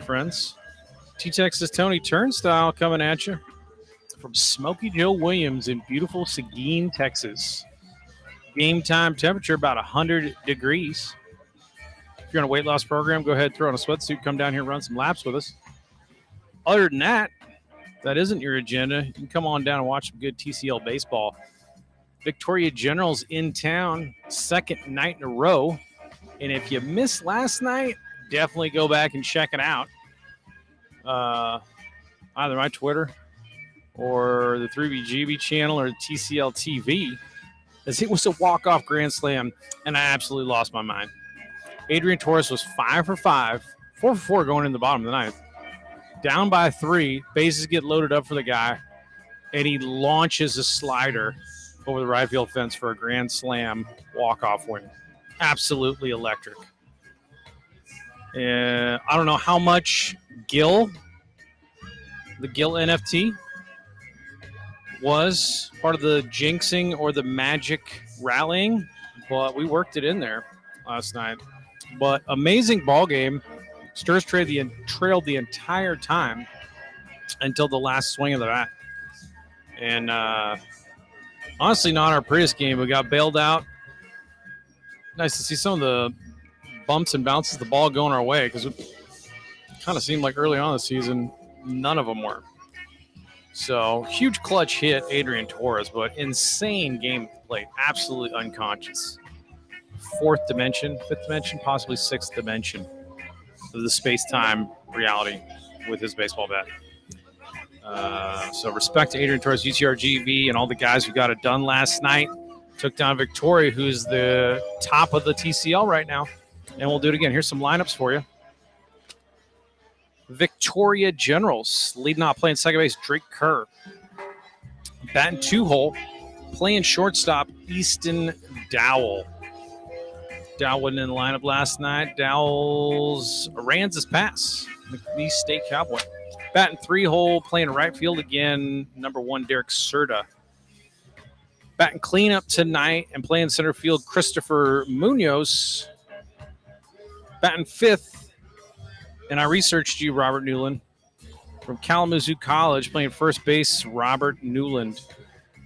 friends. T-Texas Tony Turnstile coming at you from Smokey Joe Williams in beautiful Seguin, Texas. Game time temperature about 100 degrees. If you're on a weight loss program, go ahead, throw on a sweatsuit, come down here and run some laps with us. Other than that, if that isn't your agenda, you can come on down and watch some good TCL baseball. Victoria General's in town, second night in a row. And if you missed last night, definitely go back and check it out. Either my Twitter or the 3BGB channel or the TCL TV, as it was a walk-off grand slam, and I absolutely lost my mind. Adrian Torres was 5 for 5, 4 for 4 going in the bottom of the ninth. Down by 3, bases get loaded up for the guy, and he launches a slider over the right field fence for a grand slam walk-off win. Absolutely electric. I don't know how much the Gil NFT, was part of the jinxing or the magic rallying, but we worked it in there last night. But amazing ball game. Sturs trailed the entire time until the last swing of the bat. And honestly, not our prettiest game. We got bailed out. Nice to see some of the bumps and bounces of the ball going our way, because it kind of seemed like early on in the season, none of them were. So, huge clutch hit, Adrian Torres, but insane game played. Absolutely unconscious. Fourth dimension, fifth dimension, possibly sixth dimension of the space-time reality with his baseball bat. So, respect to Adrian Torres, UTRGV, and all the guys who got it done last night. Took down Victoria, who's the top of the TCL right now. And we'll do it again. Here's some lineups for you. Victoria Generals, leading off, playing second base, Drake Kerr. Batting 2-hole, playing shortstop, Easton Dowell. Dowell wasn't in the lineup last night. Dowell's Aransas pass, McNeese State Cowboy. Batting 3-hole, playing right field again, number 1, Derek Serta. Batting cleanup tonight and playing center field, Christopher Munoz. Batting 5th, and I researched you, Robert Newland, from Kalamazoo College, playing first base, Robert Newland.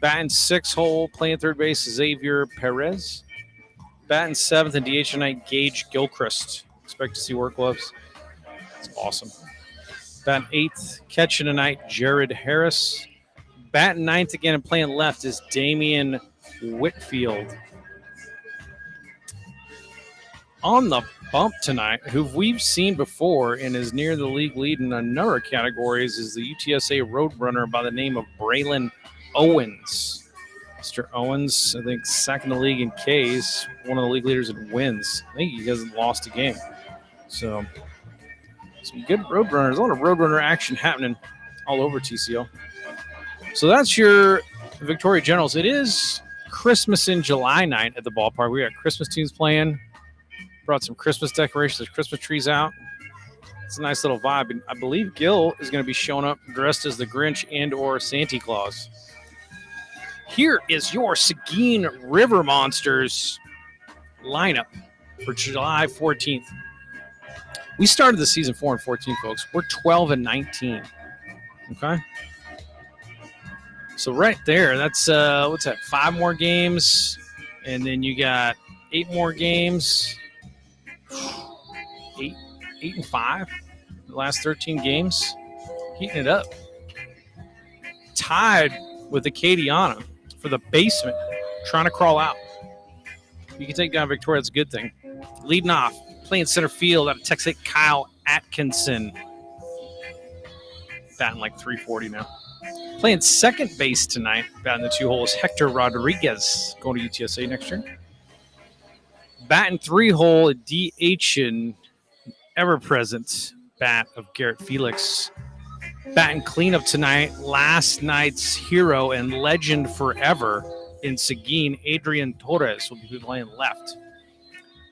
Batting 6-hole, playing third base, Xavier Perez. Batting 7th and DH tonight, Gage Gilchrist. Expect to see work gloves. That's awesome. Batting 8th, catching tonight, Jared Harris. Batting 9th again and playing left is Damian Whitfield. On the bump tonight, who we've seen before and is near the league lead in a number of categories, is the UTSA Roadrunner by the name of Braylon Owens. Mr. Owens, I think, second in the league in Ks, one of the league leaders in wins. I think he hasn't lost a game. So, some good Roadrunners. A lot of Roadrunner action happening all over TCO. So that's your Victoria Generals. It is Christmas in July night at the ballpark. We got Christmas tunes playing. Brought some Christmas decorations. There's Christmas trees out. It's a nice little vibe. And I believe Gil is going to be showing up dressed as the Grinch and or Santa Claus. Here is your Seguin River Monsters lineup for July 14th. We started the season 4-14, folks. We're 12-19. Okay? So right there, that's, what's that, 5 more games. And then you got 8 more games. 8-5, the last 13 games, heating it up. Tied with Acadiana for the basement, trying to crawl out. You can take down Victoria, that's a good thing. Leading off, playing center field out of Texas, Kyle Atkinson. Batting like 340 now. Playing second base tonight, batting the 2 holes, Hector Rodriguez, going to UTSA next year. Batting 3-hole, DH ever-present bat of Garrett Felix. Batting cleanup tonight, last night's hero and legend forever in Seguin, Adrian Torres, will be playing left.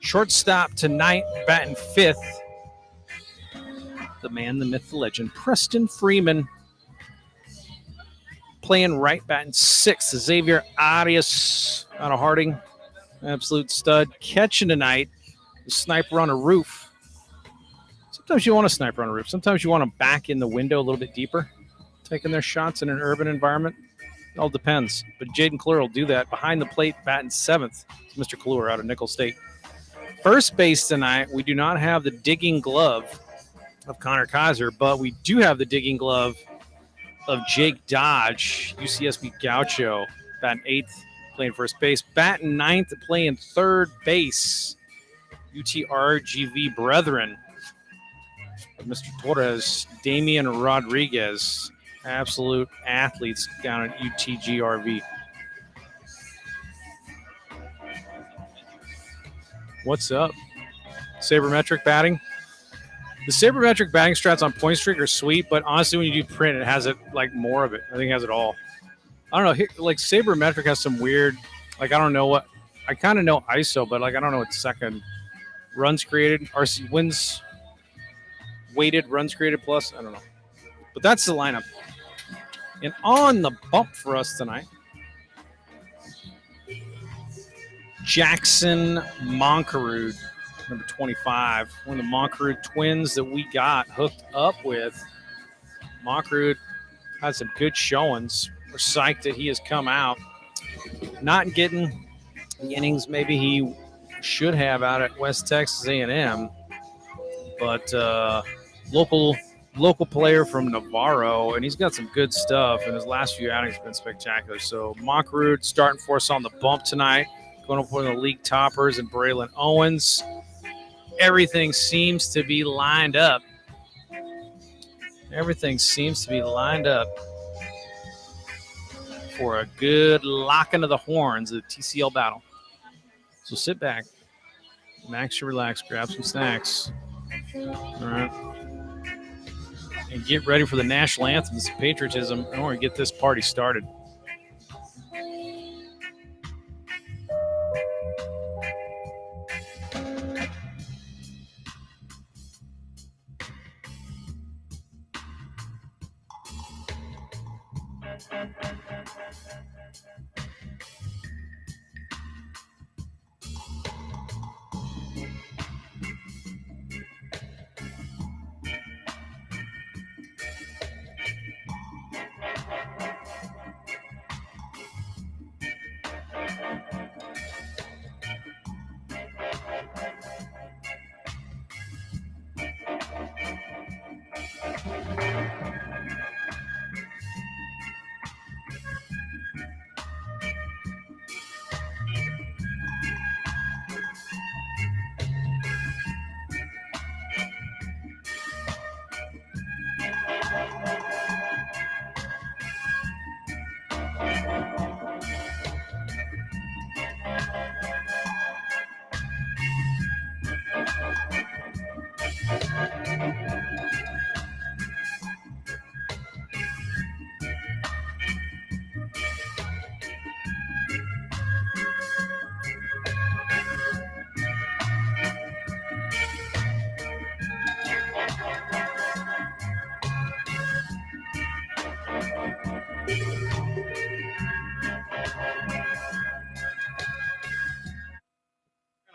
Shortstop tonight, batting 5th, the man, the myth, the legend, Preston Freeman. Playing right, batting 6th, Xavier Arias out of Harding. Absolute stud. Catching tonight, the sniper on a roof. Sometimes you want a sniper on a roof. Sometimes you want them back in the window a little bit deeper, taking their shots in an urban environment. It all depends. But Jaden Klure will do that. Behind the plate, batting seventh, Mr. Klure out of Nickel State. First base tonight, we do not have the digging glove of Connor Kaiser, but we do have the digging glove of Jake Dodge, UCSB Gaucho, batting eighth, playing first base. Batting ninth, playing third base, UTRGV Brethren. Mr. Torres, Damian Rodriguez, absolute athletes down at UTGRV. What's up? Sabermetric batting. The sabermetric batting strats on Point Streak are sweet, but honestly, when you do print, it has it like more of it. I think it has it all. I don't know. Like sabermetric has some weird, like I don't know what. I kind of know ISO, but like I don't know what second runs created, RC wins, weighted runs created plus. I don't know, but that's the lineup. And on the bump for us tonight, Jackson Monkerud, number 25, one of the Monkerud twins that we got hooked up with. Monkerud had some good showings. We're psyched that he has come out. Not getting the innings maybe he should have out at West Texas A&M, but local player from Navarro, and he's got some good stuff, and his last few outings have been spectacular. So Monkerud starting for us on the bump tonight, going up for the league toppers and Braylon Owens. Everything seems to be lined up. Everything seems to be lined up for a good lock into the horns of the TCL battle. So sit back, max your relax, grab some snacks. All right. And get ready for the national anthem, this patriotism, in order to get this party started.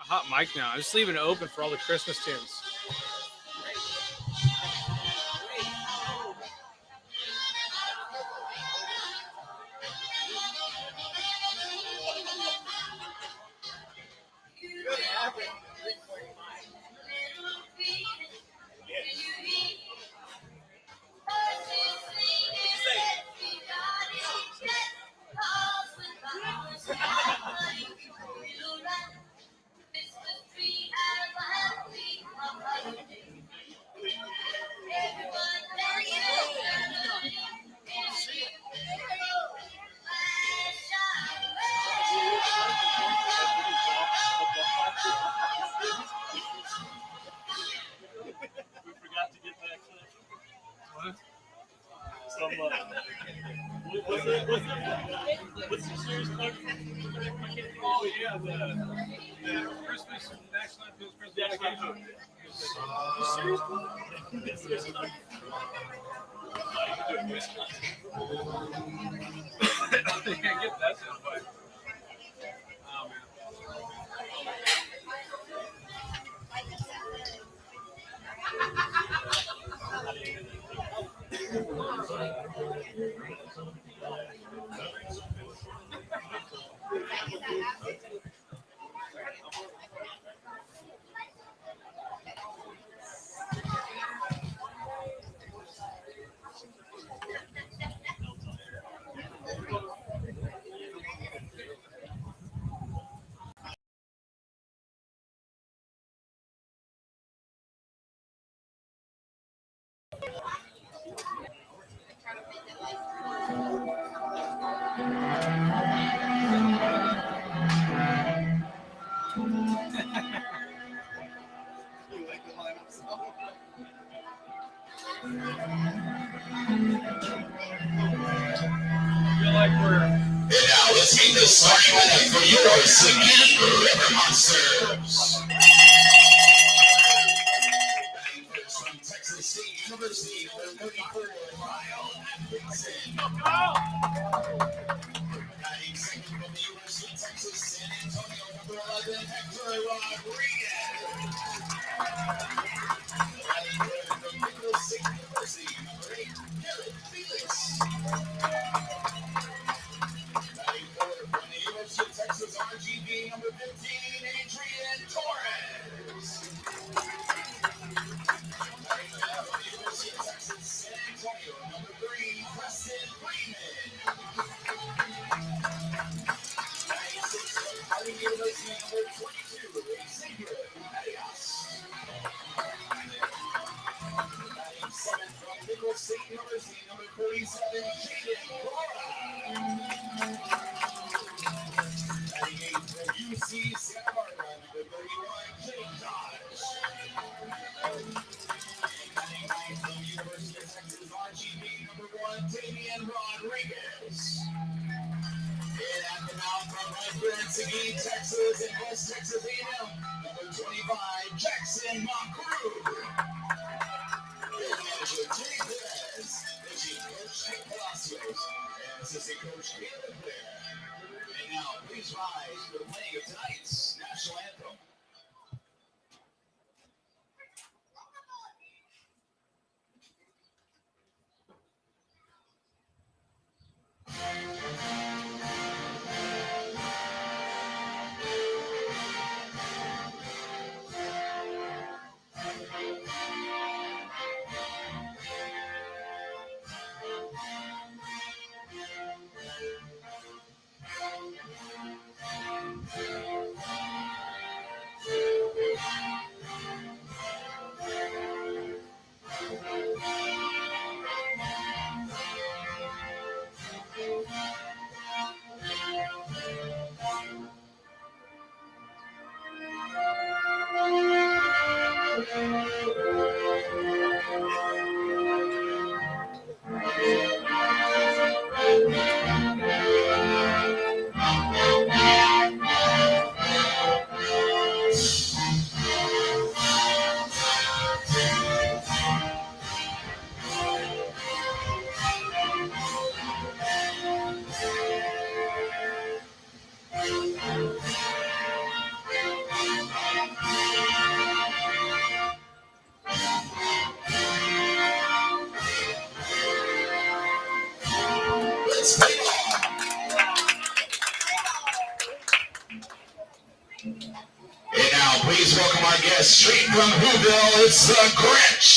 Hot mic now. I'm just leaving it open for all the Christmas tunes. What's the series called? Oh, yeah, the Christmas, next time feels Christmas. The series called? I can't get that sound bite. Oh, man. Now let's get this starting lineup for your Seguin River Monsters. Batting first from Texas State University, number 34, Kyle Atkinson. Batting second from the University of Texas San Antonio, number 11, Hector Rodriguez. Batting third from Nicholas State University, number 8, Garrett Felix. Batting fourth from the University of Texas RGV, number 15, Adrian Torres. Batting fifth from the University of Texas San Antonio, number 3, Preston Freeman. Batting sixth from Harding University, number 22, Xavier Arias. Batting seventh from Nicholas State University, number 47, Jaden Cora. Batting eighth from UC Santa Barbara, number 31, Jake Dodge. Batting ninth from University of Texas RGV, number 1, Damian Rodriguez. And at the mound from right here in Seguin, Texas, and West Texas A&M, number 25, Jackson Macru. Field manager Jay Perez, pitching coach Nick Palacios, and assistant coach Caleb Blair. And now, please rise for the playing of tonight's national anthem. Let's play ball. And now, please welcome our guest straight from Whoville. It's the Grinch.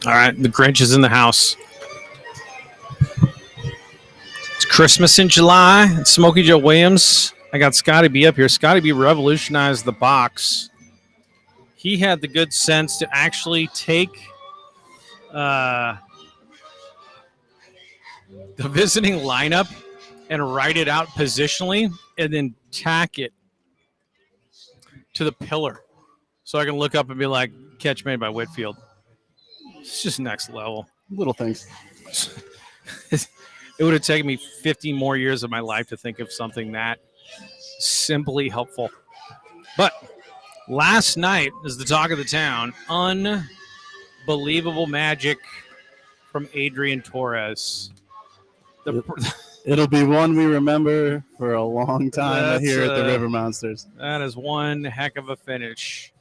All right, the Grinch is in the house. It's Christmas in July. It's Smokey Joe Williams. I got Scotty B up here. Scotty B revolutionized the box. He had the good sense to actually take the visiting lineup and write it out positionally and then tack it to the pillar so I can look up and be like, catch made by Whitfield. It's just next level. Little things. It would have taken me 50 more years of my life to think of something that simply helpful. But last night is the talk of the town. Unbelievable magic from Adrian Torres. It'll be one we remember for a long time here at the River Monsters. That is one heck of a finish.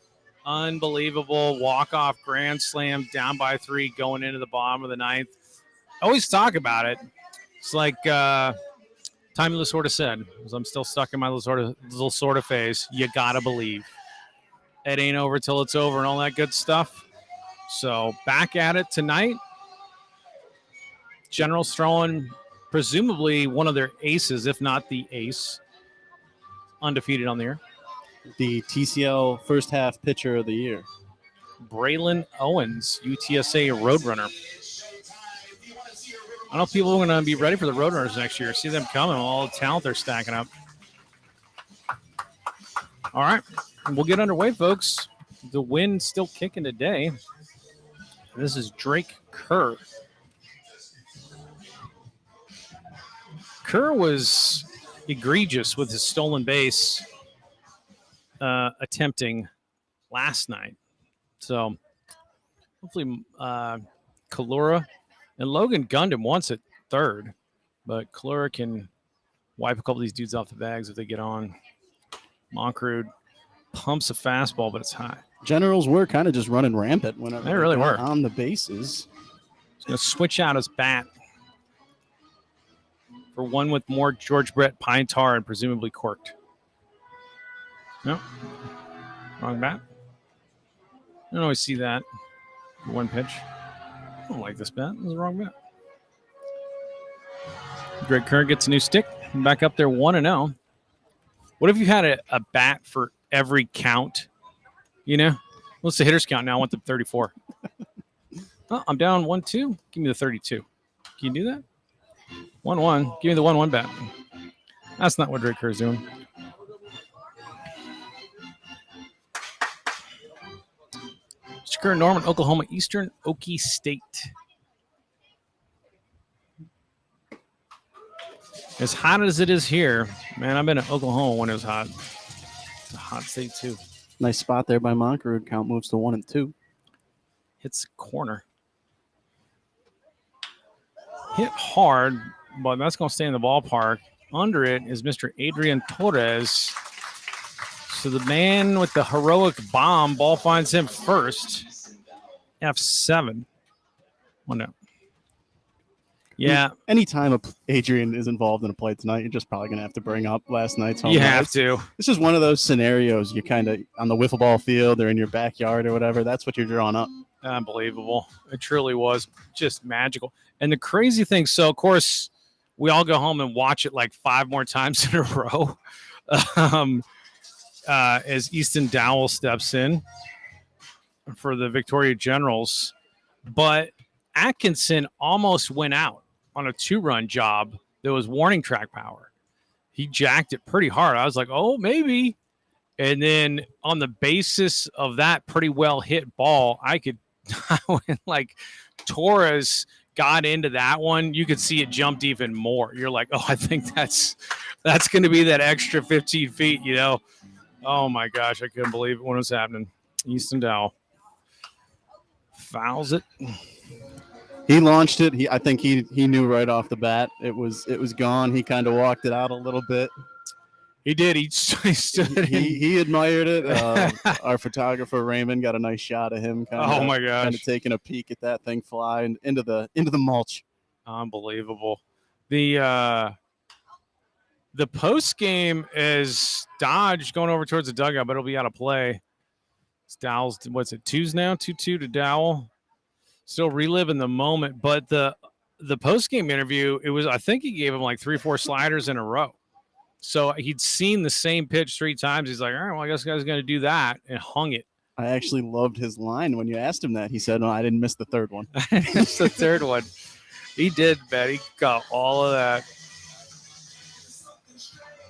Unbelievable walk-off grand slam down by 3 going into the bottom of the 9th. I always talk about it. It's like Tommy Lasorda said, because I'm still stuck in my Lasorda phase, you got to believe. It ain't over till it's over and all that good stuff. So back at it tonight. General's throwing presumably one of their aces, if not the ace, undefeated on the year. The TCL first half pitcher of the year. Braylon Owens, UTSA Roadrunner. I don't know if people are going to be ready for the Roadrunners next year. See them coming, all the talent they're stacking up. All right, we'll get underway, folks. The wind's still kicking today. This is Drake Kerr. Kerr was egregious with his stolen base attempting last night. So hopefully Kalura and Logan gunned him once at third, but Kalura can wipe a couple of these dudes off the bags if they get on. Monkrud pumps a fastball, but it's high. Generals were kind of just running rampant whenever they really were on the bases. He's going to switch out his bat for one with more George Brett pine tar and presumably corked. No, wrong bat. I don't always see that. One pitch. I don't like this bat. This is the wrong bat. Drake Kerr gets a new stick. Back up there 1-0. What if you had a bat for every count? You know? What's the hitters count now? I want the 34. Oh, I'm down 1-2. Give me the 32. Can you do that? 1-1. Give me the 1-1 bat. That's not what Drake Kerr is doing. Shakur Norman, Oklahoma Eastern, Okie State. As hot as it is here, man, I've been in Oklahoma when it was hot. It's a hot state, too. Nice spot there by Monkrud. Count moves to 1-2. Hits corner. Hit hard, but that's going to stay in the ballpark. Under it is Mr. Adrian Torres. So the man with the heroic bomb, ball finds him first. F7. 1-0. Yeah. Anytime Adrian is involved in a play tonight, you're just probably going to have to bring up last night's home. You have to. This is one of those scenarios you kind of, on the wiffle ball field or in your backyard or whatever, that's what you're drawing up. Unbelievable. It truly was just magical. And the crazy thing, so of course, we all go home and watch it like 5 more times in a row. As Easton Dowell steps in for the Victoria Generals. But Atkinson almost went out on a 2-run job that was warning track power. He jacked it pretty hard. I was like, oh, maybe. And then on the basis of that pretty well hit ball, I went like Torres got into that one. You could see it jumped even more. You're like, oh, I think that's going to be that extra 15 feet, you know. Oh, my gosh. I couldn't believe it when it was happening. Easton Dowell fouls it. He launched it. I think he knew right off the bat it was gone. He kind of walked it out a little bit. He did. He stood. He admired it. Our photographer Raymond got a nice shot of him. Oh my gosh! Kind of taking a peek at that thing fly and into the mulch. Unbelievable. The post game is Dodge going over towards the dugout, but it'll be out of play. It's Dowell's. What's it? 2's now. 2-2 to Dowell. Still reliving the moment, but the post game interview, it was. I think he gave him like 3-4 sliders in a row. So he'd seen the same pitch 3 times. He's like, all right, well, I guess guy's going to do that, and hung it. I actually loved his line when you asked him that. He said, no, I didn't miss the third one. I didn't miss the third one. He did, bet. He got all of that.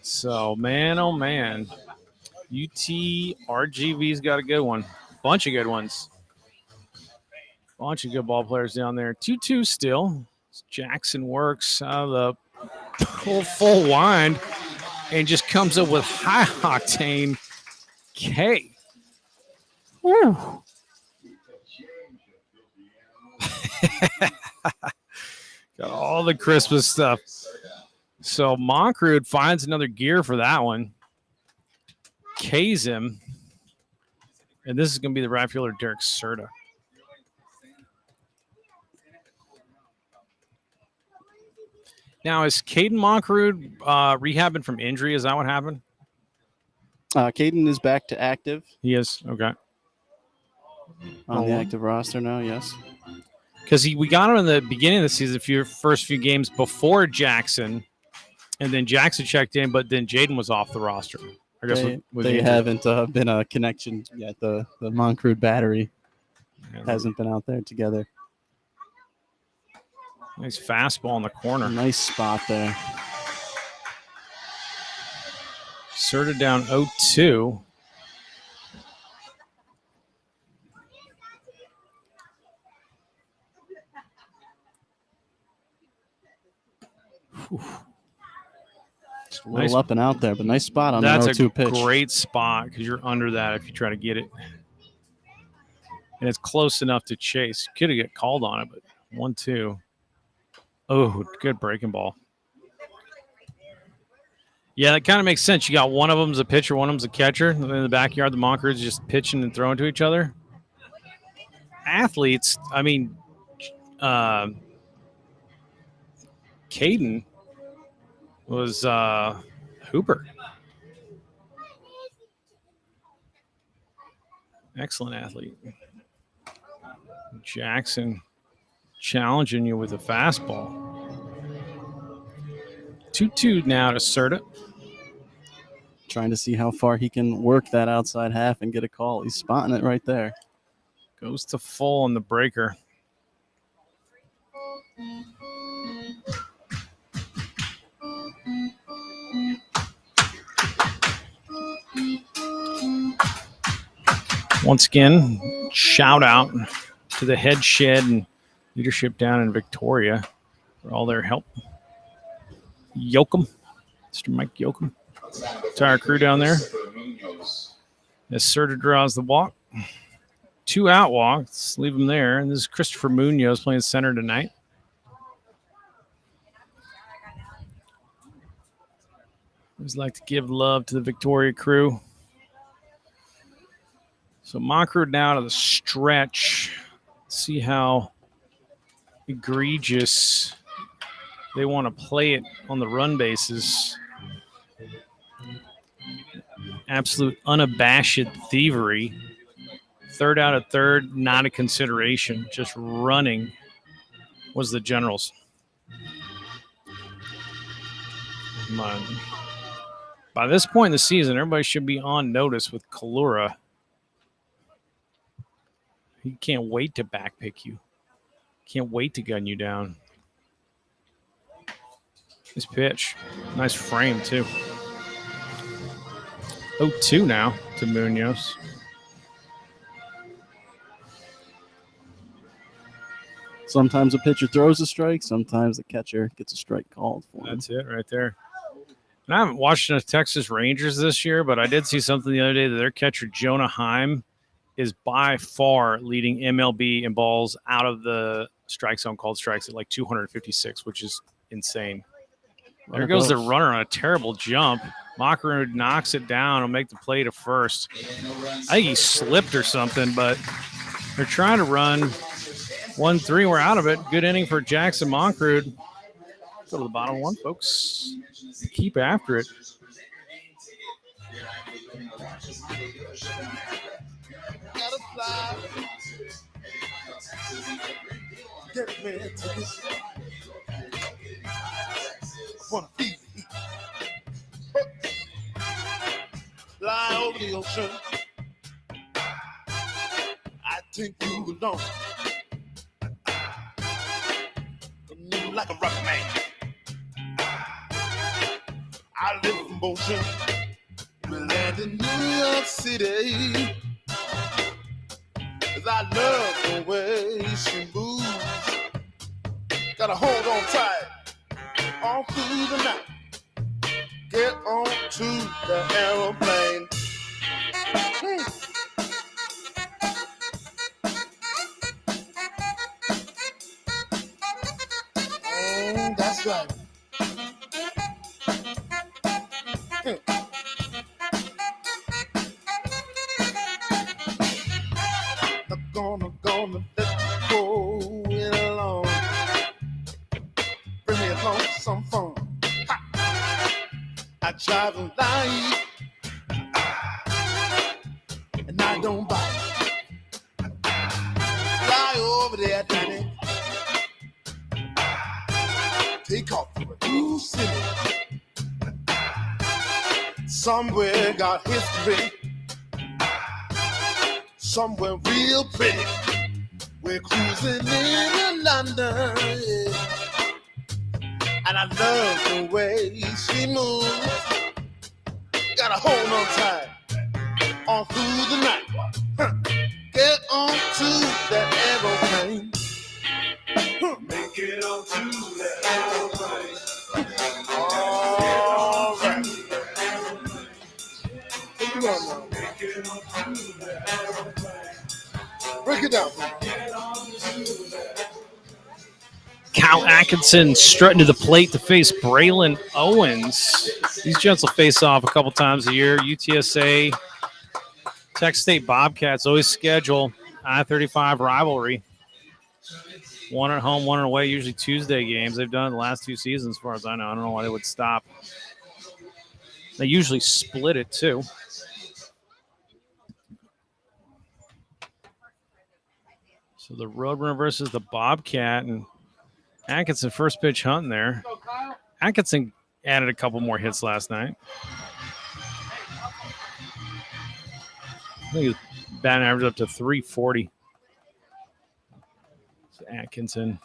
So, man, oh, man. RGV's got a good one. Bunch of good ones. Bunch of good ball players down there. 2-2 still. Jackson works out of the full wind and just comes up with high octane K. Woo. Got all the Christmas stuff. So Monkrud finds another gear for that one. K's him. And this is going to be the right fielder, Derek Serta. Now, is Caden Monkrud rehabbing from injury? Is that what happened? Caden is back to active. He is? Okay. On the active roster now, yes. Because we got him in the beginning of the season, first few games before Jackson, and then Jackson checked in, but then Jaden was off the roster. I guess they haven't been a connection yet. The Monkrud battery hasn't been out there together. Nice fastball in the corner. Nice spot there. Serta down 0-2. Just a little up and out there, but nice spot on the 0-2 pitch. That's a great spot because you're under that if you try to get it. And it's close enough to chase. Could have got called on it, but 1-2. Oh, good breaking ball. Yeah, that kind of makes sense. You got one of them's a pitcher, one of them's a catcher. And in the backyard, the Monkrud's just pitching and throwing to each other. Athletes, I mean, Caden was Hooper. Excellent athlete. Jackson challenging you with a fastball. 2-2 now to Serta. Trying to see how far he can work that outside half and get a call. He's spotting it right there. Goes to full on the breaker. Once again, shout out to the head shed and leadership down in Victoria for all their help. Yoakum, Mr. Mike Yoakum. Entire crew down there. As Serta draws the walk. 2 out walks. Leave him there. And this is Christopher Munoz playing center tonight. Always like to give love to the Victoria crew. So Monkrud now to the stretch. See how egregious they want to play it on the run bases. Absolute unabashed thievery. Third out of third, not a consideration. Just running was the Generals. Come on. By this point in the season, everybody should be on notice with Kalura. He can't wait to backpick you. Can't wait to gun you down. Nice pitch. Nice frame, too. 0-2 now to Munoz. Sometimes a pitcher throws a strike. Sometimes the catcher gets a strike called for him. That's it right there. And I haven't watched enough Texas Rangers this year, but I did see something the other day that their catcher, Jonah Heim, is by far leading MLB in balls out of the strike zone called strikes at like 256, which is insane. There goes the runner on a terrible jump. Monkrud knocks it down and make the play to first. I think he slipped or something, but they're trying to run 1-3. We're out of it. Good inning for Jackson Monkrud. Go to the bottom one, folks. Keep after it. Gotta fly. Get me to this. I wanna feel the heat. Fly over the ocean. I take you along. Move like a rock man. I live in motion. We land in New York City. 'Cause I love the way she moves. Gotta hold on tight all through the night. Get on to the aeroplane. On That's right. Gonna let go it along. Bring me along some fun. Ha! I drive a light and I don't bite. Fly over there, Danny. Take off from a new city. Somewhere got history. Somewhere real pretty. We're cruising in London, yeah. And I love the way she moves. Gotta hold on tight all through the night. Huh. Get on to that aeroplane. Huh. Make it on to that aeroplane. All right. Come on now. Make it on to that aeroplane. Break it down. Cal Atkinson strutting to the plate to face Braylon Owens. These gents will face off a couple times a year. UTSA, Texas State Bobcats always schedule I-35 rivalry. One at home, one away, usually Tuesday games. They've done it the last 2 seasons, as far as I know. I don't know why they would stop. They usually split it, too. So the Roadrunner versus the Bobcat, and Atkinson first pitch hunting there. Atkinson added a couple more hits last night. I think his batting average up to 340. It's Atkinson.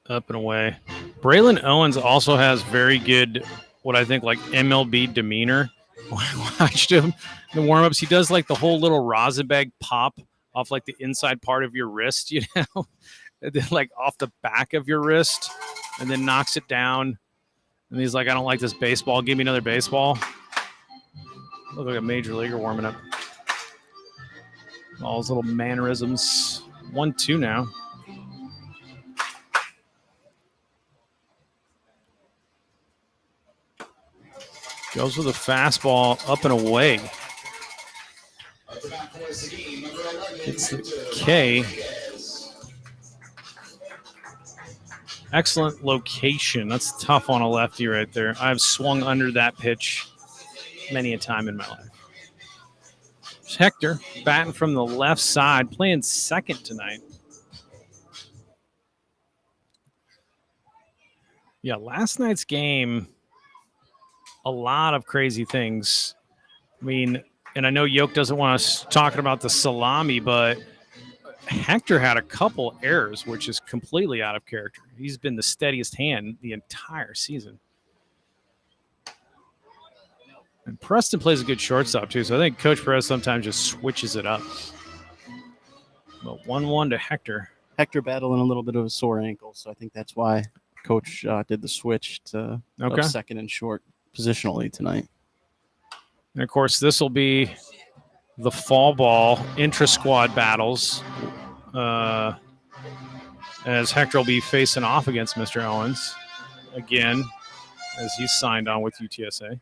Up and away. Braylon Owens also has very good, what I think, like MLB demeanor. I watched him in the warm-ups. He does like the whole little rosin bag pop off like the inside part of your wrist, you know, and then like off the back of your wrist, and then knocks it down. And he's like, I don't like this baseball. Give me another baseball. Look like a major leaguer warming up. All his little mannerisms. 1-2 now. Goes with a fastball up and away. It's the K. Excellent location. That's tough on a lefty right there. I've swung under that pitch many a time in my life. There's Hector batting from the left side, playing second tonight. Yeah, last night's game, a lot of crazy things. I mean, and I know Yoke doesn't want us talking about the salami, but Hector had a couple errors, which is completely out of character. He's been the steadiest hand the entire season. And Preston plays a good shortstop, too, so I think Coach Perez sometimes just switches it up. But 1-1 to Hector. Hector battling a little bit of a sore ankle, so I think that's why Coach did the switch to second and short positionally tonight. And, of course, this will be the fall ball intra-squad battles as Hector will be facing off against Mr. Owens again as he's signed on with UTSA.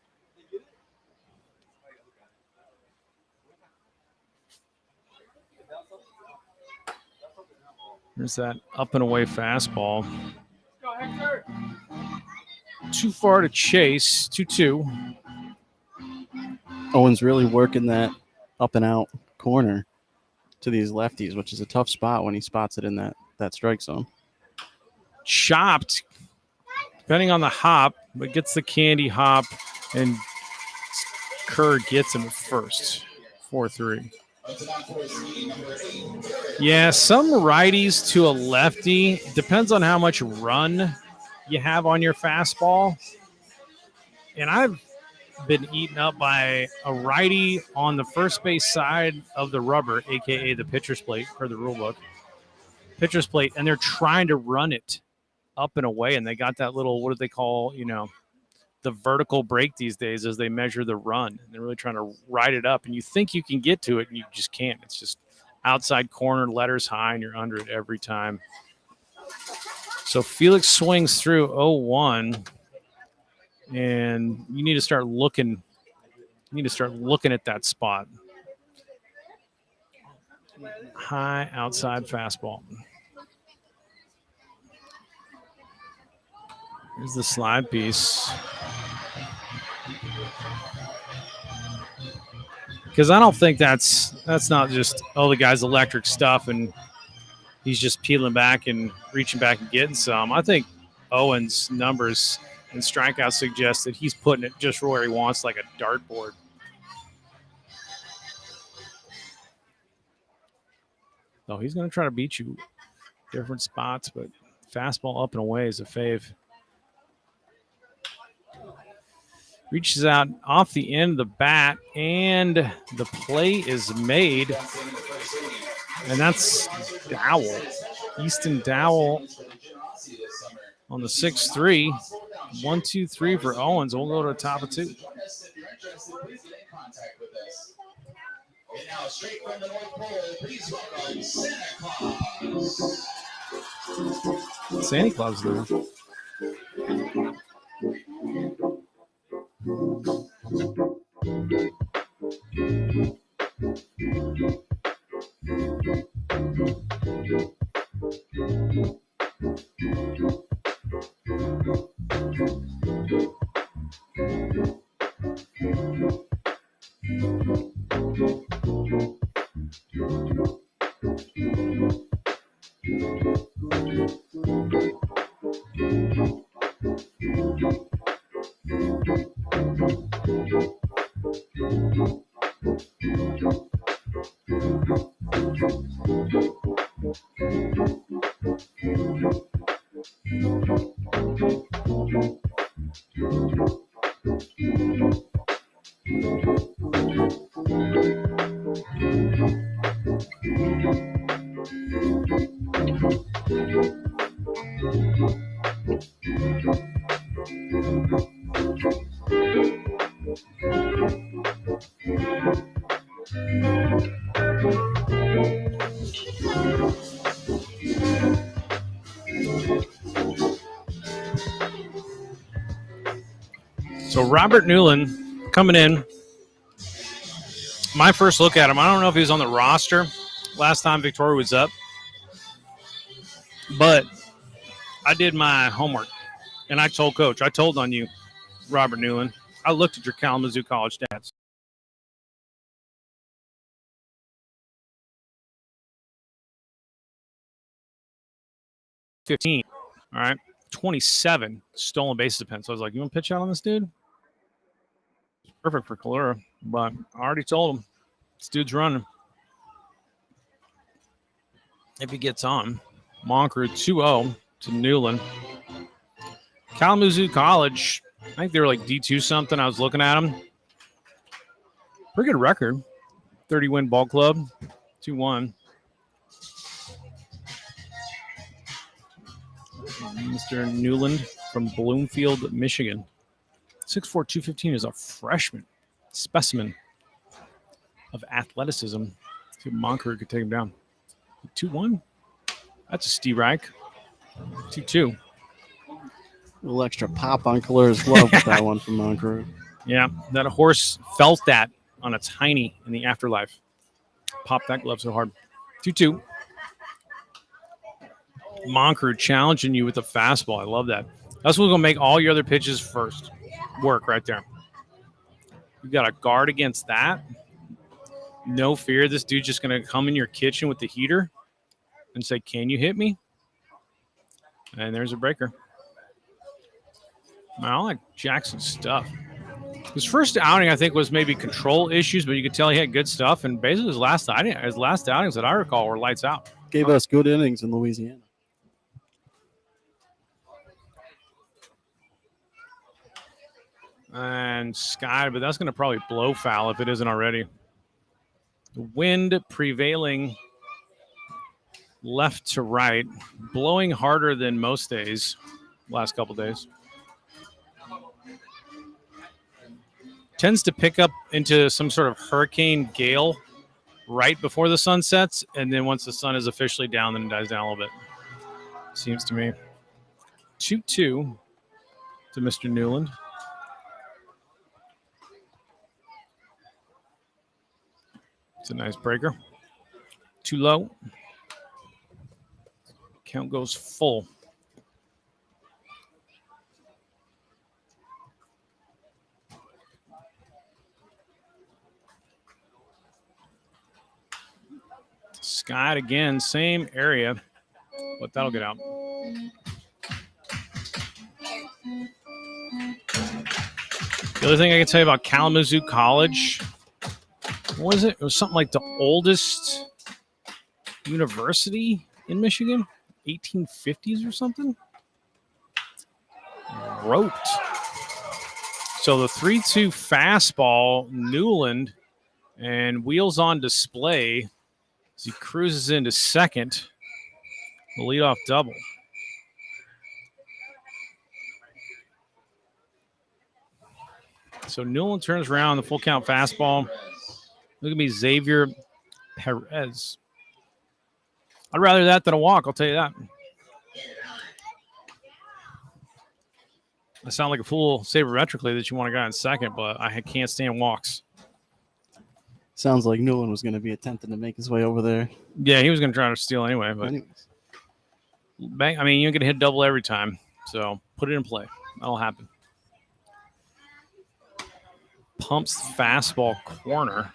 There's that up and away fastball. Too far to chase, 2-2. Owens really working that up and out corner to these lefties, which is a tough spot when he spots it in that strike zone. Chopped, depending on the hop, but gets the candy hop, and Kerr gets him at first. 4-3. Yeah, some righties to a lefty. Depends on how much run you have on your fastball. And I've been eaten up by a righty on the first base side of the rubber, a.k.a. the pitcher's plate, per the rule book. Pitcher's plate, and they're trying to run it up and away, and they got that little, what do they call, the vertical break these days as they measure the run. They're really trying to ride it up, and you think you can get to it, and you just can't. It's just outside corner, letters high, and you're under it every time. So Felix swings through 0-1, and you need to start looking. You need to start looking at that spot. High outside fastball. Here's the slide piece. Because I don't think that's not just, oh, the guy's electric stuff and he's just peeling back and reaching back and getting some. I think Owen's numbers and strikeouts suggest that he's putting it just where he wants, like a dartboard. So he's going to try to beat you different spots, but fastball up and away is a fave. Reaches out off the end of the bat, and the play is made. And that's Dowell. Easton Dowell on the 6-3. 1-2-3 for Owens. We'll go to the top of 2. And now straight from the North Pole, please welcome Santa Claus. Santa Claus there. So Robert Newland coming in. My first look at him, I don't know if he was on the roster last time Victoria was up, but I did my homework, and I told Coach, I told on you, Robert Newland. I looked at your Kalamazoo College stats. $15, all right, 27 stolen bases append. So I was like, you want to pitch out on this dude? Perfect for Calera, but I already told him this dude's running. If he gets on, Moncrief 2-0 to Newland. Kalamazoo College, I think they were like D2 something. I was looking at them. Pretty good record. 30-win ball club, 2-1. Mr. Newland from Bloomfield, Michigan. 6'4", 215 is a freshman specimen of athleticism. See if Moncrief could take him down. 2-1. That's a Steve Reich. 2-2. A little extra pop on Calera's glove with that one from Moncrief. Yeah, that horse felt that on its hiney in the afterlife. Popped that glove so hard. 2-2. Moncrief challenging you with the fastball. I love that. That's what's going to make all your other pitches first work right there. You got to guard against that. No fear. This dude's just going to come in your kitchen with the heater and say, can you hit me? And there's a breaker. Man, I like Jackson's stuff. His first outing, I think, was maybe control issues, but you could tell he had good stuff. And basically his last outings that I recall were lights out. Gave us good innings in Louisiana. And sky, but that's going to probably blow foul if it isn't already. The wind prevailing left to right, blowing harder than most days, last couple days. tends to pick up into some sort of hurricane gale right before the sun sets, and then once the sun is officially down, then it dies down a little bit. Seems to me. 2-2 to Mr. Newland. It's a nice breaker. Too low. Count goes full. Scott again, same area, but that'll get out. The other thing I can tell you about Kalamazoo College, what was it? It was something like the oldest university in Michigan, 1850s or something. Roped. So the 3-2 fastball, Newland, and wheels on display as he cruises into second. The leadoff double. So Newland turns around the full count fastball. Look at me, Xavier Perez. I'd rather that than a walk, I'll tell you that. I sound like a fool sabermetrically that you want a guy in second, but I can't stand walks. Sounds like Newland was going to be attempting to make his way over there. Yeah, he was going to try to steal anyway. But anyways. I mean, you're going to hit double every time. So put it in play. That'll happen. Pumps fastball corner.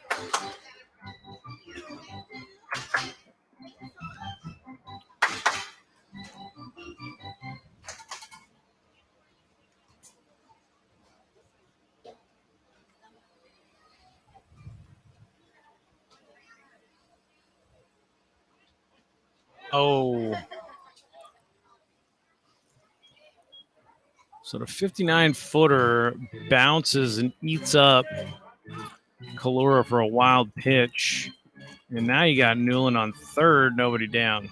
Oh. So the 59-footer bounces and eats up Kalura for a wild pitch. And now you got Newland on third, nobody down.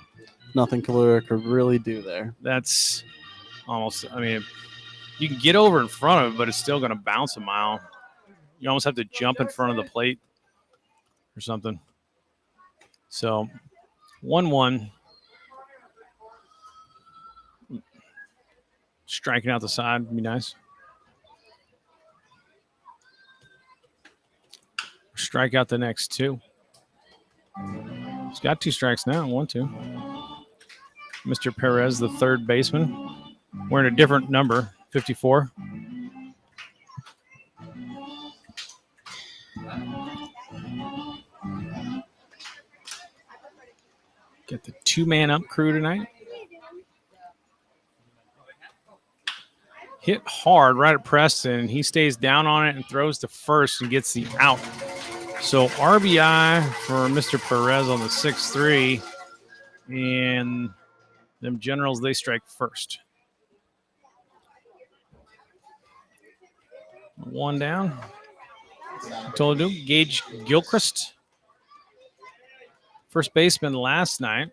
Nothing Kalura could really do there. That's almost, I mean, you can get over in front of it, but it's still going to bounce a mile. You almost have to jump in front of the plate or something. So 1-1. Striking out the side would be nice. Strike out the next two. He's got 2 strikes now. 1-2. Mr. Perez, the third baseman. Wearing a different number, 54. Get the 2-man up crew tonight. Hit hard right at Preston. He stays down on it and throws to first and gets the out. So RBI for Mr. Perez on the 6-3. And them Generals, they strike first. 1 down. Told you, Gage Gilchrist. First baseman last night.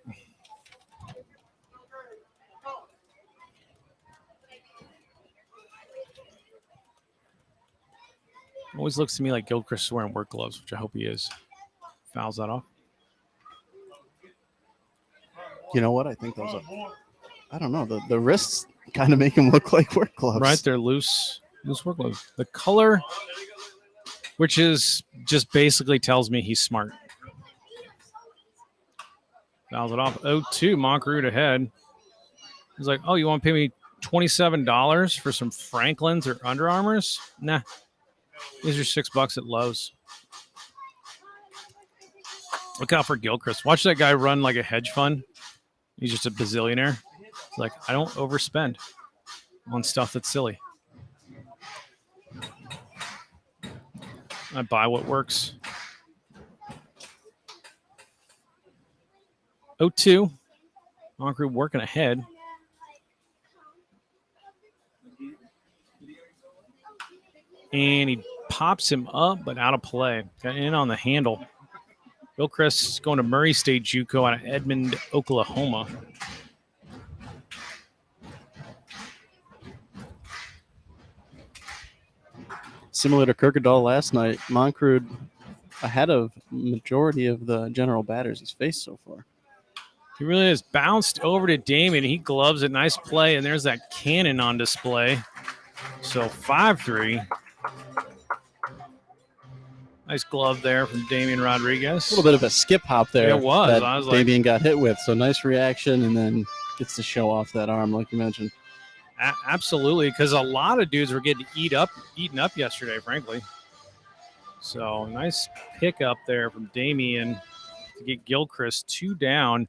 Always looks to me like Gilchrist is wearing work gloves, which I hope he is. Fouls that off. You know what? I think those are, I don't know. The wrists kind of make him look like work gloves. Right, they're loose work gloves. The color, which is just basically tells me he's smart. Fouls it off. 0-2, Moncrief ahead. He's like, oh, you want to pay me $27 for some Franklins or Under Armours? Nah. These are $6 at Lowe's. Look out for Gilchrist. Watch that guy run like a hedge fund. He's just a bazillionaire. It's like, I don't overspend on stuff that's silly. I buy what works. 0-2. Moncrief working ahead. And he pops him up, but out of play. Got in on the handle. Gilchrist going to Murray State JUCO out of Edmond, Oklahoma. similar to Kirkendall last night, Moncrude ahead of majority of the general batters he's faced so far. He really has bounced over to Damien. He gloves it. Nice play, and there's that cannon on display. So 5-3. Nice glove there from Damien Rodriguez. A little bit of a skip hop there. It was. That I was Damien got hit with. So nice reaction, and then gets to show off that arm like you mentioned. Absolutely, because a lot of dudes were getting eaten up yesterday, frankly. So nice pick up there from Damien to get Gilchrist 2 down.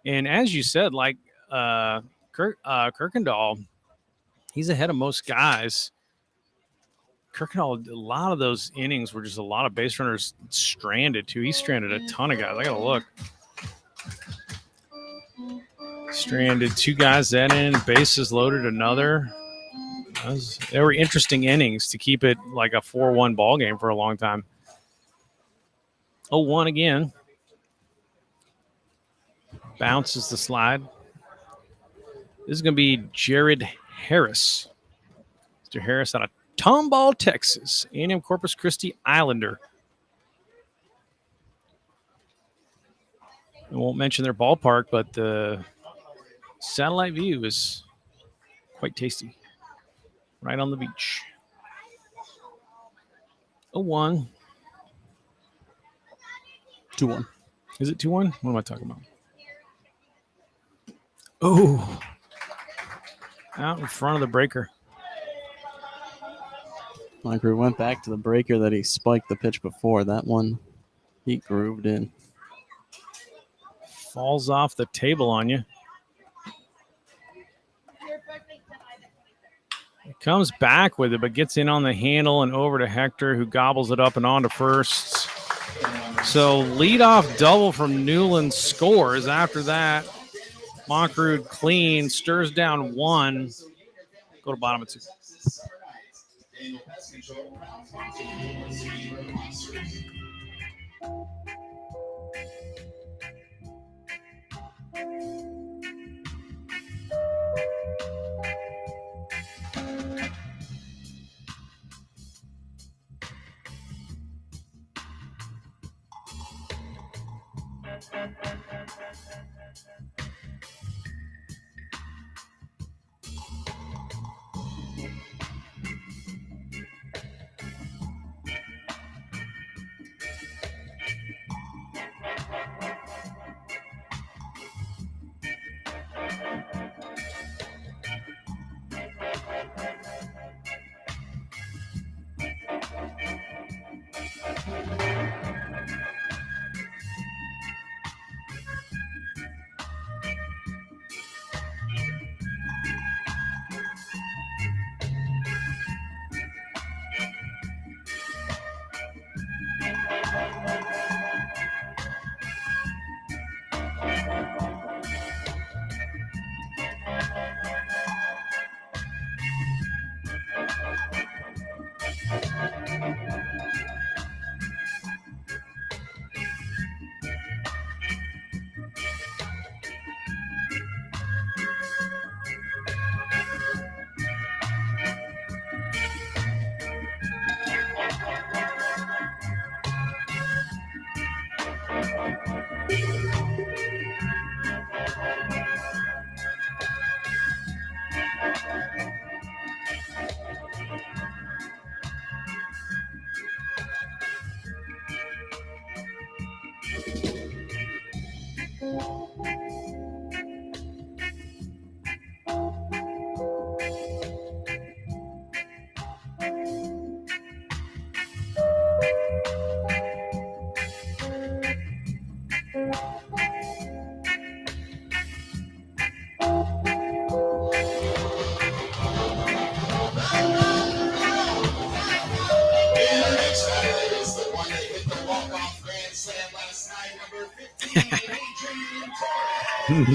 And as you said, like Kirkendall, he's ahead of most guys. Kirkendall, a lot of those innings were just a lot of base runners stranded, too. He stranded a ton of guys. I got to look. Stranded 2 guys that in, bases loaded another. They were interesting innings to keep it like a 4-1 ball game for a long time. 0-1 again. Bounces the slide. This is going to be Jared Harris. Mr. Harris out of Tomball, Texas. A&M Corpus Christi Islander. I won't mention their ballpark, but the satellite view is quite tasty. Right on the beach. 0-1. 2-1. Is it 2-1? What am I talking about? Oh. Out in front of the breaker. Moncrude went back to the breaker that he spiked the pitch before. That one he grooved in. Falls off the table on you. He comes back with it, but gets in on the handle and over to Hector, who gobbles it up and on to first. So leadoff double from Newland scores. After that, Moncrude clean, stirs down 1. Go to bottom of 2.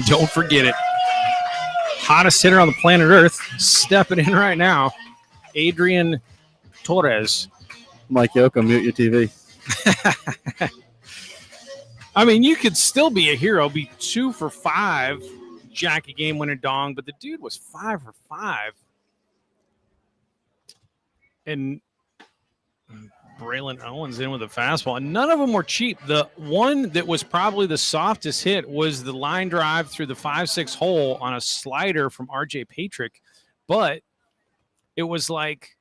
Don't forget it. Hottest hitter on the planet Earth, stepping in right now. Adrian Torres. Mike Yoko, mute your TV. I mean, you could still be a hero, be 2 for 5, Jackie game winner dong, but the dude was 5 for 5. And Braylon Owens in with a fastball, and none of them were cheap. The one that was probably the softest hit was the line drive through the 5-6 hole on a slider from R.J. Patrick, but it was like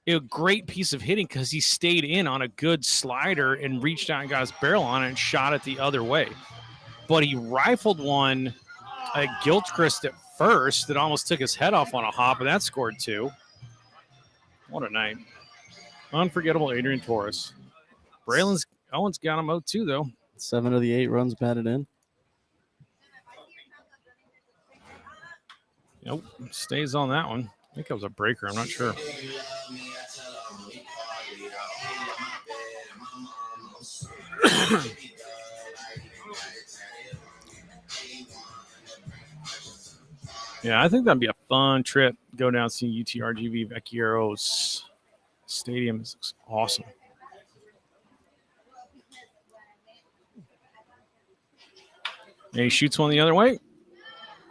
a great piece of hitting because he stayed in on a good slider and reached out and got his barrel on it and shot it the other way. But he rifled one at Gilchrist at first that almost took his head off on a hop, and that scored 2. What a night. Unforgettable Adrian Torres. Braylon Owens got him 0-2, though. 7 of the 8 runs batted in. Nope, stays on that one. I think it was a breaker. I'm not sure. Yeah, I think that'd be a fun trip. Go down and see UTRGV Vecchieros Stadium. It looks awesome. And he shoots one the other way.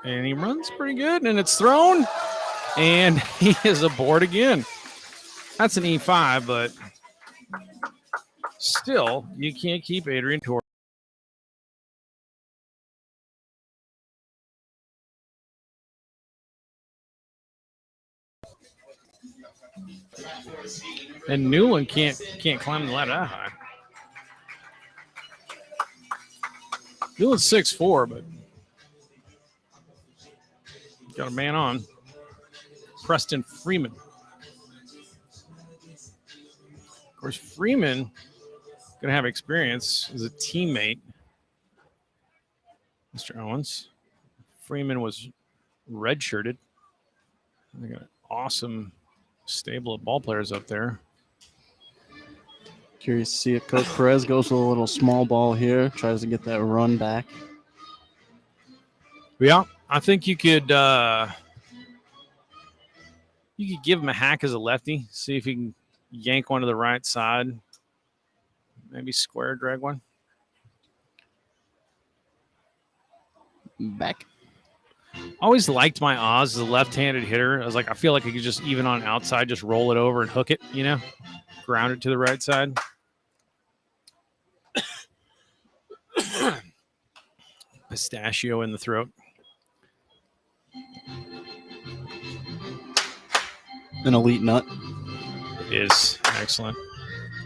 And he runs pretty good. And it's thrown. And he is aboard again. That's an E5, but still, you can't keep Adrian Torres. And Newland can't climb the ladder that high. Newland's 6'4", but got a man on. Preston Freeman. Of course, Freeman going to have experience as a teammate. Mr. Owens. Freeman was redshirted. They got an awesome stable of ball players up there. Curious to see if Coach Perez goes with a little small ball here, tries to get that run back. Yeah, I think you could give him a hack as a lefty, see if he can yank one to the right side, maybe square drag one. Back. Always liked my Oz as a left-handed hitter. I was like, I feel like I could just, even on outside, just roll it over and hook it, ground it to the right side. Pistachio in the throat. An elite nut. It is excellent.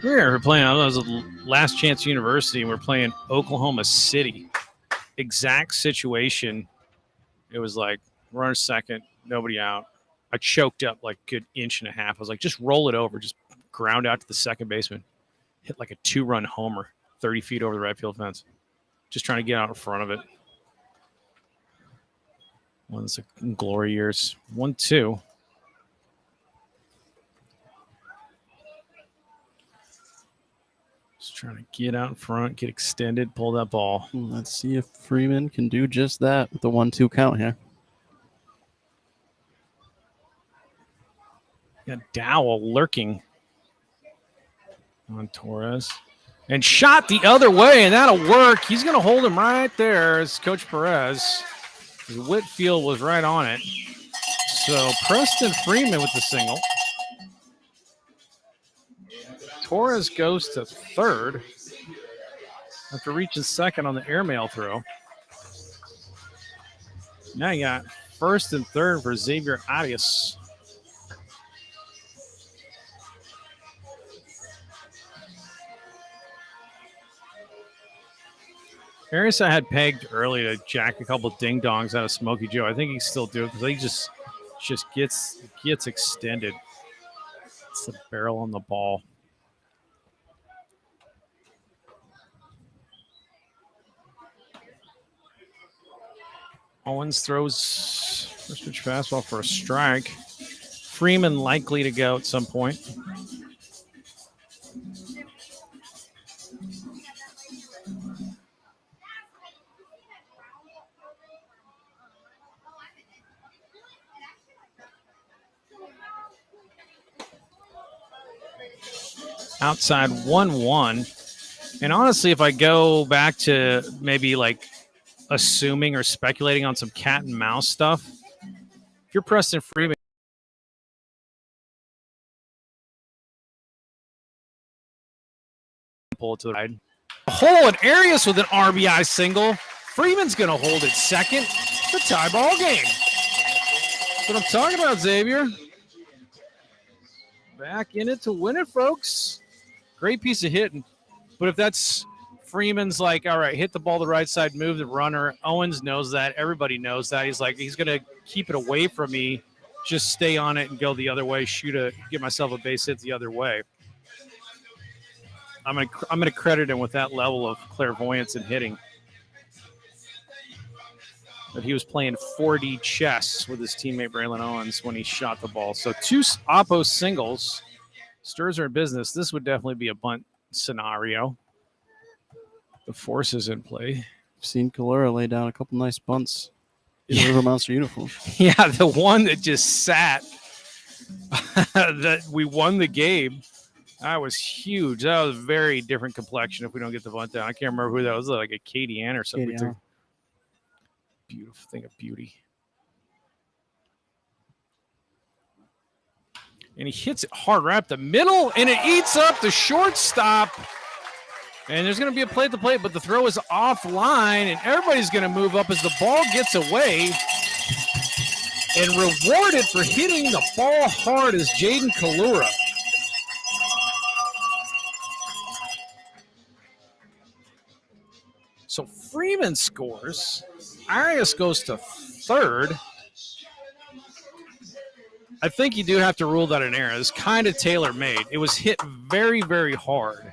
We're playing, I was at Last Chance University, and we're playing Oklahoma City. Exact situation. It was like, runner second, nobody out. I choked up like a good inch and a half. I was like, just roll it over. Just ground out to the second baseman. Hit like a 2-run homer, 30 feet over the right field fence. Just trying to get out in front of it. One's glory years. 1-2. Just trying to get out in front, get extended, pull that ball. Let's see if Freeman can do just that with the 1-2 count here. Got Dowell lurking on Torres. And shot the other way, and that'll work. He's going to hold him right there as Coach Perez. Whitfield was right on it. So Preston Freeman with the single. Torres goes to third after reaching second on the airmail throw. Now you got first and third for Xavier Arias. Arias I had pegged early to jack a couple ding-dongs out of Smokey Joe. I think he still do it because he just gets extended. It's the barrel on the ball. Owens throws first pitch fastball for a strike. Freeman likely to go at some point. Outside 1-1. And honestly, if I go back to maybe like assuming or speculating on some cat and mouse stuff, if you're Preston Freeman, pull it to the right. Hole and Arias with an RBI single. Freeman's going to hold it second. It's a tie ball game. That's what I'm talking about, Xavier. Back in it to win it, folks. Great piece of hitting. But if that's Freeman's like, all right, hit the ball to the right side, move the runner. Owens knows that. Everybody knows that. He's like, he's going to keep it away from me. Just stay on it and go the other way. Get myself a base hit the other way. I'm gonna credit him with that level of clairvoyance and hitting. But he was playing 4D chess with his teammate Braylon Owens when he shot the ball. So 2 Oppo singles. Stirs are in business. This would definitely be a bunt scenario. The force is in play. I've seen Kalura lay down a couple nice bunts in the River Monster uniform. Yeah, the one that just sat. That we won the game. That was huge. That was a very different complexion if we don't get the bunt down. I can't remember who that was, like a Katie Ann or something. Beautiful thing of beauty. And he hits it hard right up the middle, and it eats up the shortstop. And there's going to be a play at the plate, but the throw is offline, and everybody's going to move up as the ball gets away. And rewarded for hitting the ball hard is Jaden Kalura. So Freeman scores. Arias goes to third. I think you do have to rule that an error. It's kind of tailor-made. It was hit very, very hard.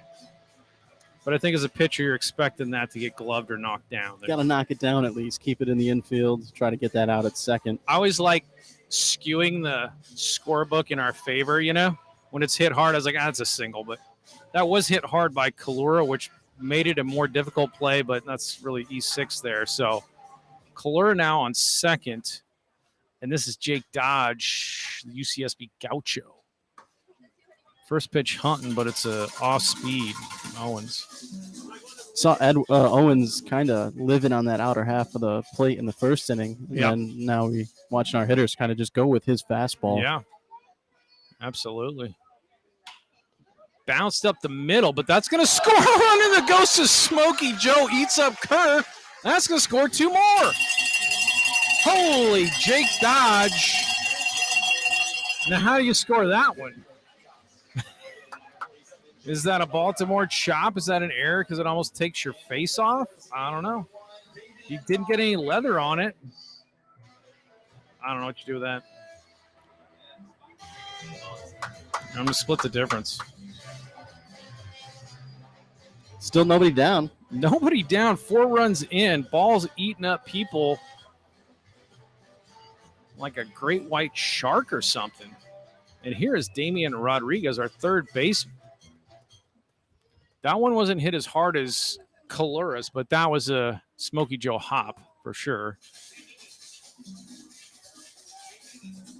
But I think as a pitcher, you're expecting that to get gloved or knocked down. Got to knock it down at least. Keep it in the infield. Try to get that out at second. I always like skewing the scorebook in our favor, you know? When it's hit hard, I was like, it's a single. But that was hit hard by Kalura, which made it a more difficult play, but that's really E6 there. So Kalura now on second. And this is Jake Dodge, the UCSB Gaucho. First pitch hunting, but it's a off speed from Owens. Saw Owens kind of living on that outer half of the plate in the first inning. Yep. And now we watching our hitters kind of just go with his fastball. Yeah, absolutely. Bounced up the middle, but that's going to score a run, and the ghost of Smokey Joe eats up Kerr. That's going to score 2 more. Holy Jake Dodge. Now, how do you score that one? Is that a Baltimore chop? Is that an error because it almost takes your face off? I don't know. You didn't get any leather on it. I don't know what you do with that. I'm going to split the difference. Still nobody down. Nobody down. 4 runs in. Ball's eating up people like a great white shark or something. And here is Damian Rodriguez, our third baseman. That one wasn't hit as hard as Kalura's, but that was a Smokey Joe hop for sure.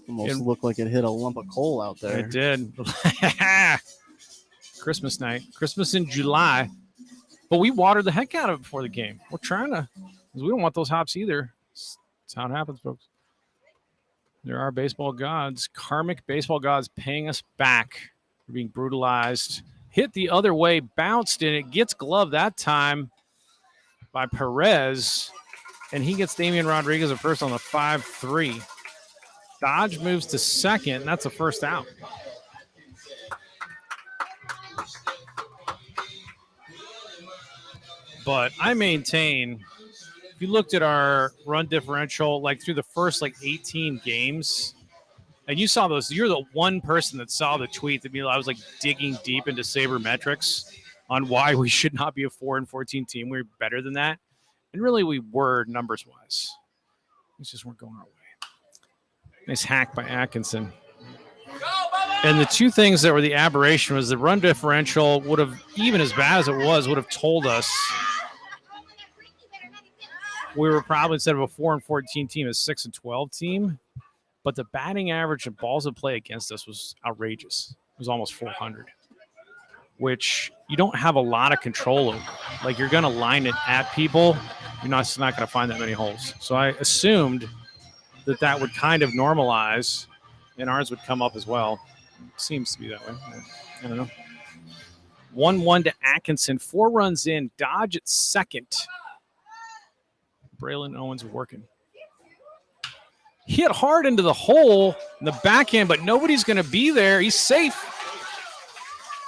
Almost looked like it hit a lump of coal out there. It did. Christmas night. Christmas in July. But we watered the heck out of it before the game. We're trying to, because we don't want those hops either. That's how it happens, folks. There are baseball gods, karmic baseball gods paying us back for being brutalized. Hit the other way, bounced, and it gets gloved that time by Perez. And he gets Damian Rodriguez at first on the 5-3. Dodge moves to second, and that's a first out. But I maintain, if you looked at our run differential, like through the first 18 games, and you saw those, you're the one person that saw the tweet that I was digging deep into sabermetrics on why we should not be a 4-14 team. We're better than that. And really we were numbers wise. Things just weren't going our way. Nice hack by Atkinson. And the two things that were the aberration was the run differential would have, even as bad as it was, would have told us we were probably, instead of a 4-14 team, a 6-12 team. But the batting average of balls in play against us was outrageous. It was almost 400, which you don't have a lot of control over. You're going to line it at people. You're not going to find that many holes. So I assumed that would kind of normalize, and ours would come up as well. Seems to be that way. I don't know. 1-1 to Atkinson. 4 runs in. Dodge at second. Braylon Owens working. Hit hard into the hole in the backhand, but nobody's going to be there. He's safe.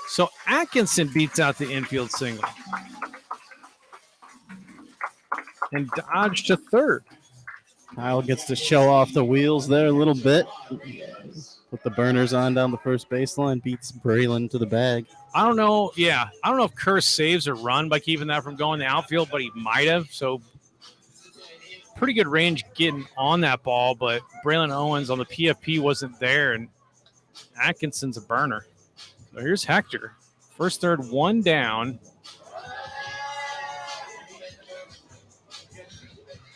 So Atkinson beats out the infield single. And Dodge to third. Kyle gets to show off the wheels there a little bit. Put the burners on down the first baseline. Beats Braylon to the bag. I don't know. Yeah. I don't know if Kerr saves a run by keeping that from going to the outfield, but he might have. So pretty good range getting on that ball, but Braylon Owens on the PFP wasn't there, and Atkinson's a burner. So here's Hector. First, third, 1 down.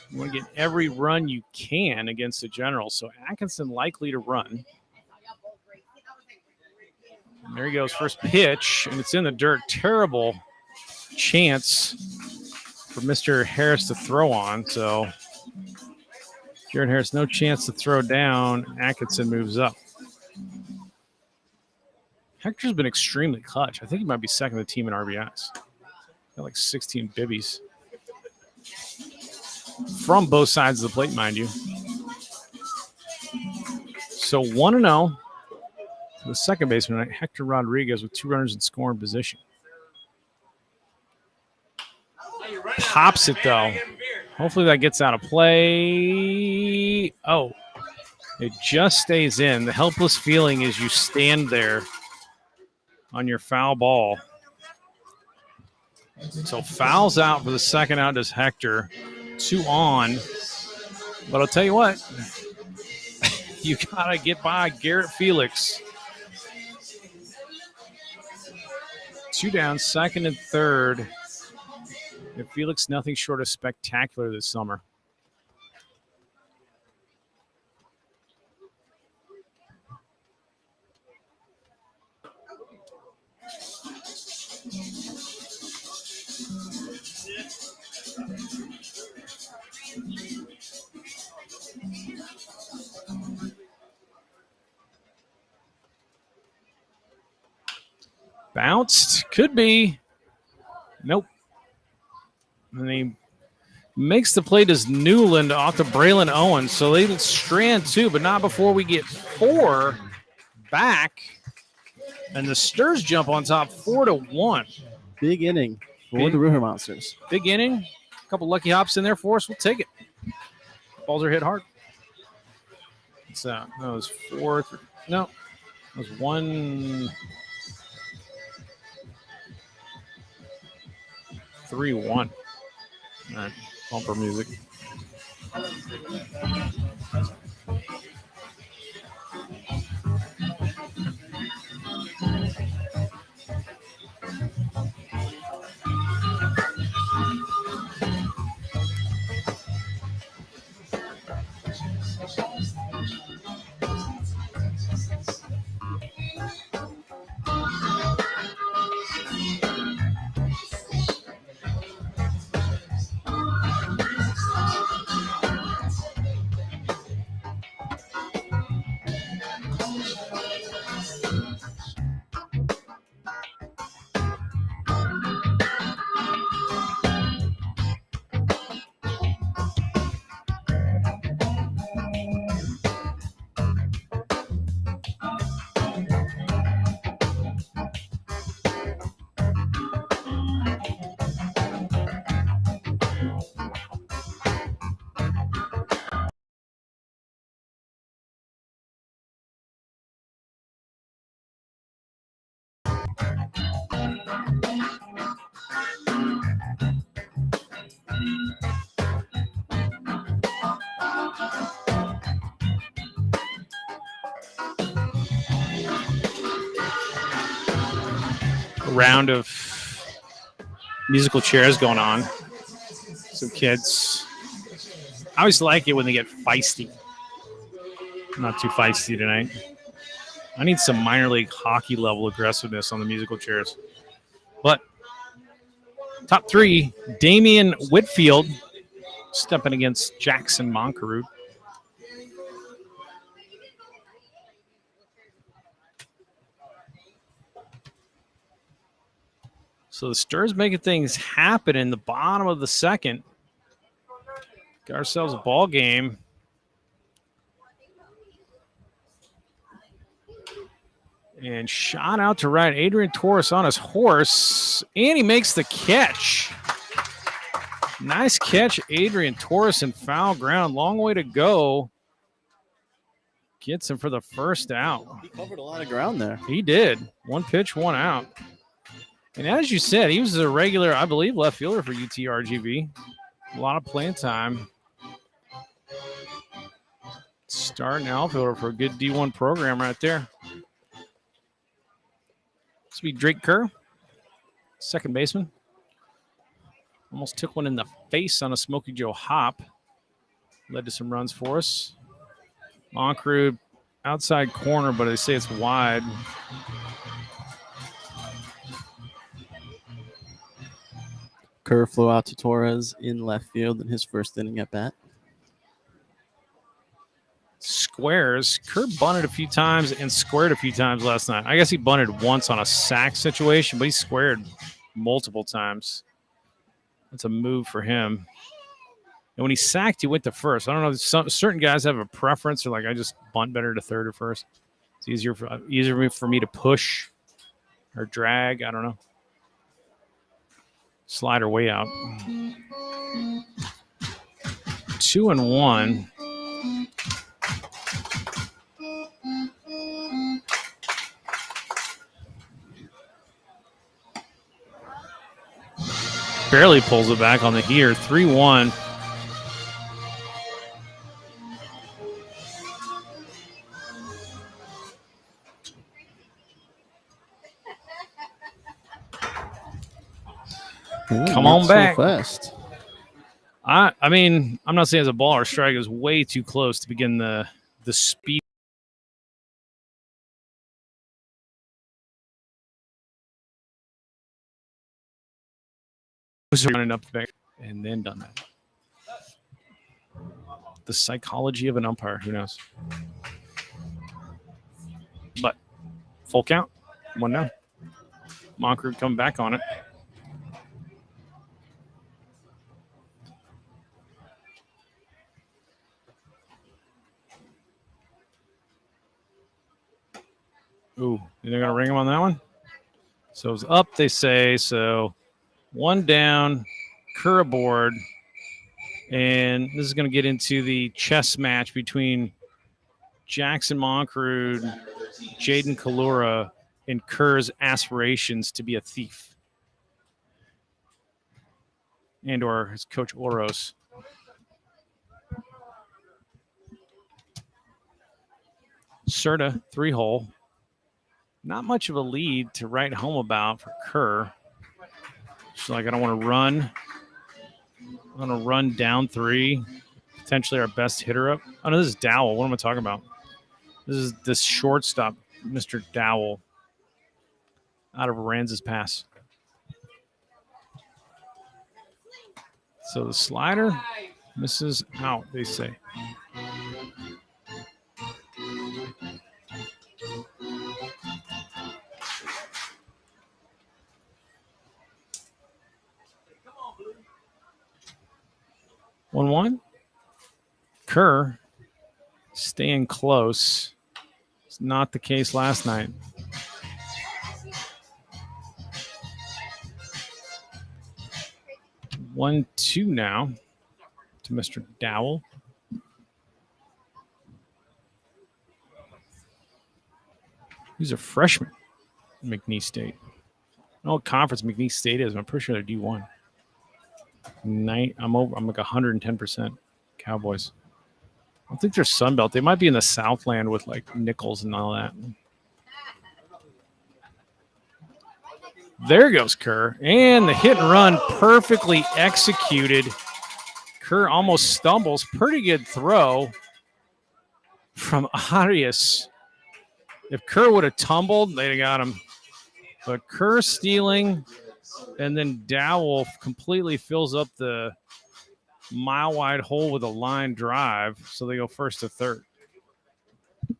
You want to get every run you can against the Generals. So Atkinson likely to run. And there he goes, first pitch, and it's in the dirt. Terrible chance for Mr. Harris to throw on. So Jared Harris, no chance to throw down. Atkinson moves up. Hector's been extremely clutch. I think he might be second to the team in RBIs. Got like 16 bibbies. From both sides of the plate, mind you. So 1-0 to the second baseman, Hector Rodriguez, with 2 runners in scoring position. Pops it, though. Hopefully that gets out of play. Oh, it just stays in. The helpless feeling is you stand there on your foul ball. So fouls out for the second out is Hector. 2 on. But I'll tell you what, you got to get by Garrett Felix. 2 down, second and third. And Felix, nothing short of spectacular this summer. Bounced. Could be. Nope. And he makes the play to Newland off to Braylon Owens. So they strand 2, but not before we get 4 back. And the Sturs jump on top 4-1. Big inning for the River Monsters. Big inning. A couple lucky hops in there for us. We'll take it. Balls are hit hard. That was 4. No, it was 1. 3-1. All right, bumper music. Round of musical chairs going on. Some kids. I always like it when they get feisty. I'm not too feisty tonight. I need some minor league hockey level aggressiveness on the musical chairs. But top 3, Damian Whitfield stepping against Jackson Moncarud. So the Stars making things happen in the bottom of the second. Got ourselves a ball game. And shot out to right. Adrian Torres on his horse. And he makes the catch. Nice catch, Adrian Torres in foul ground. Long way to go. Gets him for the first out. He covered a lot of ground there. He did. One pitch, one out. And as you said, he was a regular, I believe, left fielder for UTRGV. A lot of playing time. Starting outfielder for a good D1 program right there. This will be Drake Kerr, second baseman. Almost took one in the face on a Smokey Joe hop. Led to some runs for us. Moncrude, outside corner, but they say it's wide. Kerr flew out to Torres in left field in his first inning at bat. Squares. Kerr bunted a few times and squared a few times last night. I guess he bunted once on a sack situation, but he squared multiple times. That's a move for him. And when he sacked, he went to first. I don't know. Certain guys have a preference, or like I just bunt better to third or first. It's easier for me to push or drag. I don't know. Slider way out. 2-1. Barely pulls it back on the heater. 3-1. Come on back. So fast. I mean, I'm not saying it's a ball or strike. It was way too close to begin the speed. Running up the back and then done that. The psychology of an umpire, who knows? But full count, 1-0. Moncrude coming back on it. Ooh, they're going to ring him on that one? So it's up, they say. So one down, Kerr aboard. And this is going to get into the chess match between Jackson Moncrude, Jaden Kalura, and Kerr's aspirations to be a thief. And or his coach Oros. Serta, 3-hole. Not much of a lead to write home about for Kerr. She's like, I don't want to run. I want to run down 3. Potentially our best hitter up. Oh, no, this is Dowell. What am I talking about? This is this shortstop, Mr. Dowell, out of Ranz's pass. So the slider misses out, they say. One. Kerr staying close. It's not the case last night. One, 2 now to Mr. Dowell. He's a freshman at McNeese State. I don't know what conference McNeese State is, but I'm pretty sure they're D1. I'm like 110% Cowboys. I don't think they're Sunbelt. They might be in the Southland with like Nichols and all that. There goes Kerr. And the hit and run perfectly executed. Kerr almost stumbles. Pretty good throw from Arias. If Kerr would have tumbled, they'd have got him. But Kerr stealing, and then Dowell completely fills up the mile-wide hole with a line drive, so they go first to third. You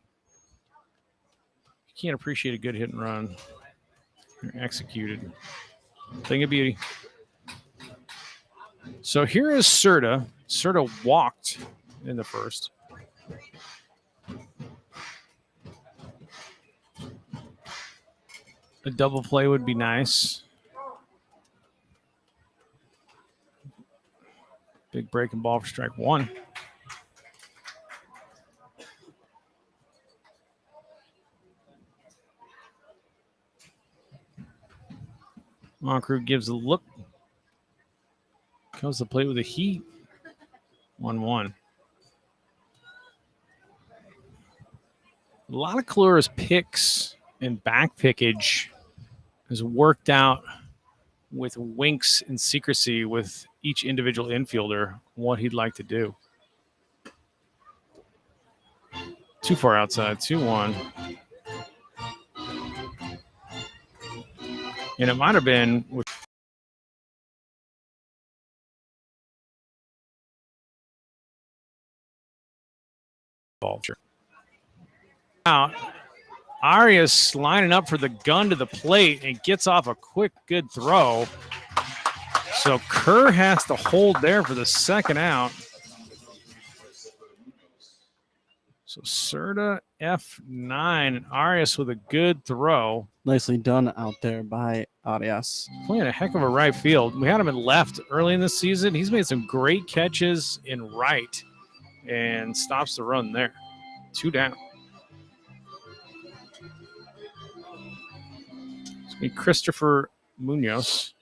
can't appreciate a good hit and run. They're executed. Thing of beauty. So here is Serta. Serta walked in the first. A double play would be nice. Big breaking ball for strike one. Moncrief gives a look. Comes to play with a heat. 1-1. A lot of Kalura's picks and back pickage has worked out with winks and secrecy with each individual infielder, what he'd like to do. Too far outside, 2-1. And it might have been with Vulture. Out. Arias lining up for the gun to the plate and gets off a quick, good throw. So Kerr has to hold there for the second out. So Serta F9 and Arias with a good throw. Nicely done out there by Arias. Playing a heck of a right field. We had him in left early in the season. He's made some great catches in right and stops the run there. 2 down. It's going to be Christopher Munoz.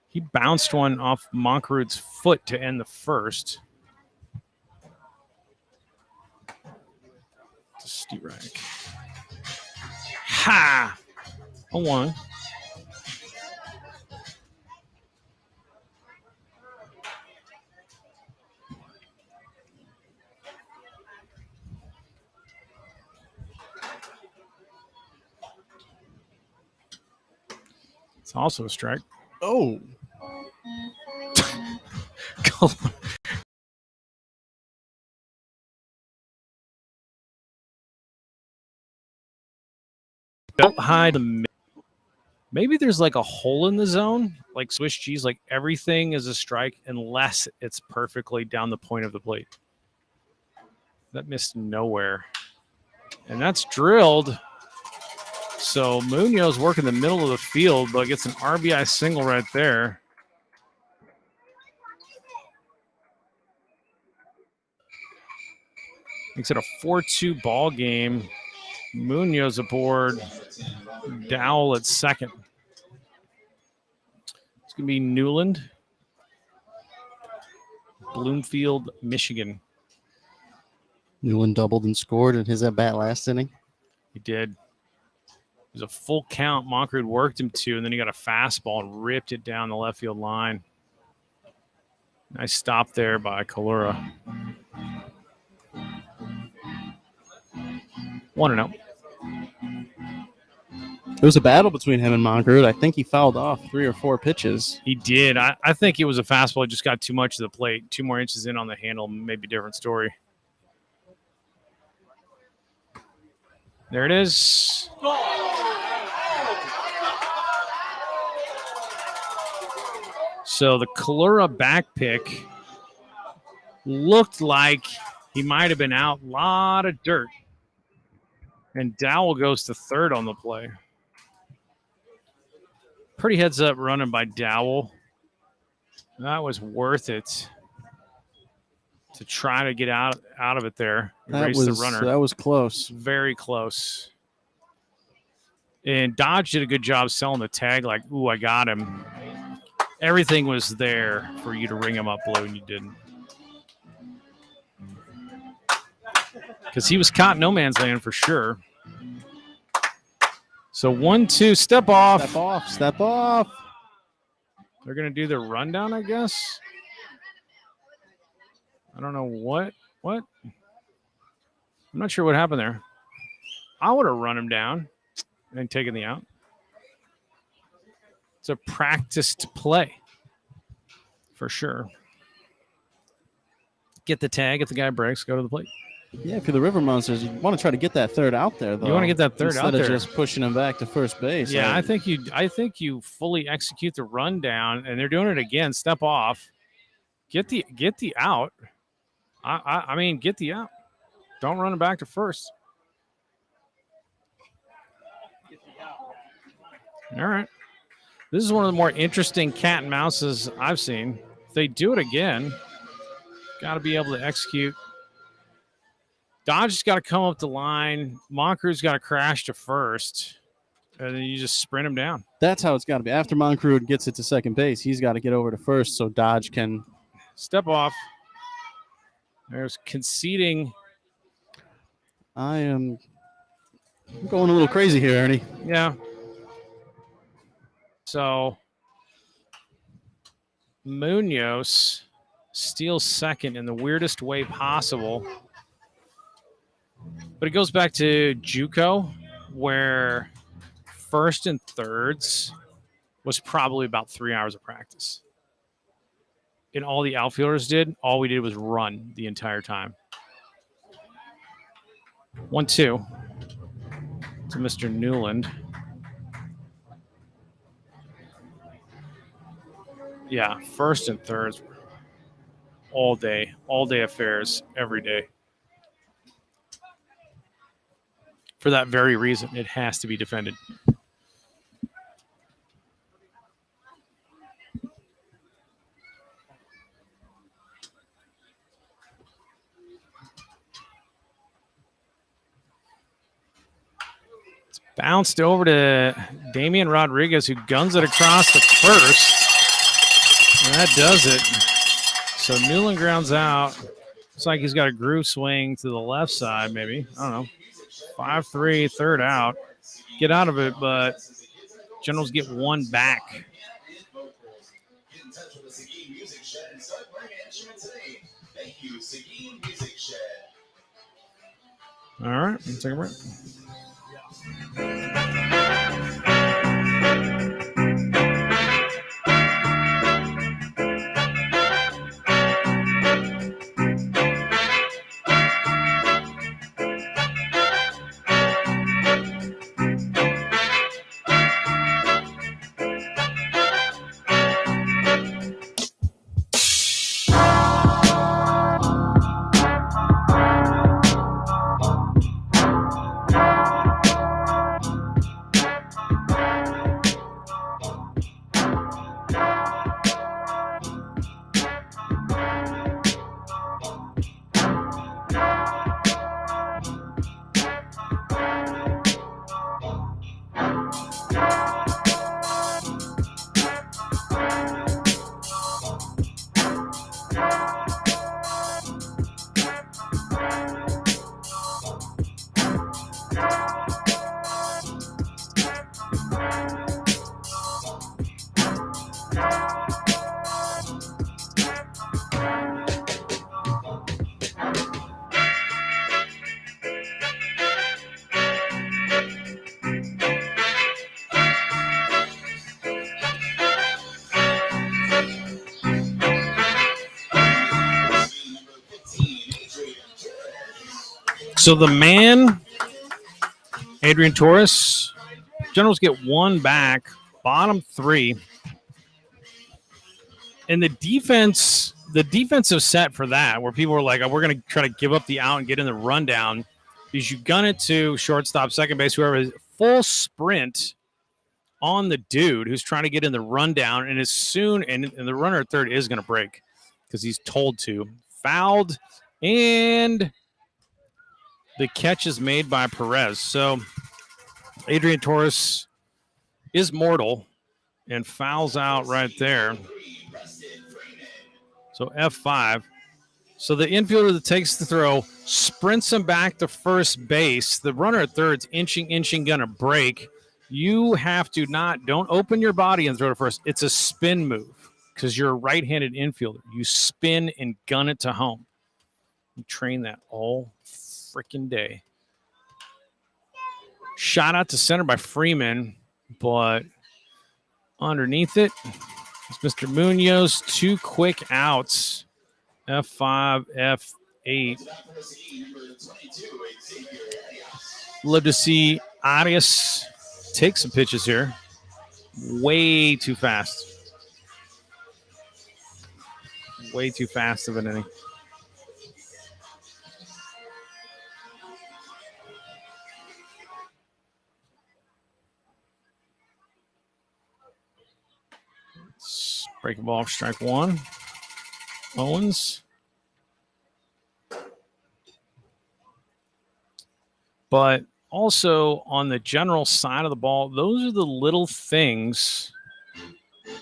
He bounced one off Moncrief's foot to end the first. Steerack. Ha! 0-1. It's also a strike. Oh. Belt high to maybe there's like a hole in the zone, like Swiss cheese, like everything is a strike unless it's perfectly down the point of the plate. That missed nowhere. And that's drilled. So Munoz working the middle of the field, but gets an RBI single right there. Makes it a 4-2 ball game. Munoz aboard. Dowell at second. It's going to be Newland. Bloomfield, Michigan. Newland doubled and scored in his at-bat last inning. He did. It was a full count. Moncrief worked him to, and then he got a fastball and ripped it down the left field line. Nice stop there by Kalura. 1-0. It was a battle between him and Moncrief. I think he fouled off 3 or 4 pitches. He did. I think it was a fastball. It just got too much of the plate. 2 more inches in on the handle, maybe a different story. There it is. So the Kalura back pick looked like he might have been out. A lot of dirt. And Dowell goes to third on the play. Pretty heads up running by Dowell. That was worth it to try to get out of it there. Erase the runner. That was close. Very close. And Dodge did a good job selling the tag like, ooh, I got him. Everything was there for you to ring him up blue, and you didn't. Because he was caught in no man's land for sure. So 1-2, step off. Step off, step off. They're going to do their rundown, I guess. I don't know what. I'm not sure what happened there. I would have run him down and taken the out. It's a practiced play for sure. Get the tag if the guy breaks, go to the plate. Yeah, if you're the River Monsters, you want to try to get that third out there, though. You want to get that third instead out of there. just pushing him back to first base. Yeah, I think you fully execute the rundown, and they're doing it again. Step off, get the out. I mean, get the out. Don't run it back to first. All right. This is one of the more interesting cat and mouses I've seen. If they do it again, got to be able to execute. Dodge has got to come up the line. Moncrief's got to crash to first, and then you just sprint him down. That's how it's got to be. After Moncrief gets it to second base, he's got to get over to first so Dodge can step off. There's conceding. I'm going a little crazy here, Ernie. Yeah. So Munoz steals second in the weirdest way possible. But it goes back to JUCO, where first and thirds was probably about 3 hours of practice. And all the outfielders did, all we did was run the entire time. 1-2 to Mr. Newland. Yeah, first and thirds all day affairs every day. For that very reason, it has to be defended. It's bounced over to Damian Rodriguez, who guns it across the first. And that does it. So Newland grounds out. Looks like he's got a groove swing to the left side, maybe. I don't know. 5-3, third out. Get out of it, but Generals get one back. All right, let's take a break. So the man, Adrian Torres, Generals get one back, bottom three. And the defensive set for that, where people were like, oh, we're going to try to give up the out and get in the rundown, because you gun it to shortstop, second base, whoever is full sprint on the dude who's trying to get in the rundown. And as soon, and the runner at third is going to break because he's told to. Fouled, and the catch is made by Perez. So Adrian Torres is mortal and fouls out right there. So F5. So the infielder that takes the throw sprints him back to first base. The runner at third's inching, gonna break. You have to don't open your body and throw to first. It's a spin move because you're a right-handed infielder. You spin and gun it to home. You train that all freaking day. Shot out to center by Freeman, but underneath it is Mr. Munoz. 2 quick outs. F5, 8. Love to see Arias take some pitches here. Way too fast. Way too fast of an inning. Breaking ball, strike 1. Owens. But also on the general side of the ball, those are the little things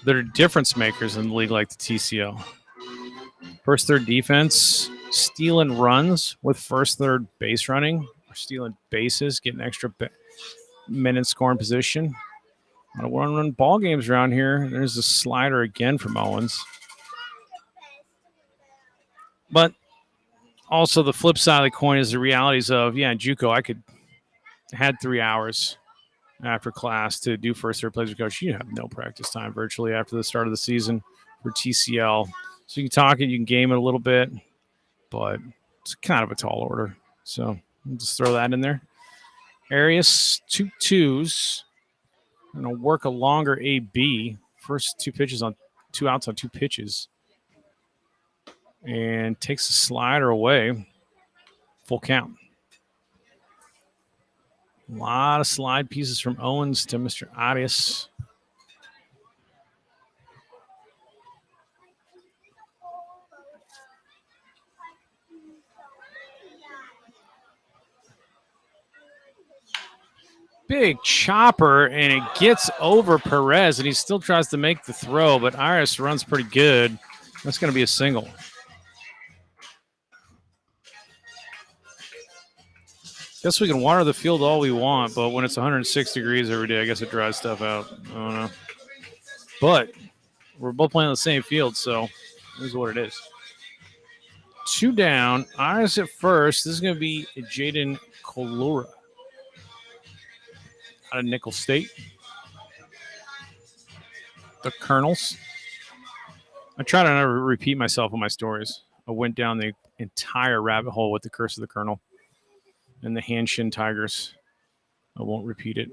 that are difference makers in the league like the TCO. First, third defense, stealing runs with first, third base running, or stealing bases, getting extra minutes scoring position. I don't want to run ball games around here. There's a slider again from Owens. But also the flip side of the coin is the realities of, in JUCO, had 3 hours after class to do first, third place with coach. You have no practice time virtually after the start of the season for TCL. So you can talk it, you can game it a little bit, but it's kind of a tall order. So I'll just throw that in there. Arias, 2 2s. I'm going to work a longer AB. First 2 pitches on 2 outs on 2 pitches. And takes the slider away. Full count. A lot of slide pieces from Owens to Mr. Arias. Big chopper, and it gets over Perez, and he still tries to make the throw, but Arias runs pretty good. That's going to be a single. Guess we can water the field all we want, but when it's 106 degrees every day, I guess it dries stuff out. I don't know. But we're both playing on the same field, so this is what it is. 2 down. Arias at first. This is going to be Jaden Colora out of Nickel State. The Colonels. I try to never repeat myself in my stories. I went down the entire rabbit hole with the Curse of the Colonel and the Hanshin Tigers. I won't repeat it.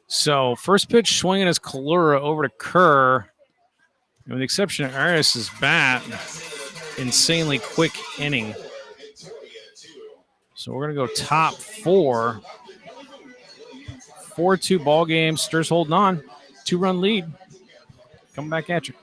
So first pitch swinging is Kalura over to Kerr. And with the exception of Arias' bat, insanely quick inning. So we're going to go top 4. 4-2 ball game. Sturz holding on. 2-run lead. Coming back at you.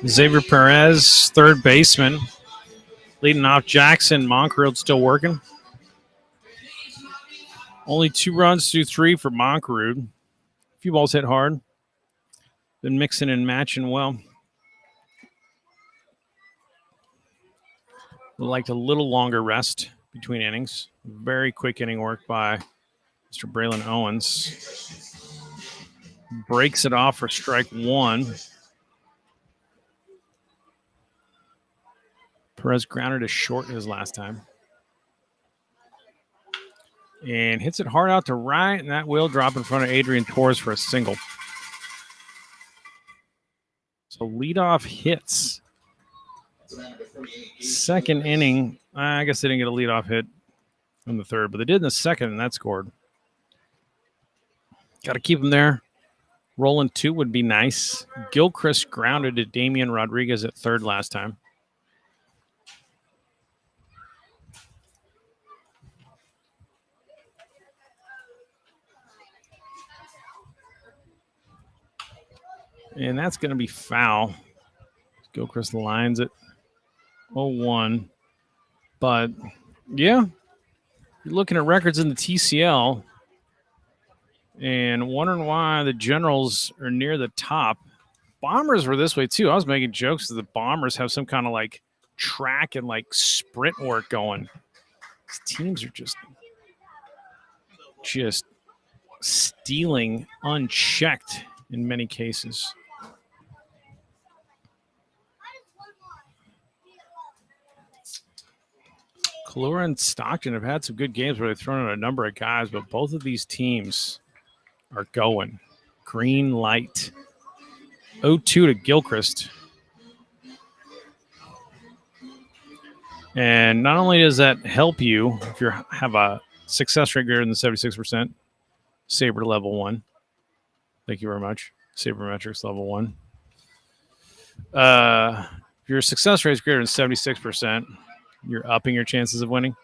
Xavier Perez, third baseman, leading off Jackson. Moncrief still working. Only 2 runs through 3 for Monkrud. A few balls hit hard. Been mixing and matching well. Liked a little longer rest between innings. Very quick inning work by Mr. Braylon Owens. Breaks it off for strike 1. Perez grounded to short his last time. And hits it hard out to right, and that will drop in front of Adrian Torres for a single. So leadoff hits. Second inning, I guess they didn't get a leadoff hit in the third, but they did in the second, and that scored. Got to keep them there. Rolling 2 would be nice. Gilchrist grounded to Damian Rodriguez at third last time. And that's going to be foul. Gilchrist lines it 0-1. But, yeah, you're looking at records in the TCL and wondering why the Generals are near the top. Bombers were this way, too. I was making jokes that the Bombers have some kind of, like, track and, like, sprint work going. These teams are just stealing unchecked in many cases. Kalura and Stockton have had some good games where they've thrown out a number of guys, but both of these teams are going. Green light. 0-2 to Gilchrist. And not only does that help you if you have a success rate greater than 76%, Sabre level 1. Thank you very much. Sabermetrics level 1. If your success rate is greater than 76%, you're upping your chances of winning.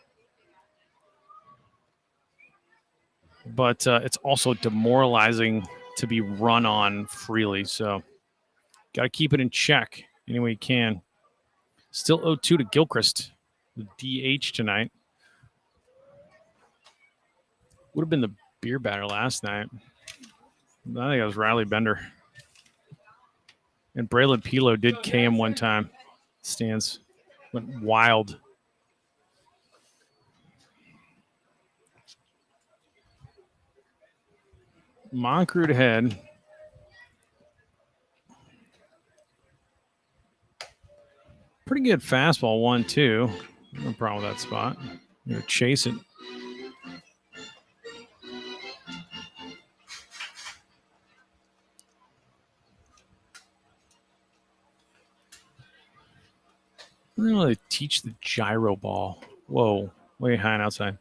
But it's also demoralizing to be run on freely. So got to keep it in check any way you can. Still 0-2 to Gilchrist, the DH tonight. Would have been the beer batter last night. I think it was Riley Bender. And Braylon Pilo did K him one time. Stands went wild. Monkrud ahead. Pretty good fastball, 1-2. No problem with that spot. You're gonna chase it. I don't really teach the gyro ball. Whoa, way high and outside.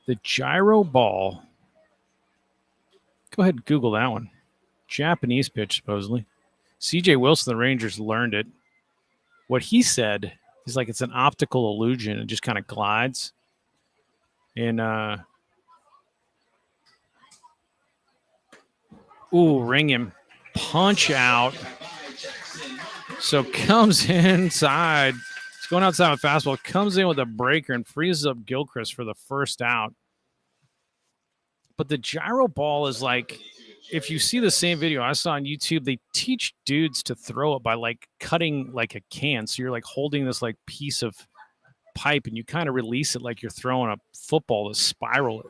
The gyro ball. Go ahead and Google that one. Japanese pitch, supposedly. CJ Wilson, the Rangers, learned it. What he said is like it's an optical illusion. It just kind of glides. And, ring him. Punch out. So comes inside. It's going outside with fastball. Comes in with a breaker and freezes up Gilchrist for the first out. But the gyro ball is like, if you see the same video I saw on YouTube, they teach dudes to throw it by like cutting like a can. So you're like holding this like piece of pipe and you kind of release it like you're throwing a football to spiral it.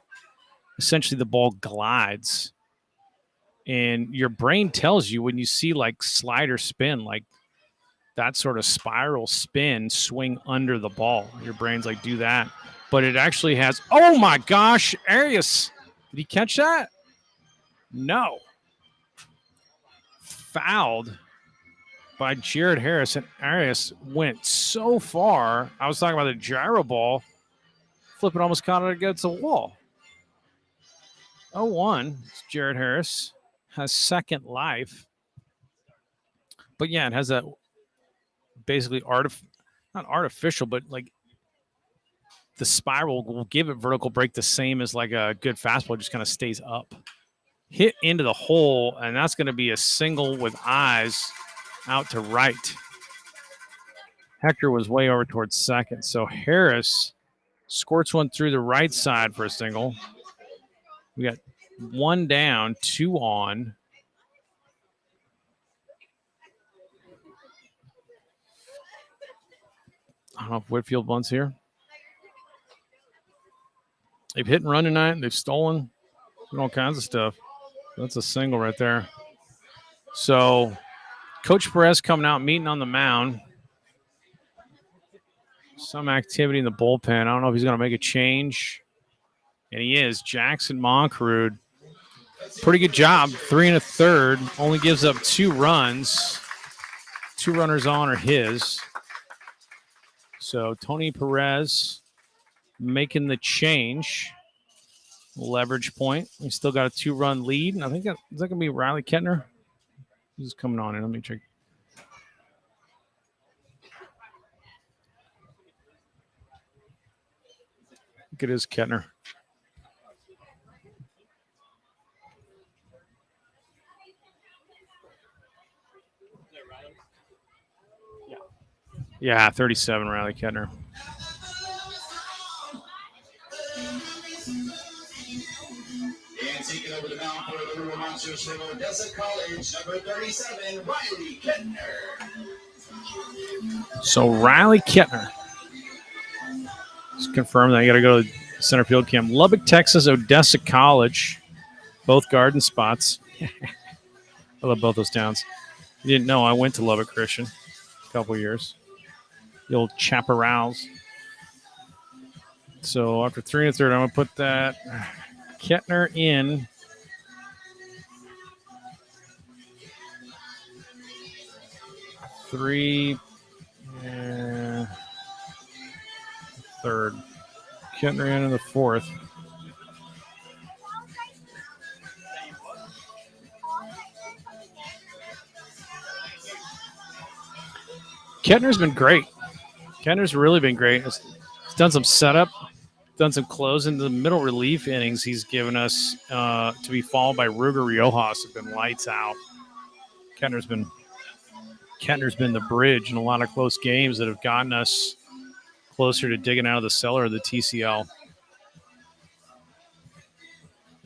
Essentially, the ball glides. And your brain tells you when you see like slider spin, like that sort of spiral spin, swing under the ball. Your brain's like, do that. But it actually has, oh my gosh, Arias. Did he catch that? No. Fouled by Jared Harris, and Arias went so far. I was talking about the gyro ball. Flipping almost caught it against the wall. 0-1. Jared Harris has second life. But yeah, it has that basically not artificial, but like the spiral will give it vertical break the same as like a good fastball, just kind of stays up. Hit into the hole, and that's going to be a single with eyes out to right. Hector was way over towards second, so Harris squirts one through the right side for a single. We got 1 down, 2 on. I don't know if Whitfield bunts here. They've hit and run tonight. They've stolen. All kinds of stuff. That's a single right there. So Coach Perez coming out, meeting on the mound. Some activity in the bullpen. I don't know if he's going to make a change. And he is. Jackson Monkerud. Pretty good job. 3 1/3. Only gives up 2 runs. 2 runners on are his. So Tony Perez making the change. Leverage point. We still got a 2-run lead. And I think is that going to be Riley Kettner? He's coming on in. Let me check. I think it is Kettner. Yeah, 37, Riley Kettner. And taking over the mound for the River Monsters from Odessa College, number 37, Riley Kettner. So Riley Kettner. Just confirm that. You got to go to center field camp. Lubbock, Texas, Odessa College. Both garden spots. I love both those towns. You didn't know I went to Lubbock Christian a couple years. The old Chaparrals. So after 3 1/3, I'm going to put that Kettner in. Three third. Kettner in the 4th. Kettner's been great. Kettner's really been great. He's done some setup, done some close into the middle relief innings he's given us to be followed by Ruger Riojas have been lights out. Kettner's been the bridge in a lot of close games that have gotten us closer to digging out of the cellar of the TCL.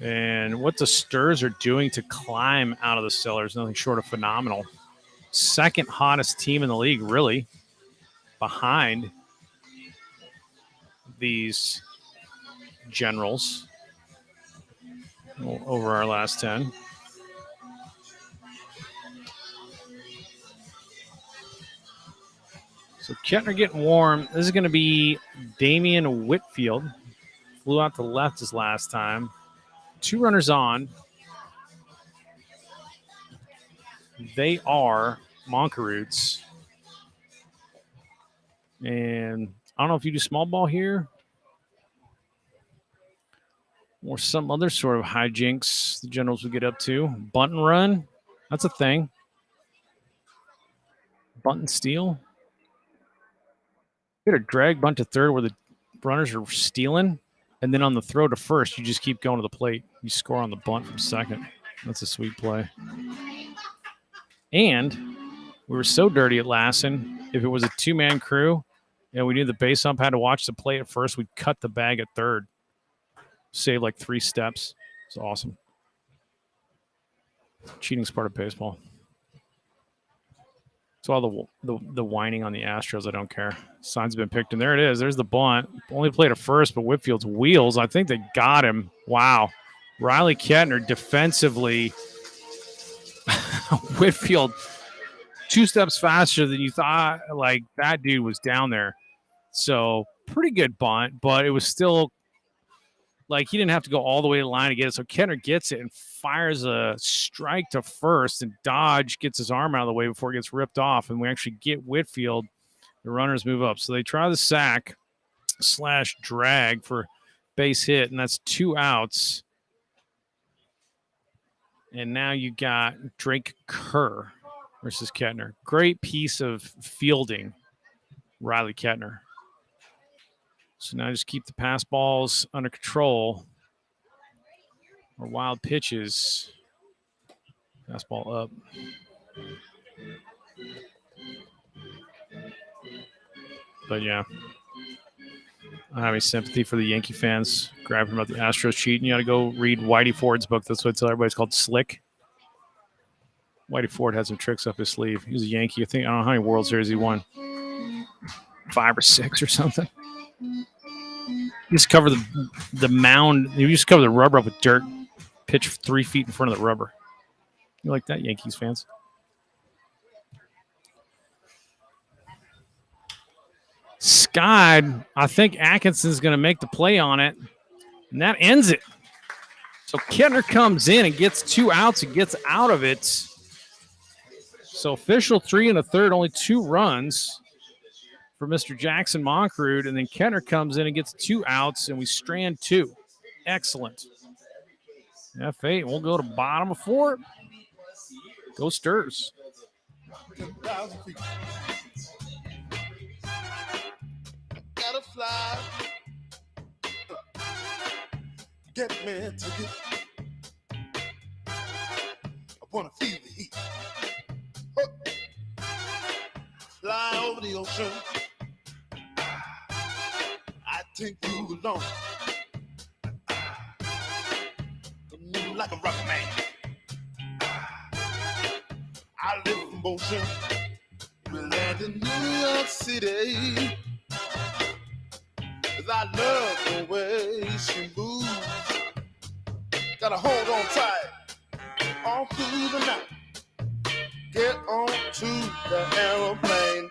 And what the Sturs are doing to climb out of the cellar is nothing short of phenomenal. Second hottest team in the league, really, behind these Generals over our last 10. So Kettner getting warm. This is going to be Damian Whitfield. Flew out to left his last time. 2 runners on. They are Monkeruds. And I don't know if you do small ball here or some other sort of hijinks the Generals would get up to. Bunt and run. That's a thing. Bunt and steal. You get a drag bunt to third where the runners are stealing. And then on the throw to first, you just keep going to the plate. You score on the bunt from second. That's a sweet play. And we were so dirty at Lassen. If it was a 2-man crew and we knew the base ump had to watch the plate at first, we'd cut the bag at third. Save like 3 steps. It's awesome. Cheating's part of baseball. It's all the whining on the Astros. I don't care. Sign's been picked, and there it is. There's the bunt. Only played at first, but Whitfield's wheels. I think they got him. Wow. Riley Kettner defensively. Whitfield 2 steps faster than you thought. Like, that dude was down there. So pretty good bunt, but it was still like he didn't have to go all the way to the line to get it. So Kettner gets it and fires a strike to first, and Dodge gets his arm out of the way before it gets ripped off. And we actually get Whitfield. The runners move up. So they try the sack / drag for base hit, and that's 2 outs. And now you got Drake Kerr versus Kettner. Great piece of fielding, Riley Kettner. So now just keep the pass balls under control. Or wild pitches. Fastball up. But yeah. I don't have any sympathy for the Yankee fans grabbing about the Astros cheating. You got to go read Whitey Ford's book. That's what I tell everybody. It's called Slick. Whitey Ford had some tricks up his sleeve. He was a Yankee. I don't know how many World Series he won. 5 or 6 or something. He used to cover the mound. He used to cover the rubber up with dirt. Pitch 3 feet in front of the rubber. You like that, Yankees fans? Scott, I think Atkinson's going to make the play on it, and that ends it. So Kettner comes in and gets 2 outs and gets out of it. So official 3 1/3, only 2 runs for Mr. Jackson Moncrief, and then Kettner comes in and gets 2 outs, and we strand 2. Excellent. F8, we'll go to bottom of 4. Go Sturs. Gotta fly. Get me a ticket. I wanna feel the heat. Fly over the ocean. I take you along. Move like a rocket man. I live in motion. We land in New York City. 'Cause I love the way she moves. Gotta hold on tight all through the night. Get on to the aeroplane.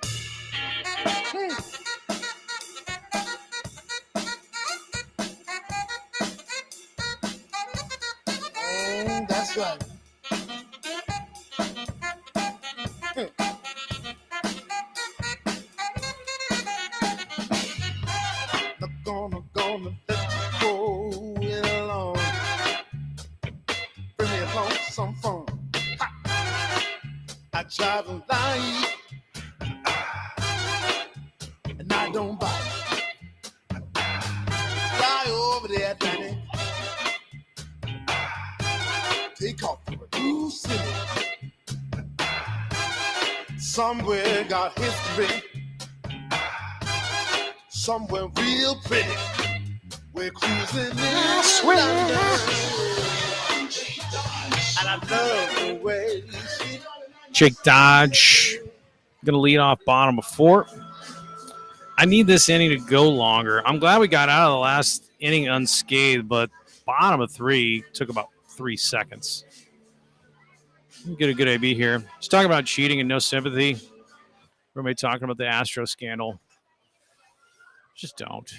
That's right. Not gonna let you go along. Bring me along for some fun. I try to lie, and I don't bite. Fly over the Atlantic, take off for a new city. Somewhere got history, somewhere real pretty. We're cruising in London, and I love the way she. Jake Dodge going to lead off bottom of 4. I need this inning to go longer. I'm glad we got out of the last inning unscathed, but bottom of 3 took about 3 seconds. We'll get a good AB here. Just talking about cheating and no sympathy. Everybody talking about the Astro scandal. Just don't.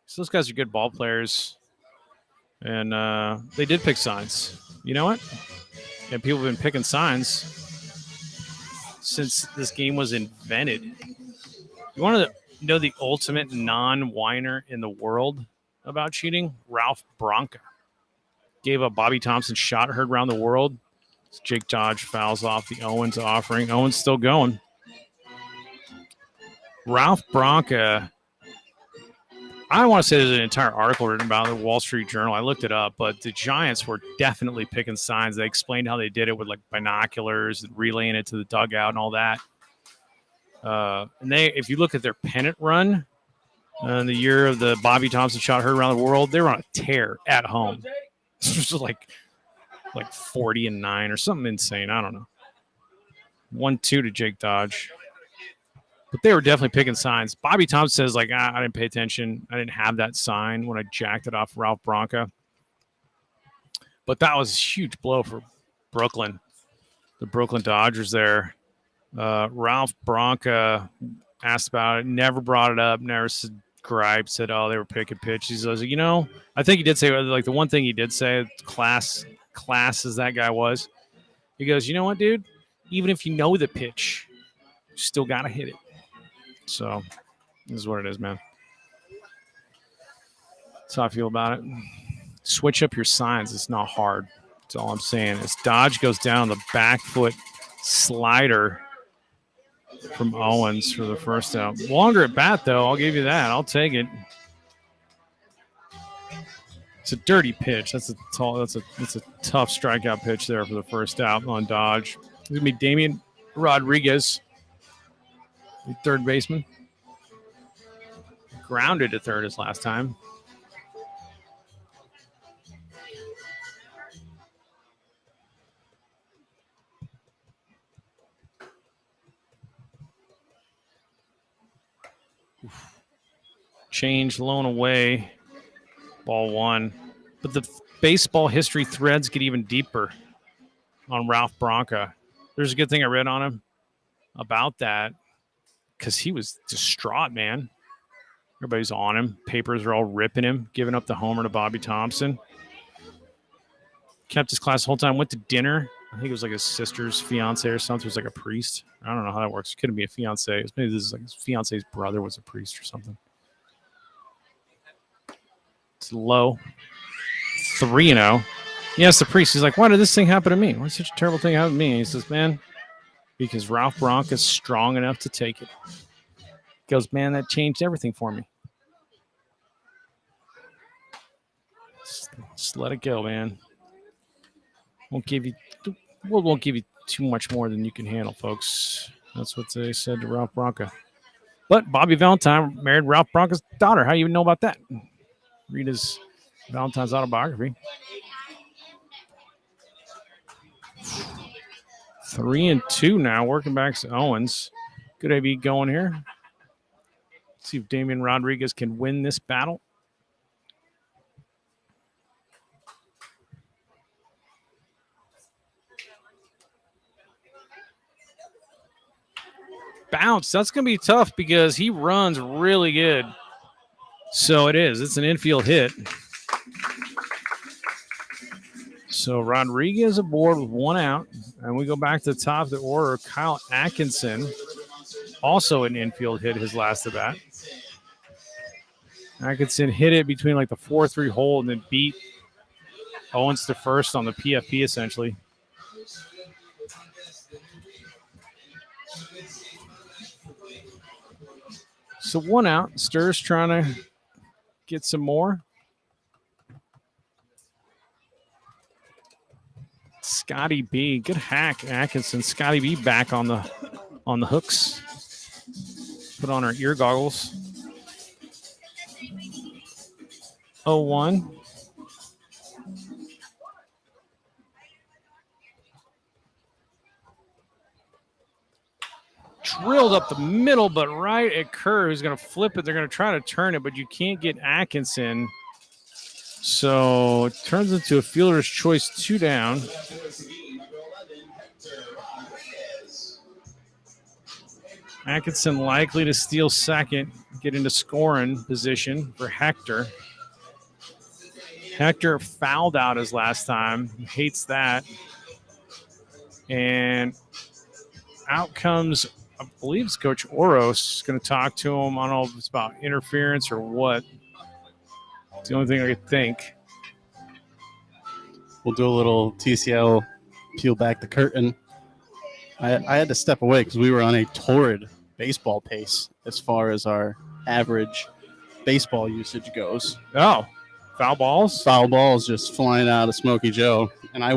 So those guys are good ball players. And they did pick signs. You know what? And people have been picking signs since this game was invented. You want to know the ultimate non-whiner in the world about cheating? Ralph Branca. Gave a Bobby Thompson shot heard around the world. Jake Dodge fouls off the Owens offering. Owens still going. Ralph Branca, I don't want to say there's an entire article written about it in the Wall Street Journal. I looked it up, but the Giants were definitely picking signs. They explained how they did it with like binoculars and relaying it to the dugout and all that. And if you look at their pennant run in the year of the Bobby Thompson shot heard around the world, they were on a tear at home. It was like 40-9 or something insane. I don't know. 1-2 to Jake Dodge. But they were definitely picking signs. Bobby Thompson says, I didn't pay attention. I didn't have that sign when I jacked it off Ralph Branca. But that was a huge blow for Brooklyn. The Brooklyn Dodgers there. Ralph Branca asked about it, never brought it up, never griped, said, they were picking pitches. I was like, I think he did say, like, the one thing he did say, class as that guy was, he goes, you know what, dude? Even if you know the pitch, you still got to hit it. So this is what it is, man. That's how I feel about it. Switch up your signs. It's not hard. That's all I'm saying. As Dodge goes down the back foot slider from Owens for the first out. Longer at bat, though. I'll give you that. I'll take it. It's a dirty pitch. That's a tough strikeout pitch there for the first out on Dodge. It's going to be Damian Rodriguez, the third baseman. grounded at third his last time. Change, loan away, ball one. But the baseball history threads get even deeper on Ralph Branca. There's a good thing I read on him about that because he was distraught, man. Everybody's on him. Papers are all ripping him, giving up the homer to Bobby Thompson. Kept his class the whole time, went to dinner. I think it was like his sister's fiance or something. It was like a priest. I don't know how that works. It couldn't be a fiance. Maybe this is like his fiance's brother was a priest or something. It's low. 3-0. Yes, the priest. He's like, why did this thing happen to me? Why did such a terrible thing happen to me? He says, man, because Ralph Branca is strong enough to take it. He goes, man, that changed everything for me. Just let it go, man. Won't give you too much more than you can handle, folks. That's what they said to Ralph Branca. But Bobby Valentine married Ralph Branca's daughter. How do you know about that? Read his Valentine's autobiography. 3-2 now. Working back to Owens. Good AB going here. Let's see if Damian Rodriguez can win this battle. Bounce. That's going to be tough because he runs really good. So it is. It's an infield hit. So Rodriguez aboard with 1 out. And we go back to the top of the order. Kyle Atkinson, also an infield hit his last at bat. Atkinson hit it between like the 4-3 hole and then beat Owens to first on the PFP essentially. So 1 out. Sturz trying to get some more. Scotty B. Good hack, Atkinson. Scotty B back on the hooks. Put on our ear goggles. 0-1. Drilled up the middle, but right at Kerr, who's going to flip it. They're going to try to turn it, but you can't get Atkinson. So it turns into a fielder's choice, 2 down. Atkinson likely to steal second, get into scoring position for Hector. Hector fouled out his last time. He hates that. And out comes, I believe it's Coach Oros. Going to talk to him. I don't know if it's about interference or what. It's the only thing I could think. We'll do a little TCL peel back the curtain. I had to step away because we were on a torrid baseball pace as far as our average baseball usage goes. Oh, foul balls? Foul balls just flying out of Smokey Joe. And I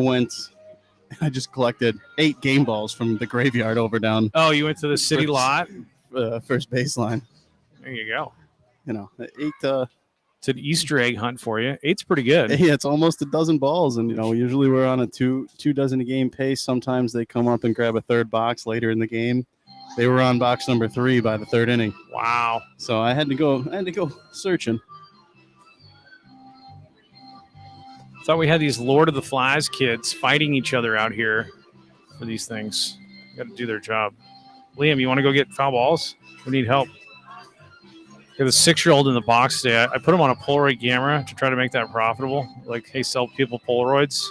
just collected 8 game balls from the graveyard over down. Oh, you went to the city lot? First baseline. There you go. You know, 8 it's an Easter egg hunt for you. 8's pretty good. Yeah, it's almost a dozen balls. And, you know, usually we're on a two dozen a game pace. Sometimes they come up and grab a third box later in the game. They were on box number 3 by the 3rd inning. Wow. So I had to go searching. Thought we had these Lord of the Flies kids fighting each other out here for these things. Got to do their job. Liam, you want to go get foul balls? We need help. Got a 6-year-old in the box today. I put him on a Polaroid camera to try to make that profitable. Like, hey, sell people Polaroids.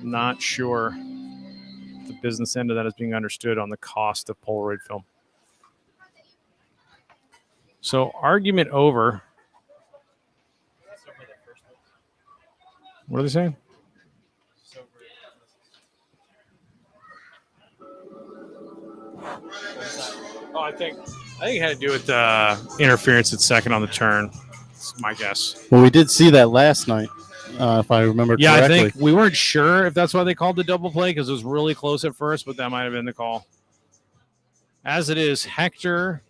Not sure the business end of that is being understood on the cost of Polaroid film. So, argument over. What are they saying? Oh, I think it had to do with interference at second on the turn. That's my guess. Well, we did see that last night, if I remember correctly. Yeah, I think we weren't sure if that's why they called the double play because it was really close at first, but that might have been the call. As it is, Hector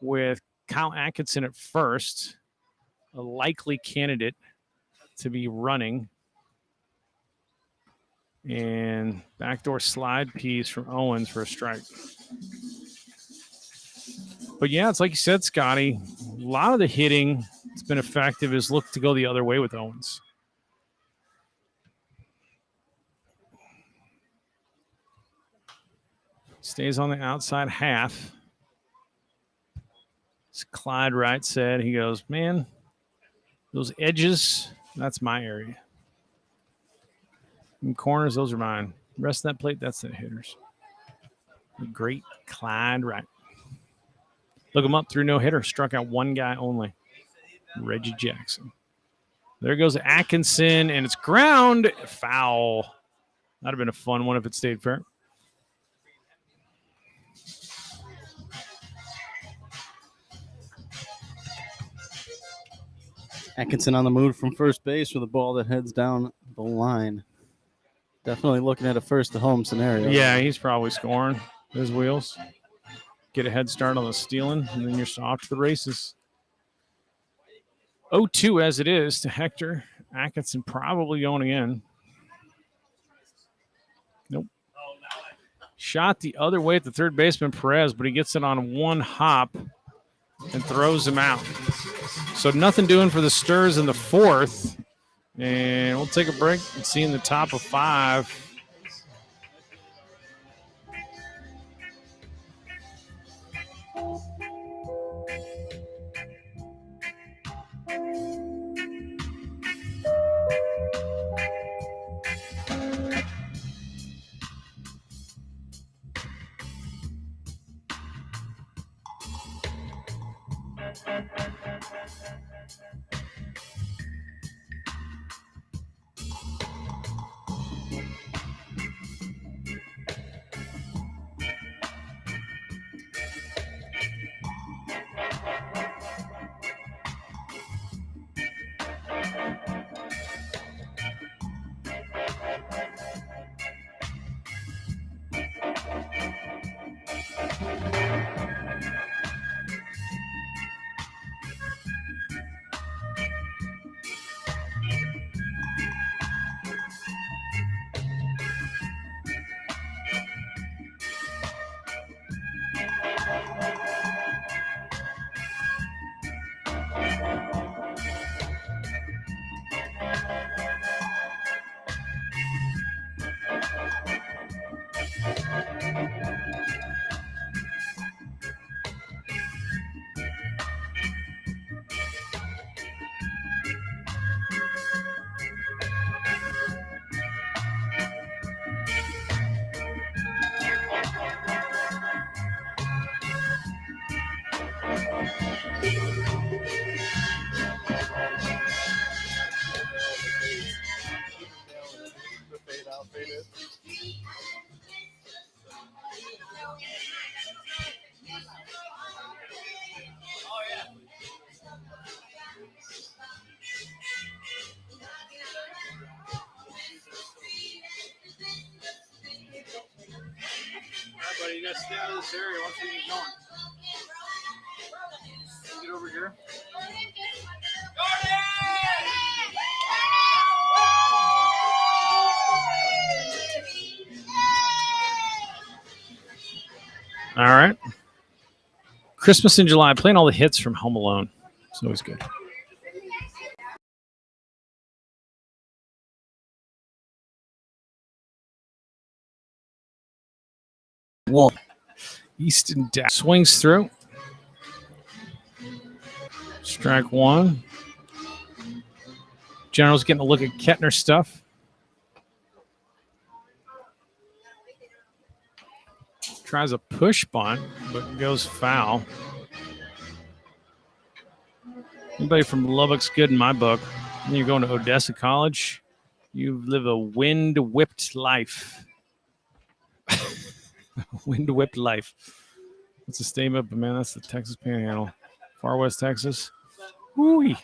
with Kyle Atkinson at first, a likely candidate to be running. And backdoor slide piece from Owens for a strike. But yeah, it's like you said, Scotty, a lot of the hitting that's been effective is looked to go the other way with Owens. Stays on the outside half. As Clyde Wright said, he goes, man, those edges, that's my area. And corners, those are mine. The rest of that plate, that's the hitters. The great Clyde Wright. Look him up, through no hitter, struck out one guy only, Reggie Jackson. There goes Atkinson, and it's ground foul. That'd have been a fun one if it stayed fair. Atkinson on the move from first base with a ball that heads down the line. Definitely looking at a first-to-home scenario. Yeah, he's probably scoring his wheels. Get a head start on the stealing, and then you're off to the races. 0-2 as it is to Hector. Atkinson probably going in. Nope. Shot the other way at the third baseman, Perez, but he gets it on one hop and throws him out. So nothing doing for the Sturs in the fourth. And we'll take a break and see in the top of 5. Buddy, you got to stay out of this area once we get going. Get over here. All right. Christmas in July, playing all the hits from Home Alone. It's always good. Whoa. Easton swings through. Strike one. General's getting a look at Kettner stuff. Tries a push bunt, but goes foul. Anybody from Lubbock's good in my book. When you're going to Odessa College, you live a wind-whipped life. Wind-whipped life. That's a statement, but man, that's the Texas Panhandle. Far West Texas. Woo-wee.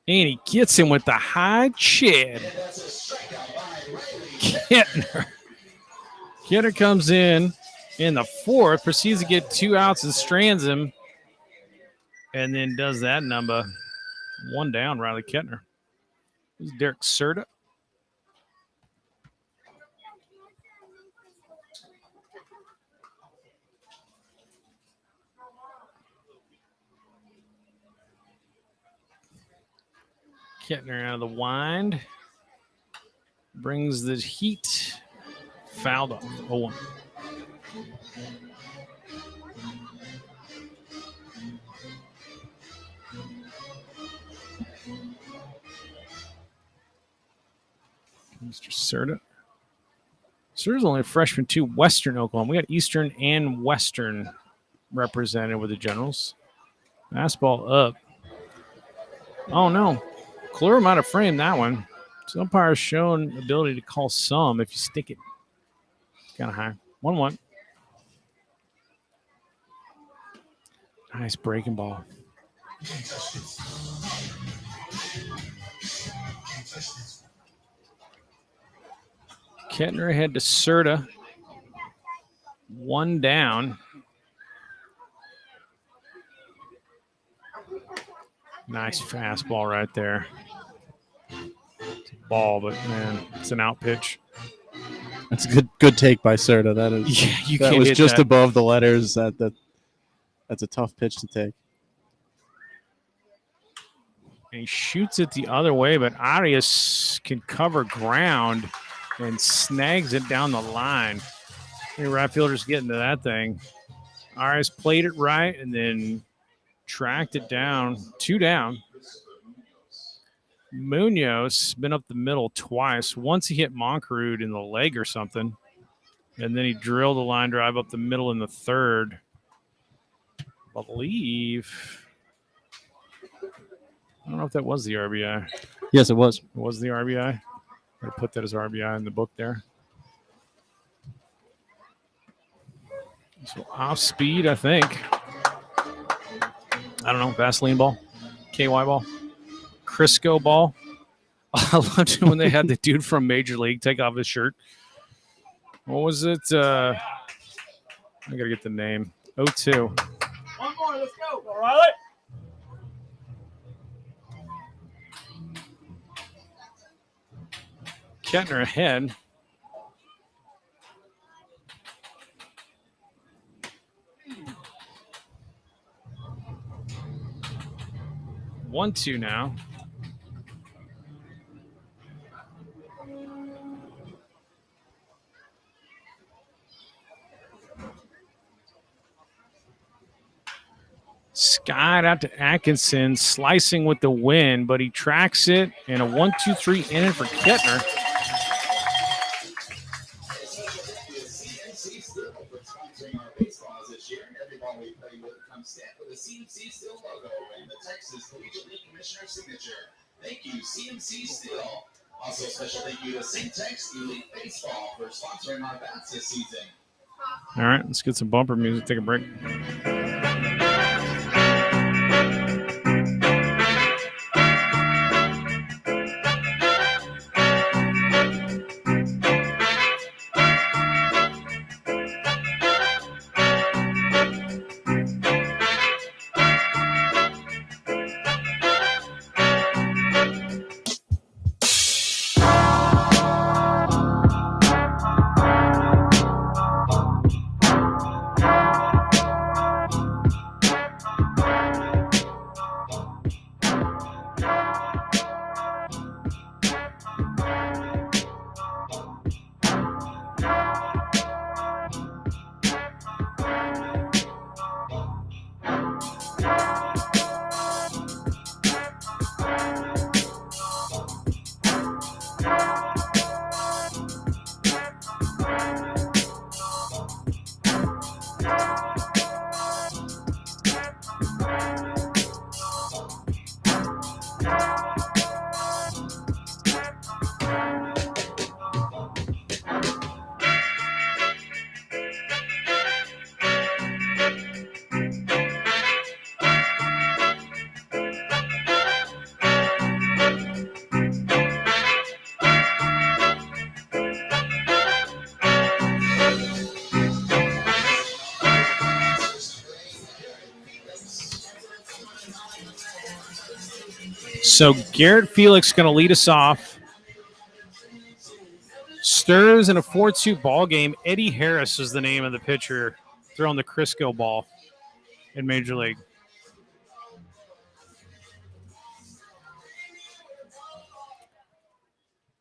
And he gets him with the high chin. Kettner. Kettner comes in in the fourth, proceeds to get 2 outs and strands him, and then does that number. 1 down, Riley Kettner. This is Derek Serta. Kettner out of the wind. Brings the heat. Fouled off. 0-1. Mr. Serta. Serta's only a freshman too. Western Oklahoma. We got Eastern and Western represented with the Generals. Fastball up. Oh, no. Clear out of frame, that one. So umpire's shown ability to call some if you stick it. It's kind of high. 1-1. Nice breaking ball. Kettner ahead to Serta. 1 down. Nice fastball right there. It's a ball, but man, it's an out pitch. That's a good take by Serta. That is. Yeah, you that can't was hit just that. above the letters. That's a tough pitch to take. And he shoots it the other way, but Arias can cover ground and snags it down the line. The right fielder's getting to that thing. Arias played it right and then tracked it down. 2 down. Munoz been up the middle twice. Once he hit Moncrief in the leg or something, and then he drilled a line drive up the middle in the third. I believe. I don't know if that was the RBI. Yes, it was. It was the RBI. I put that as RBI in the book there. So off speed, I think. I don't know. Vaseline ball, KY ball, Crisco ball. I loved it when they had the dude from Major League take off his shirt. What was it? I gotta get the name. 0-2. One more, let's go. All right. Kettner ahead. One, 2 now. Skied out to Atkinson, slicing with the wind, but he tracks it, and a 1-2-3 inning for Kettner. CMC Steel for sponsoring our baseballs this year. Every ball we play with comes stamped with a CMC Steel logo and the Texas Collegiate League Commissioner signature. Thank you, CMC Steel. Also, special thank you to Syntex Elite Baseball for sponsoring our bats this season. All right, let's get some bumper music, take a break. So Garrett Felix going to lead us off. Stirs in a 4-2 ball game. Eddie Harris is the name of the pitcher throwing the Crisco ball in Major League.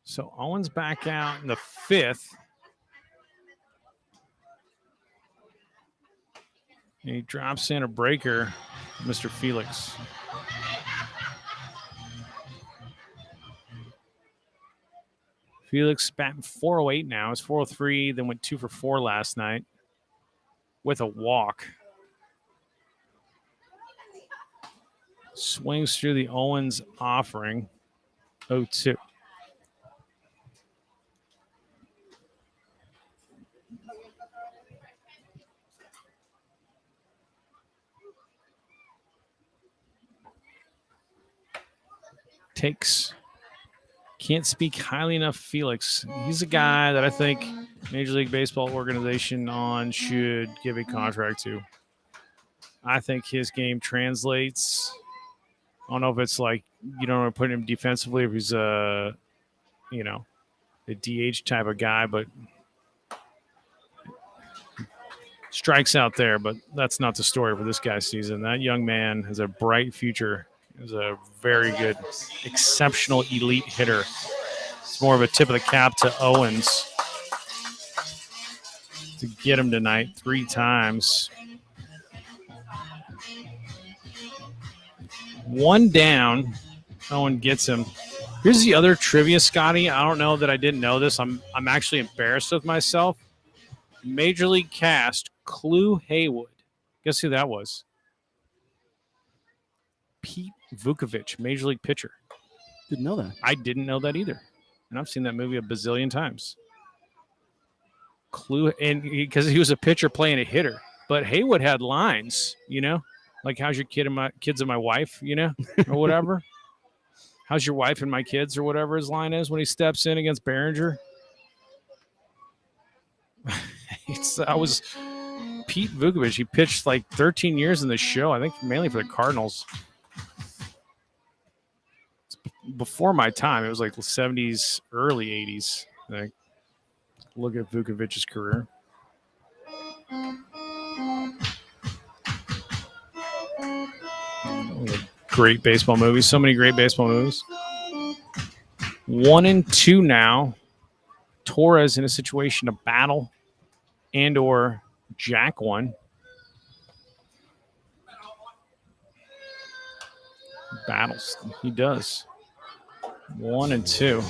So Owens back out in the 5th. And he drops in a breaker, Mr. Felix. Felix batting 408 now. It's 403, then went 2 for 4 last night with a walk. Swings through the Owens offering. 0-2. Takes. Can't speak highly enough of Felix. He's a guy that I think Major League Baseball organization should give a contract to. I think his game translates. I don't know if it's like you don't want to put him defensively if he's a DH type of guy, but strikes out there. But that's not the story for this guy's season. That young man has a bright future. He's a very good, exceptional elite hitter. It's more of a tip of the cap to Owens to get him tonight 3 times. 1 down. Owen gets him. Here's the other trivia, Scotty. I don't know that I didn't know this. I'm actually embarrassed with myself. Major League cast, Clue Haywood. Guess who that was? Pete Vukovich, Major League pitcher. Didn't know that. I didn't know that either. And I've seen that movie a bazillion times. Clue, and because he was a pitcher playing a hitter. But Haywood had lines, like how's your kids and my wife, or whatever. How's your wife and my kids, or whatever his line is when he steps in against Behringer. I was Pete Vukovich. He pitched like 13 years in the show. I think mainly for the Cardinals. It's before my time. It was like the 70s, early 80s. Like, look at Vukovich's career. Great baseball movies. So many great baseball movies. 1-2 now. Torres in a situation to battle and or jack one. Battles. He does. 1-2.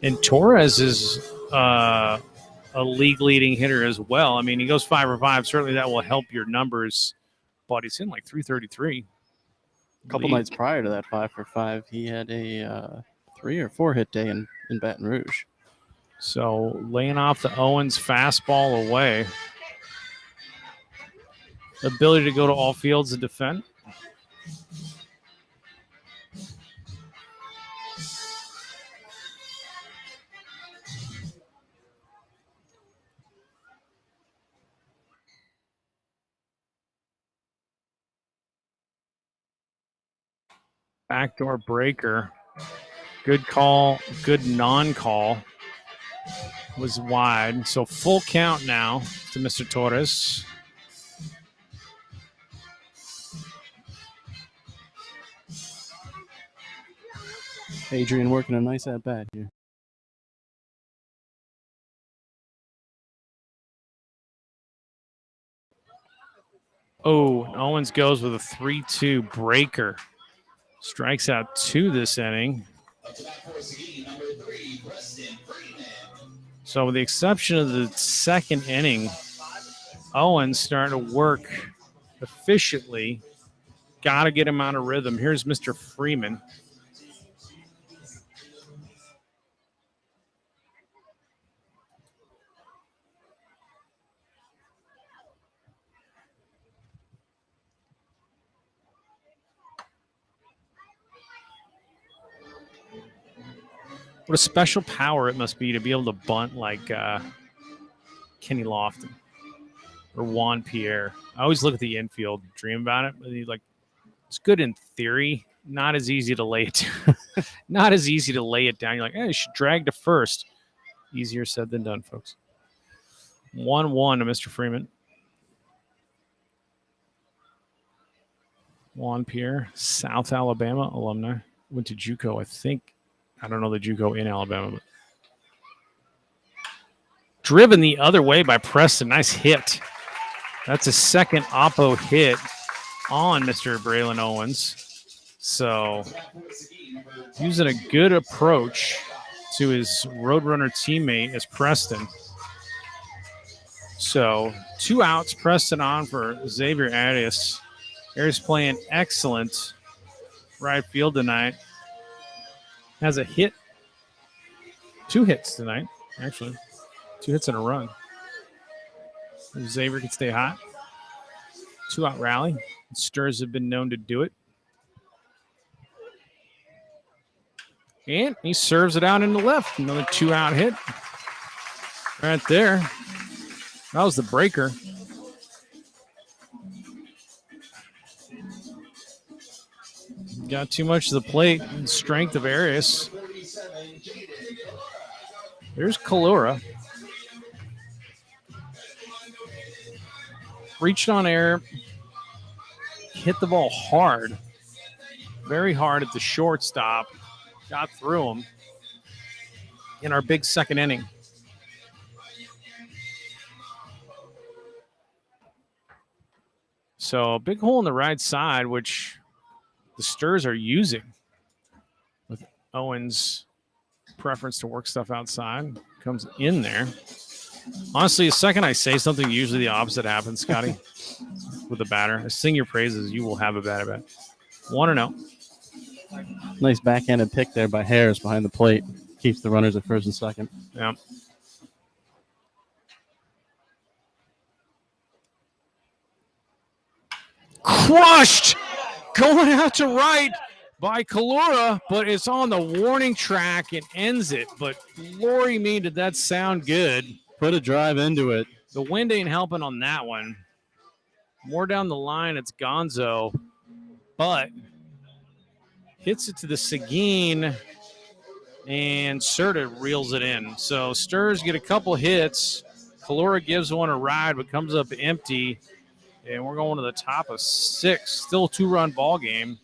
And Torres is a league-leading hitter as well. I mean, he goes 5 for 5. Certainly that will help your numbers, but he's in like 333. A couple nights prior to that 5 for 5, he had a 3 or 4 hit day in Baton Rouge. So laying off the Owens fastball away. Ability to go to all fields and defend. Backdoor breaker. Good call. Good non-call. Was wide. So full count now to Mr. Torres. Adrian working a nice at-bat here. Oh, Owens goes with a 3-2 breaker. Strikes out 2 this inning. So with the exception of the second inning, Owens starting to work efficiently. Got to get him out of rhythm. Here's Mr. Freeman. What a special power it must be to be able to bunt like Kenny Lofton or Juan Pierre. I always look at the infield, dream about it. But it's good in theory, not as easy to lay it. Not as easy to lay it down. You're like, you should drag to first. Easier said than done, folks. 1-1 to Mr. Freeman. Juan Pierre, South Alabama alumni. Went to JUCO, I think. I don't know the JUCO in Alabama, but driven the other way by Preston. Nice hit. That's a second Oppo hit on Mr. Braylon Owens. So using a good approach to his Roadrunner teammate is Preston. So 2 outs, Preston on for Xavier Arias. Arias playing excellent right field tonight. Has a hit. 2 hits tonight, actually. 2 hits and a run. Xavier can stay hot. 2-out rally. Sturs have been known to do it. And he serves it out in the left. Another 2-out hit. Right there. That was the breaker. Got too much of the plate and strength of Arias. There's Kalura. Reached on air. Hit the ball hard. Very hard at the shortstop. Got through him in our big second inning. So a big hole in the right side, which the Sturs are using with Owens' preference to work stuff outside. Comes in there. Honestly, the second I say something, usually the opposite happens, Scotty, with the batter. I sing your praises, you will have a bad at bat. 1-0. Nice backhanded pick there by Harris behind the plate. Keeps the runners at first and second. Yeah. Crushed! Going out to right by Kalura, but it's on the warning track and ends it. But glory me, did that sound good. Put a drive into it. The wind ain't helping on that one. More down the line, it's Gonzo, but hits it to the Seguin, and Serta reels it in. So Sturs get a couple hits. Kalura gives one a ride, but comes up empty. And we're going to the top of 6. Still 2-run ball game.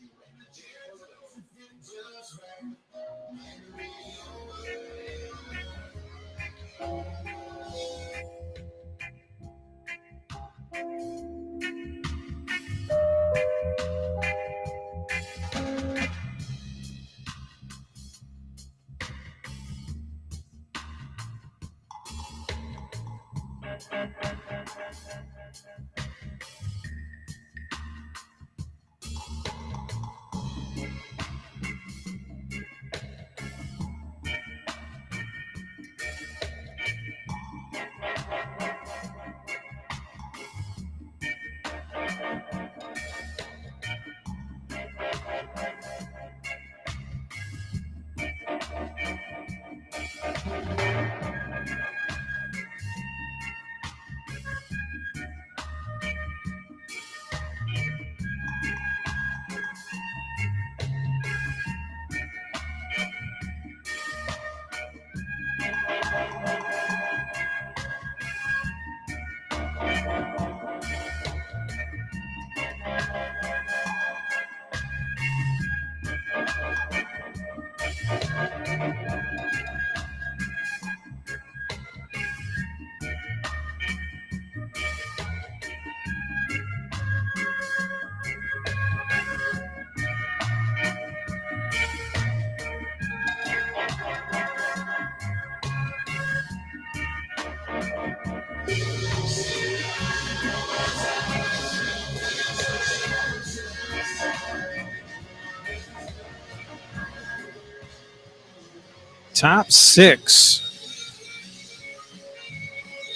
Top 6.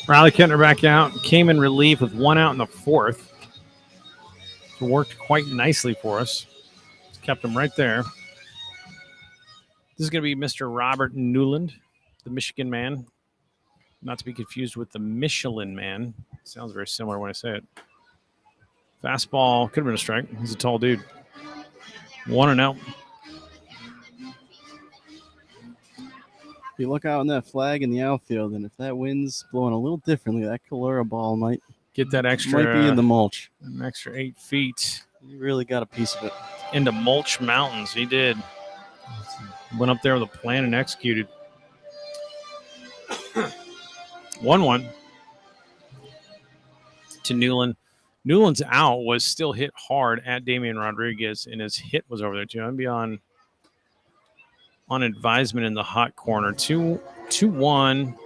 Riley Kettner back out. Came in relief with 1 out in the 4th. It worked quite nicely for us. Kept him right there. This is going to be Mr. Robert Newland, the Michigan man. Not to be confused with the Michelin Man. Sounds very similar when I say it. Fastball could have been a strike. He's a tall dude. 1-0. You look out on that flag in the outfield, and if that wind's blowing a little differently, that Calera ball might Get that extra. might be in the mulch. An extra 8 feet You really got a piece of it. into Mulch Mountains. He did. Went up there with a plan and executed. 1-1 to Newland. Newland's out was still hit hard at Damian Rodriguez, and his hit was over there too. I'm be on advisement in the hot corner. 2-1.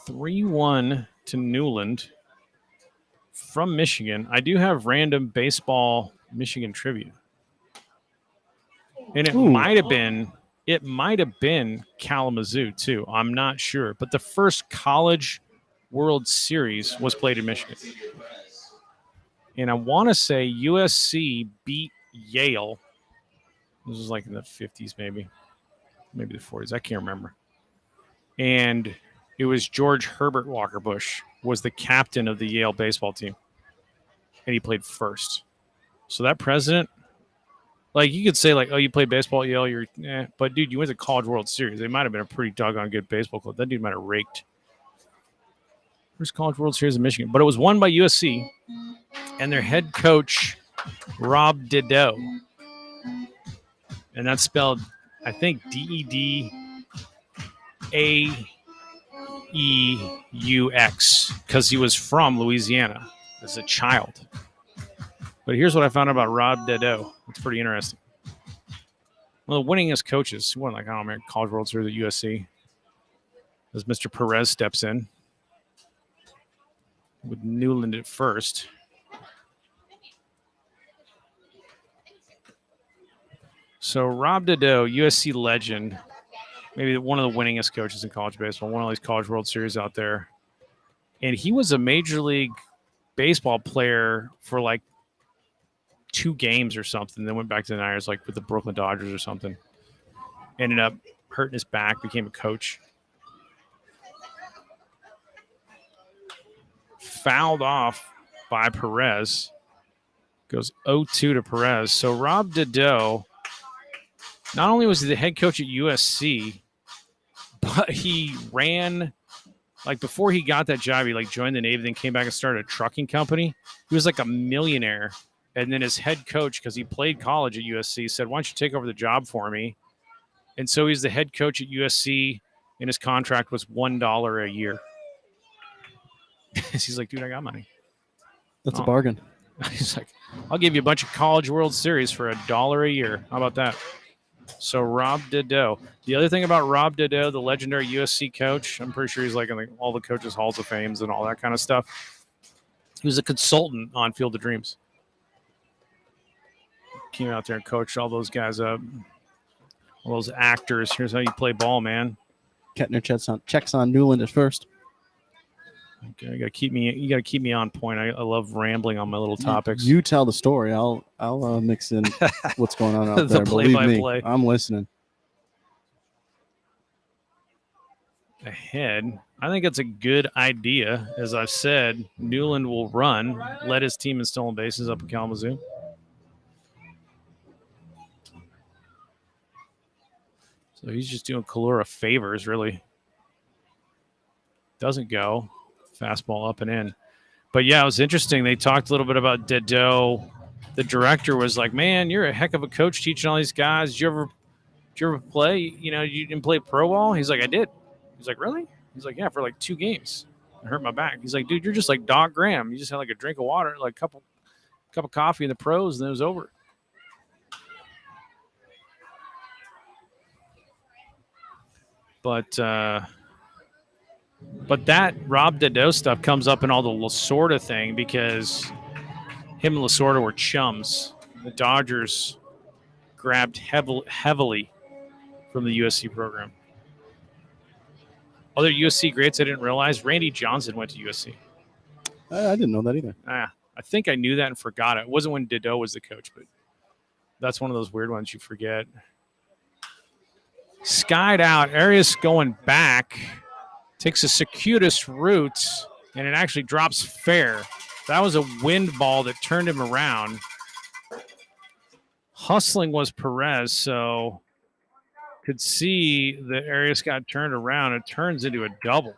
(3-1) to Newland from Michigan. I do have random baseball Michigan trivia, and it might have been Kalamazoo too. I'm not sure, but the first college World Series was played in Michigan, and I want to say USC beat Yale. This was like in the 50s, maybe the 40s. I can't remember. And it was George Herbert Walker Bush was the captain of the Yale baseball team, and he played first. So that president, like you could say, like, oh, you played baseball at Yale, but dude, you went to College World Series. They might have been a pretty doggone good baseball club. That dude might have raked. First College World Series in Michigan, but it was won by USC, and their head coach Rob Dedeaux, and that's spelled, I think, Dedeaux, because he was from Louisiana as a child. But here's what I found out about Rob Dedeaux. It's pretty interesting. One of the winningest coaches. He won, like, I don't know, College World Series at USC. As Mr. Perez steps in with Newland at first. So Rob Dedeaux, USC legend. Maybe one of the winningest coaches in college baseball, one of these College World Series out there. And he was a Major League Baseball player for like 2 games or something. Then went back to the Niners, like with the Brooklyn Dodgers or something. Ended up hurting his back, became a coach. Fouled off by Perez. Goes 0-2 to Perez. So Rob Dedeaux, not only was he the head coach at USC, but he ran, like before he got that job, he like joined the Navy, then came back and started a trucking company. He was like a millionaire. And then his head coach, because he played college at USC, said, why don't you take over the job for me? And so he's the head coach at USC, and his contract was $1 a year. He's like, dude, I got money. That's a bargain. He's like, I'll give you a bunch of College World Series for $1 a year. How about that? So Rob Dedeaux. The other thing about Rob Dedeaux, the legendary USC coach, I'm pretty sure he's like in all the coaches' halls of fames and all that kind of stuff. He was a consultant on Field of Dreams. Came out there and coached all those guys up, all those actors. Here's how you play ball, man. Kettner checks on Newland at first. Okay, you got to keep me on point. I love rambling on my little topics. You tell the story. I'll mix in what's going on out there. Believe me, I'm listening. Ahead. I think it's a good idea. As I've said, Newland will run, led his team in stolen bases up in Kalamazoo. So he's just doing Kalura favors, really. Doesn't go. Fastball up and in. But, yeah, it was interesting. They talked a little bit about Dedeaux. The director was like, man, you're a heck of a coach teaching all these guys. Did you ever play? You know, you didn't play pro ball? He's like, I did. He's like, really? He's like, yeah, for like 2 games. I hurt my back. He's like, dude, you're just like Doc Graham. You just had like a drink of water, like a cup of coffee in the pros, and then it was over. But that Rob Dedeaux stuff comes up in all the Lasorda thing because him and Lasorda were chums. The Dodgers grabbed heavily from the USC program. Other USC greats I didn't realize. Randy Johnson went to USC. I didn't know that either. I think I knew that and forgot it. It wasn't when Dideau was the coach, but that's one of those weird ones you forget. Skied out. Arias going back. Takes a circuitous route, and it actually drops fair. That was a wind ball that turned him around. Hustling was Perez, so could see that Arias got turned around. It turns into a double.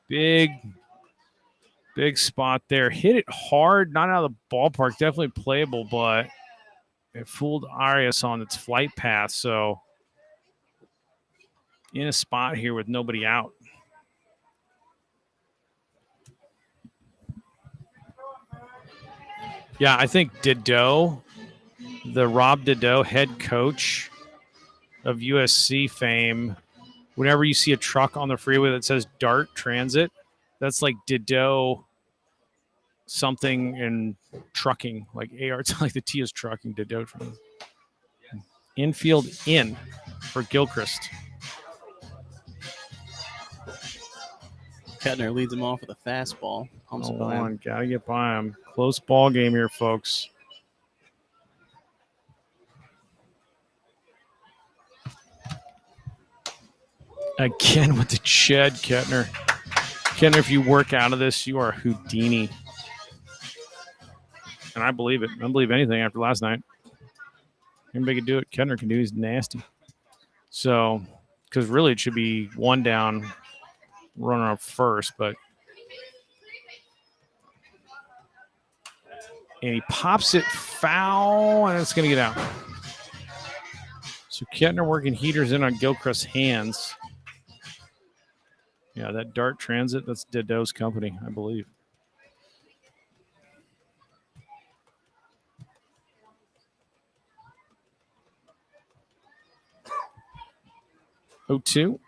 Big spot there. Hit it hard, not out of the ballpark. Definitely playable, but it fooled Arias on its flight path. So in a spot here with nobody out. Yeah, I think Dideau, the Rob Dideau, head coach of USC fame, whenever you see a truck on the freeway that says Dart Transit, that's like Dideau something in trucking, like AR, it's like the T is trucking, Dideau Transit. Infield in for Gilchrist. Kettner leads him off with a fastball. Pumps it by him. Gotta get by him. Close ball game here, folks. Again with the shed, Kettner. Kettner, if you work out of this, you are Houdini. And I believe it. I don't believe anything after last night. Anybody can do it. Kettner can do. He's nasty. So, because really it should be one down, runner up first, but and he pops it foul, and it's going to get out. So Kettner working heaters in on Gilchrist's hands. Yeah, that Dart Transit, that's Dideau's company, I believe. Oh, 2.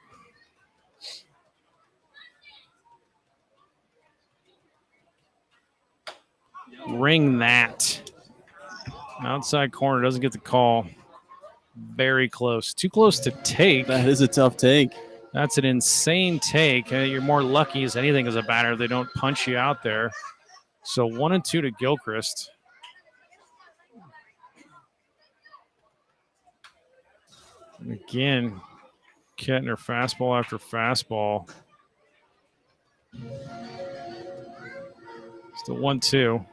Ring that. Outside corner, doesn't get the call. Very close. Too close to take. That is a tough take. That's an insane take. You're more lucky as anything as a batter. They don't punch you out there. So 1-2 to Gilchrist. And again, Kettner fastball after fastball. Still 1-2.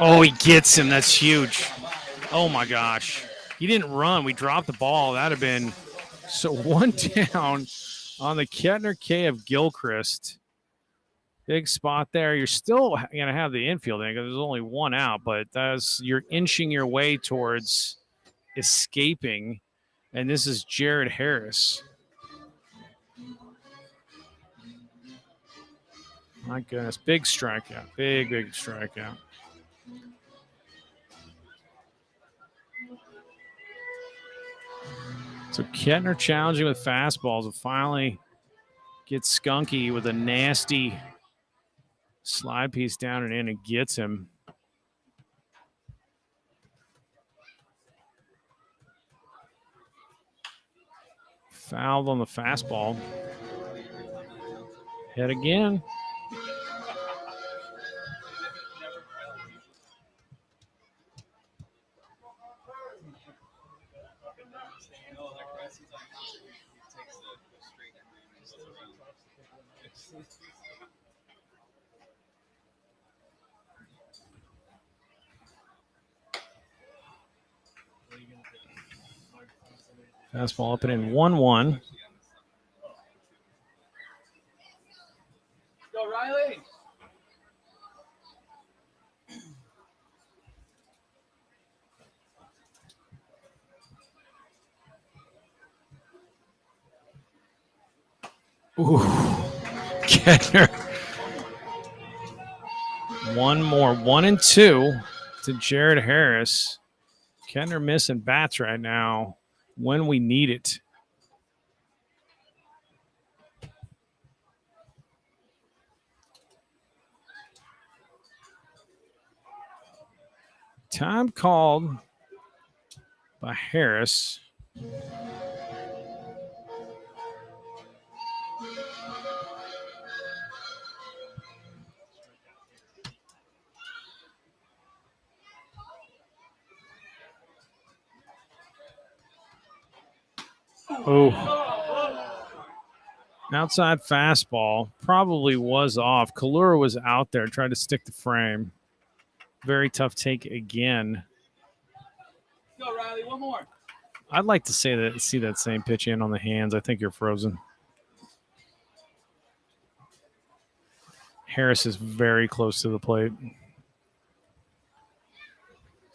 Oh, he gets him. That's huge. Oh, my gosh. He didn't run. We dropped the ball. That would have been so 1 down on the Kettner K of Gilchrist. Big spot there. You're still going to have the infield in because there's only 1 out, but you're inching your way towards escaping. And this is Jared Harris. My goodness. Big strikeout. Big strikeout. So Kettner challenging with fastballs and finally gets Skunky with a nasty slide piece down and in and gets him. Fouled on the fastball. Hit again. Fastball up and in 1-1. Go, Riley. Ooh, Kettner. One more. 1-2 to Jared Harris. Kettner missing bats right now when we need it. Time called by Harris. Oh. Outside fastball probably was off. Kalura was out there, tried to stick the frame. Very tough take again. Go, Riley. One more. I'd like to see that same pitch in on the hands. I think you're frozen. Harris is very close to the plate. He's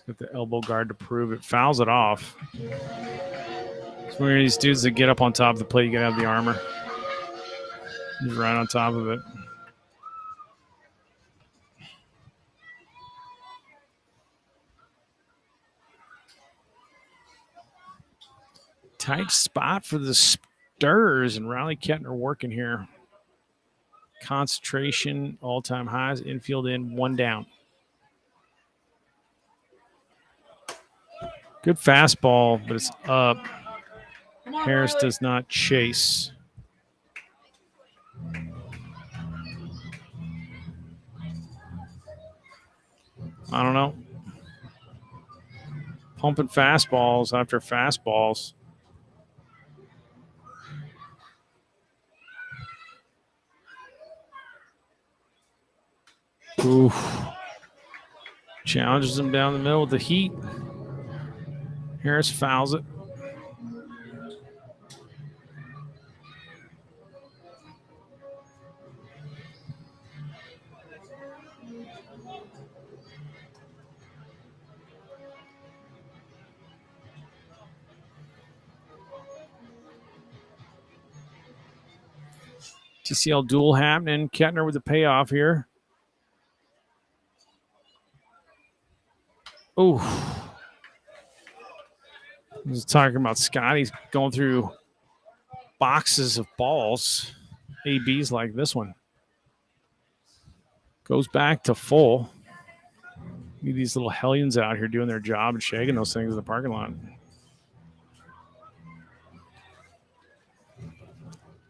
got the elbow guard to prove it. Fouls it off. It's one of these dudes that get up on top of the plate. You got to have the armor. He's right on top of it. Tight spot for the Sturs, and Riley Kettner working here. Concentration, all-time highs, infield in, one down. Good fastball, but it's up. Harris does not chase. I don't know. Pumping fastballs after fastballs. Oof. Challenges him down the middle with the heat. Harris fouls it. TCL duel happening. Kettner with the payoff here. Oh, I was talking about Scotty's going through boxes of balls, ABs like this one. Goes back to full. Need these little hellions out here doing their job and shaking those things in the parking lot.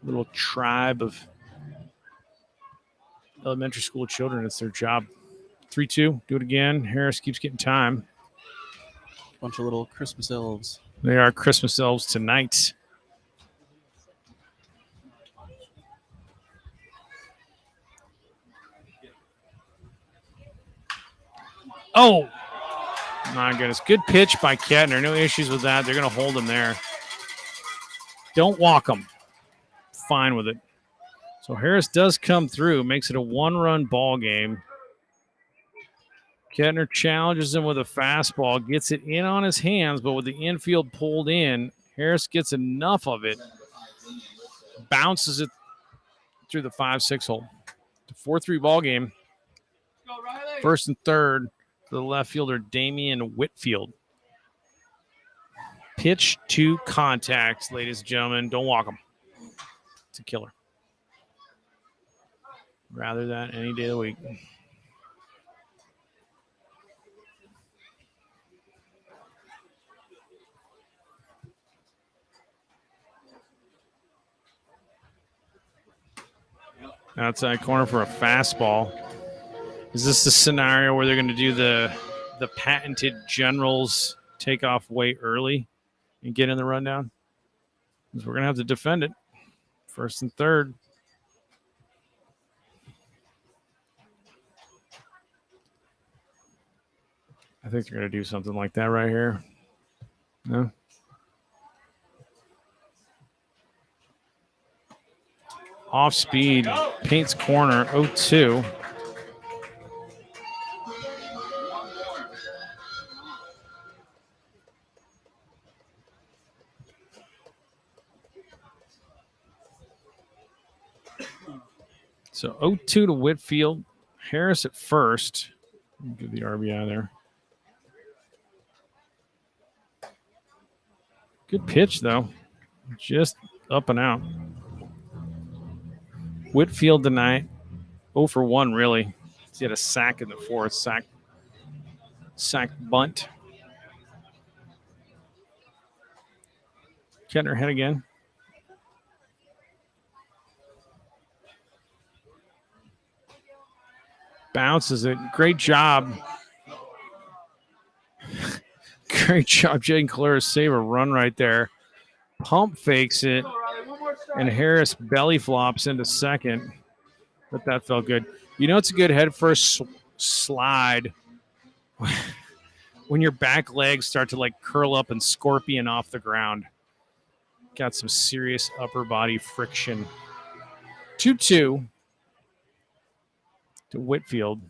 Little tribe of elementary school children. It's their job. 3-2. Do it again. Harris keeps getting time. Bunch of little Christmas elves. They are Christmas elves tonight. Oh, my goodness. Good pitch by Kettner. No issues with that. They're going to hold him there. Don't walk him. Fine with it. So Harris does come through. Makes it a one-run ball game. Kettner challenges him with a fastball, gets it in on his hands, but with the infield pulled in, Harris gets enough of it, bounces it through the 5-6 hole. 4-3 ball game. First and third for the left fielder, Damian Whitfield. Pitch to contact, ladies and gentlemen. Don't walk him. It's a killer. Rather that any day of the week. Outside corner for a fastball. Is this the scenario where they're going to do the patented Generals take off way early and get in the rundown? Because we're going to have to defend it. First and third. I think they're going to do something like that right here. No? Off speed, paints corner, 0-2. So 0-2 to Whitfield. Harris at first. Give the RBI there. Good pitch, though. Just up and out. Whitfield tonight, 0 for 1, really. He had a sack in the fourth, sack bunt. Kettner hit again. Bounces it. Great job. Great job, Jaden Calera. Save a run right there. Pump fakes it, and Harris belly flops into second. But that felt good. You know it's a good head first slide when your back legs start to like curl up and scorpion off the ground. Got some serious upper body friction. 2-2 to Whitfield.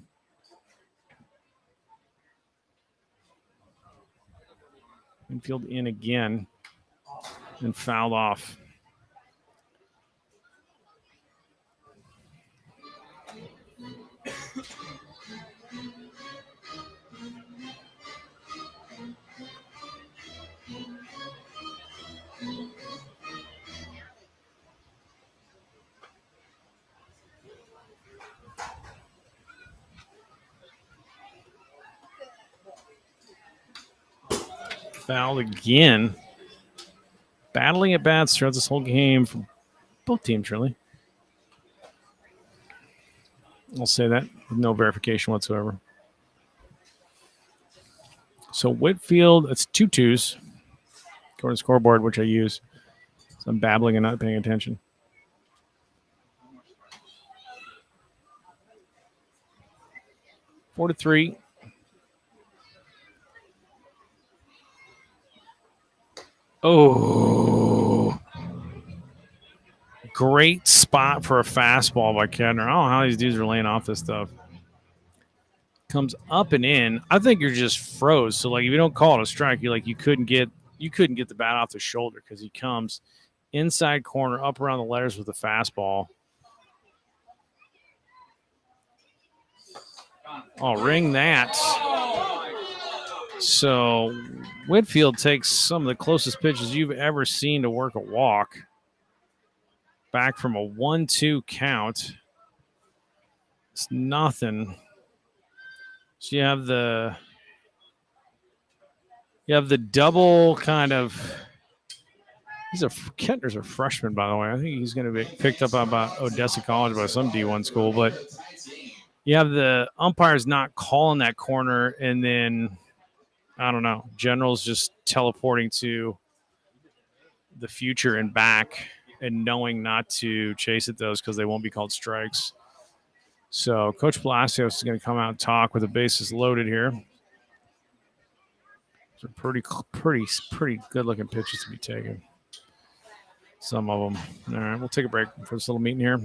Whitfield in again and fouled off. Fouled again. Battling at bats throughout this whole game from both teams, really. I'll say that with no verification whatsoever. So Whitfield, it's 2-2s. According to the scoreboard, which I use. So I'm babbling and not paying attention. Four to 3. Oh. Great spot for a fastball by Kettner. I don't know how these dudes are laying off this stuff. Comes up and in. I think you're just froze. So, like, if you don't call it a strike, you couldn't get the bat off the shoulder because he comes inside corner up around the letters with a fastball. I'll ring that. So Whitfield takes some of the closest pitches you've ever seen to work a walk. Back from a 1-2 count. It's nothing. So you have the double kind of. Kettner's a freshman, by the way. I think he's going to be picked up about Odessa College by some D1 school. But you have the umpires not calling that corner, and then I don't know. General's just teleporting to the future and back, and knowing not to chase at those because they won't be called strikes. So Coach Palacios is going to come out and talk with the bases loaded here. Those are pretty good-looking pitches to be taken. Some of them. All right, we'll take a break for this little meeting here.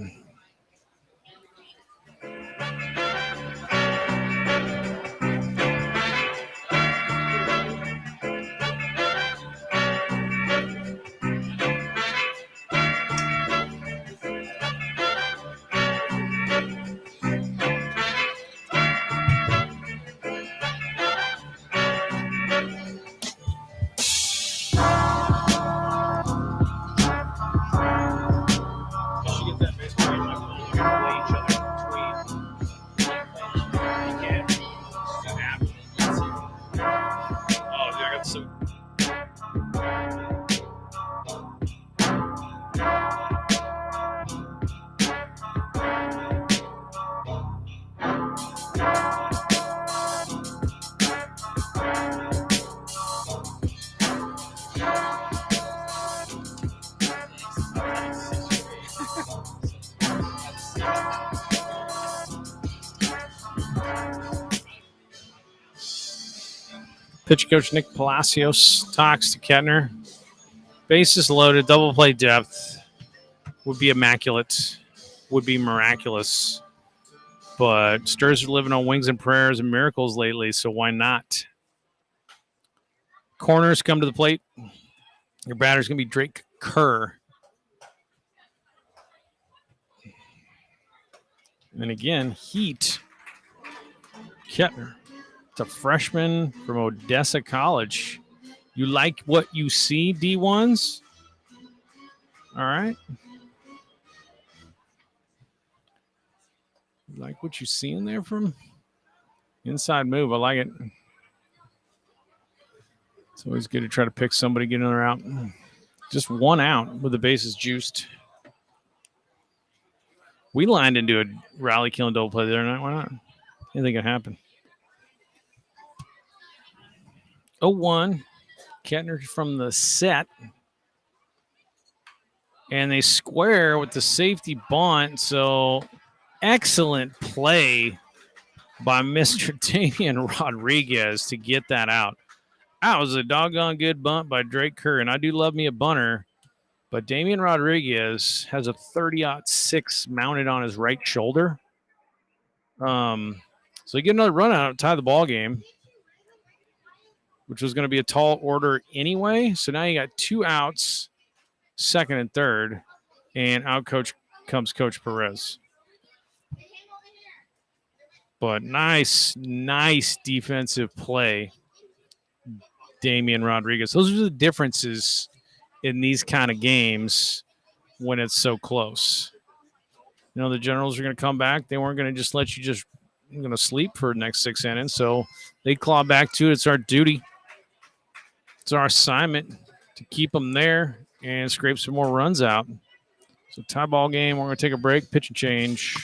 Pitch coach Nick Palacios talks to Kettner. Bases loaded, double play depth. Would be immaculate. Would be miraculous. But Sturs are living on wings and prayers and miracles lately, so why not? Corners come to the plate. Your batter's going to be Drake Kerr. And again, heat Kettner. It's a freshman from Odessa College. You like what you see, D1s? All right. You like what you see in there from inside move. I like it. It's always good to try to pick somebody, get another out. Just one out with the bases juiced. We lined into a rally killing double play the other night. Why not? Anything can happen. 0-1. Kettner from the set. And they square with the safety bunt. So excellent play by Mr. Damian Rodriguez to get that out. That was a doggone good bunt by Drake Kerr. And I do love me a bunter. But Damian Rodriguez has a 30-06 mounted on his right shoulder. So he get another run out, tie the ball game, which was going to be a tall order anyway. So now you got 2 outs, second and third, and out comes Coach Perez. But nice defensive play, Damian Rodriguez. Those are the differences in these kind of games when it's so close. You know, the Generals are going to come back. They weren't going to just let you just going to sleep for the next 6 innings. So they claw back to it. It's our duty. It's our assignment to keep them there and scrape some more runs out. So tie ball game. We're going to take a break, pitch and change.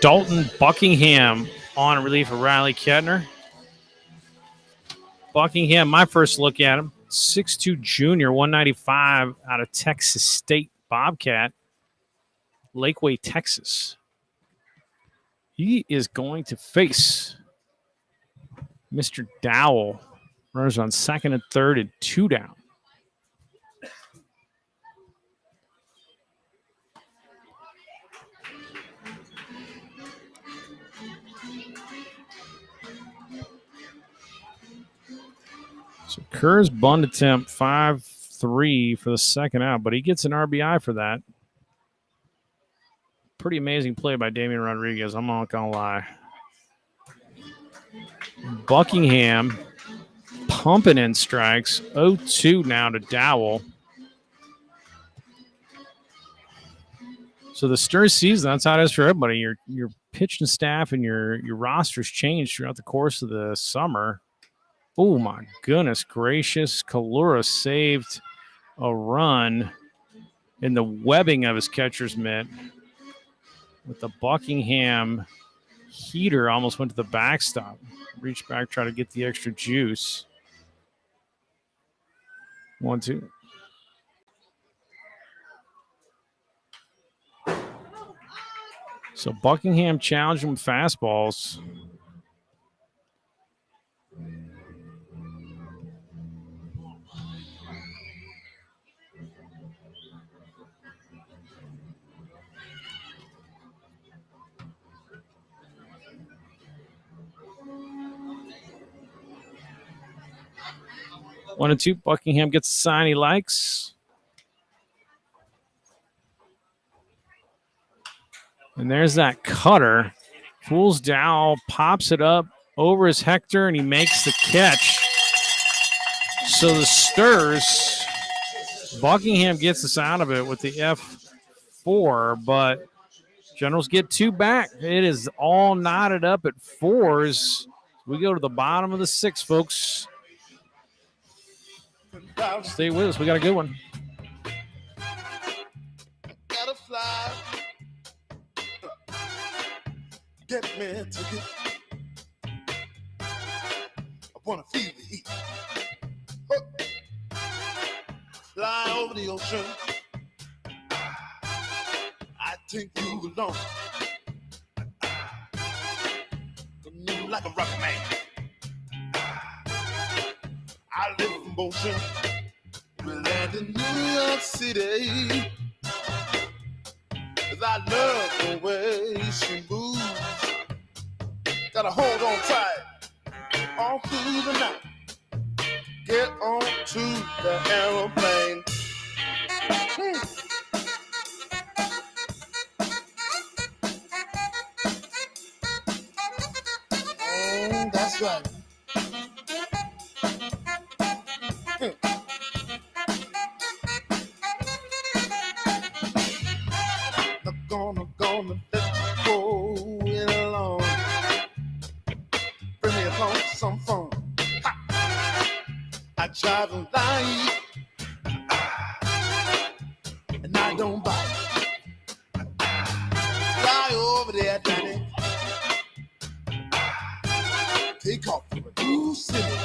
Dalton Buckingham on relief of Riley Kettner. Buckingham, my first look at him, 6'2 junior, 195 out of Texas State Bobcat, Lakeway, Texas. He is going to face Mr. Dowell. Runners on second and third and 2 down. So Kerr's bunt attempt, 5 3 for the second out, but he gets an RBI for that. Pretty amazing play by Damian Rodriguez, I'm not going to lie. Buckingham pumping in strikes. 0-2 now to Dowell. So the Stars season, that's how it is for everybody. Your pitching staff and your rosters change throughout the course of the summer. Oh, my goodness gracious. Kalura saved a run in the webbing of his catcher's mitt with the Buckingham heater. Almost went to the backstop. Reached back, try to get the extra juice. 1-2. So Buckingham challenged him with fastballs. One and two. Buckingham gets the sign he likes. And there's that cutter. Fools Dow, pops it up over his Hector, and he makes the catch. So the Stars, Buckingham gets us out of it with the F4, but Generals get 2 back. It is all knotted up at 4s. We go to the bottom of the 6, folks. Stay with us. We got a good one. Gotta fly. Get me a ticket. I wanna feel the heat. Fly over the ocean. I take you along. Move like a rocket man. I live in motion. We land in New York City. 'Cause I love the way she moves. Gotta hold on tight all through the night. Get on to the aeroplane. That's right. Gonna let you go it along. Bring me along to some fun. Ha. I drive a light and I don't bite. Fly over there, Danny. Take off from a new city.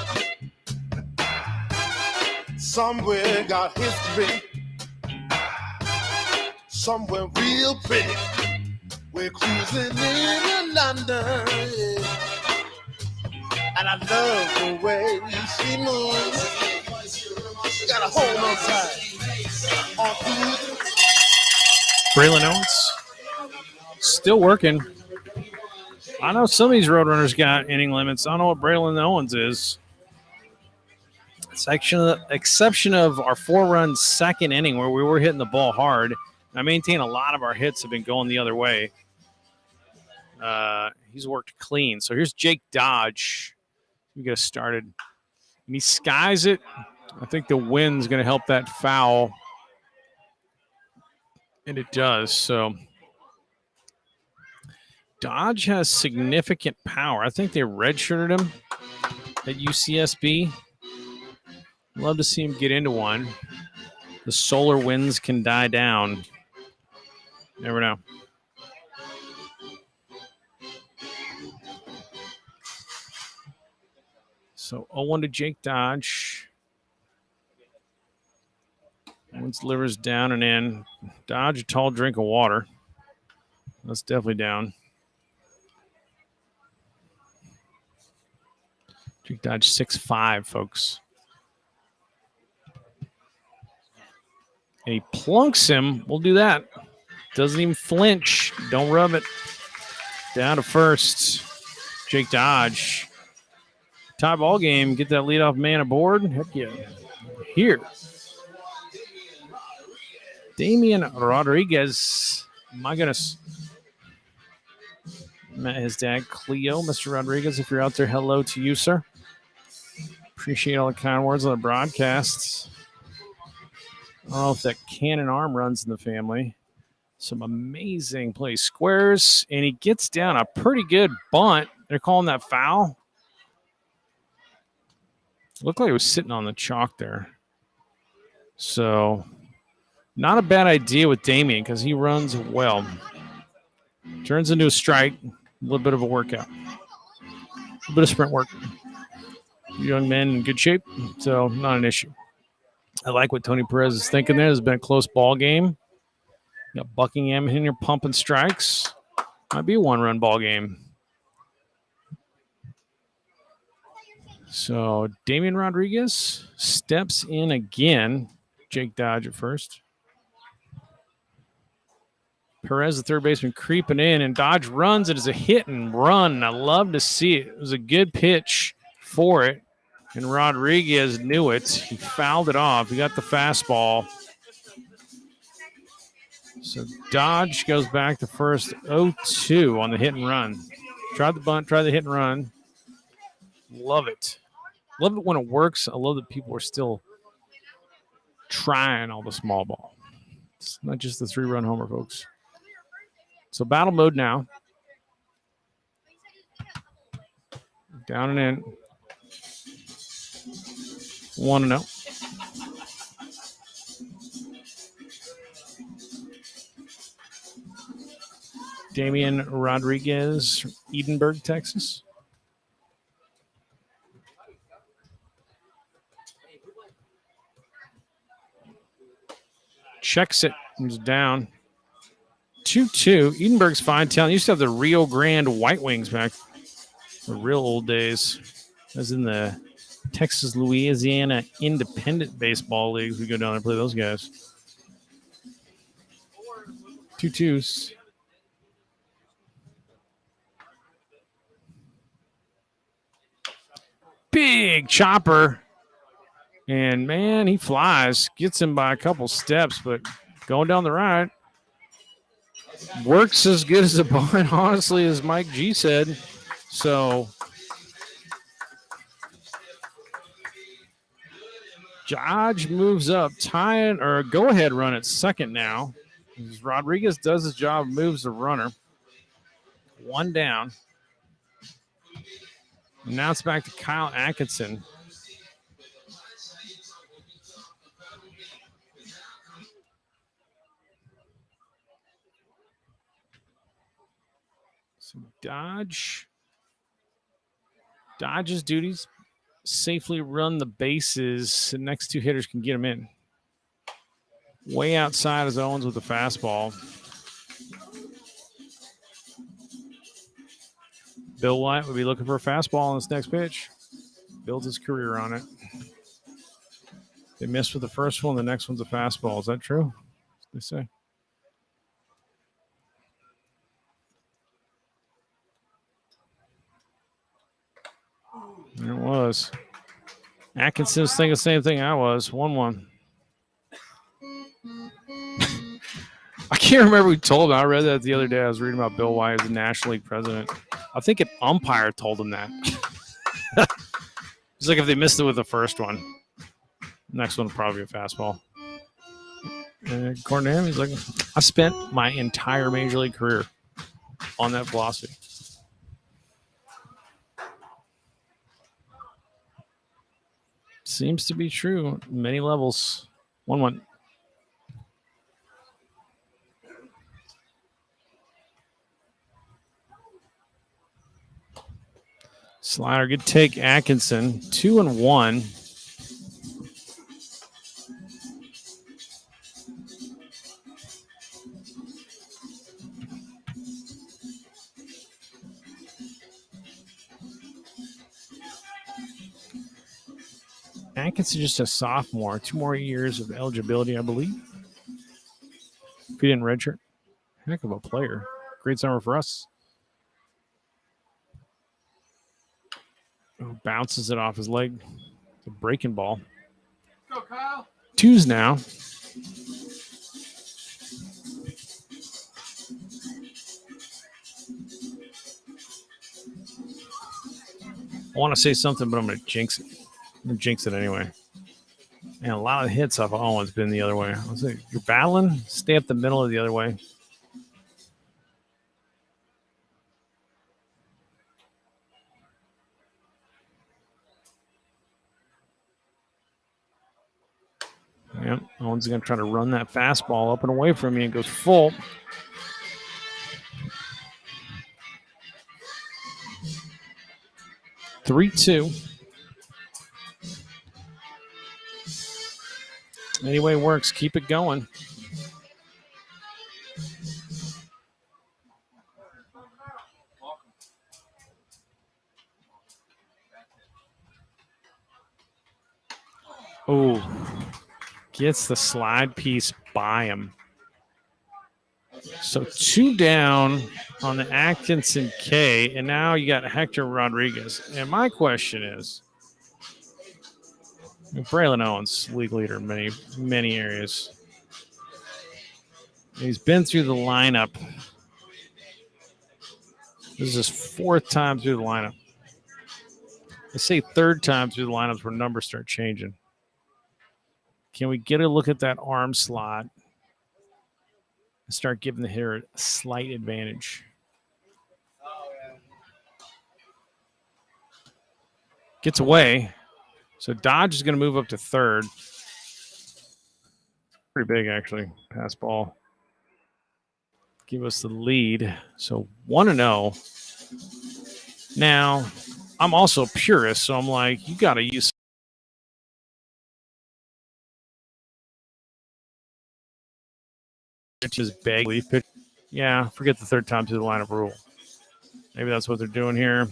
Somewhere got history. Somewhere real pretty. We're cruising in London, yeah. And I love the way she moves. Gotta hold on tight. On through the... Braylon Owens still working. I know some of these Roadrunners got inning limits. I don't know what Braylon Owens is. Exception of our 4-run second inning where we were hitting the ball hard. I maintain a lot of our hits have been going the other way. He's worked clean. So here's Jake Dodge. We get started. And he skies it. I think the wind's going to help that foul. And it does. So Dodge has significant power. I think they redshirted him at UCSB. Love to see him get into one. The solar winds can die down. Never know. So 0-1 to Jake Dodge. Owens delivers down and in. Dodge a tall drink of water. That's definitely down. Jake Dodge 6'5", folks. And he plunks him. We'll do that. Doesn't even flinch. Don't rub it. Down to first. Jake Dodge. Tie ball game. Get that leadoff man aboard. Heck yeah. Here Damian Rodriguez. My goodness. Met his dad, Cleo. Mr. Rodriguez, if you're out there, hello to you, sir. Appreciate all the kind words on the broadcast. I don't know if that cannon arm runs in the family. Some amazing play squares, and he gets down a pretty good bunt. They're calling that foul. Looked like he was sitting on the chalk there. So, not a bad idea with Damien because he runs well. Turns into a strike. A little bit of a workout. A little bit of sprint work. Young man in good shape, so not an issue. I like what Tony Perez is thinking there. It's been a close ball game. You got Buckingham in here pumping strikes. Might be a one-run ball game. So Damian Rodriguez steps in again. Jake Dodge at first. Perez, the third baseman, creeping in, and Dodge runs. It is a hit and run. I love to see it. It was a good pitch for it, and Rodriguez knew it. He fouled it off. He got the fastball. So Dodge goes back to first 0-2 on the hit and run. Tried the bunt, tried the hit and run. Love it. Love it when it works. I love that people are still trying all the small ball. It's not just the 3-run homer, folks. So battle mode now. Down and in. 1-0. Damian Rodriguez, Edinburgh, Texas. Checks it. He's down. 2-2. Edinburgh's fine talent. Used to have the Rio Grande White Wings back the real old days. As in the Texas, Louisiana independent baseball leagues. We go down there and play those guys. 2-2s. Big chopper. And, man, he flies. Gets him by a couple steps, but going down the right. Works as good as a bunt, honestly, as Mike G said. So, Dodge moves up, tying or go-ahead run at second now. Rodriguez does his job, moves the runner. One down. And now it's back to Kyle Atkinson. So Dodge's duties safely run the bases. The next two hitters can get him in. Way outside is Owens with the fastball. Bill White would be looking for a fastball on this next pitch. Builds his career on it. They missed with the first one. The next one's a fastball. Is that true? They say. There it was. Atkinson was thinking the same thing I was. 1-1. I can't remember who told him. I read that the other day. I was reading about Bill White as the National League president. I think an umpire told him that. It's like if they missed it with the first one, next one will probably be a fastball. And according to him, he's like, I spent my entire major league career on that philosophy. Seems to be true. Many levels. 1-1. Slider, good take, Atkinson. 2-1. Atkinson just a sophomore. 2 more years of eligibility, I believe. If he didn't redshirt. Heck of a player. Great summer for us. Oh, bounces it off his leg. The breaking ball. Go, Kyle. 2s now. want to say something, but I'm going to jinx it. I'm going to jinx it anyway. And a lot of hits off Owens been the other way. I was like, you're battling? Stay up the middle or the other way. Yep, Owens is going to try to run that fastball up and away from you and goes full. Three-two. Anyway, works. Keep it going. Oh, gets the slide piece by him. So 2 down on the Atkinson K, and now you got Hector Rodriguez. And my question is, Braylon Owens, league leader in many areas. He's been through the lineup. This is his 4th time through the lineup. I say 3rd time through the lineups where numbers start changing. Can we get a look at that arm slot and start giving the hitter a slight advantage? Gets away. So Dodge is going to move up to 3rd. Pretty big, actually. Pass ball. Give us the lead. So 1-0. Now, I'm also a purist, so I'm like, you got to use pitches, bag, leaf pitch. Yeah, forget the 3rd time through the lineup rule. Maybe that's what they're doing here.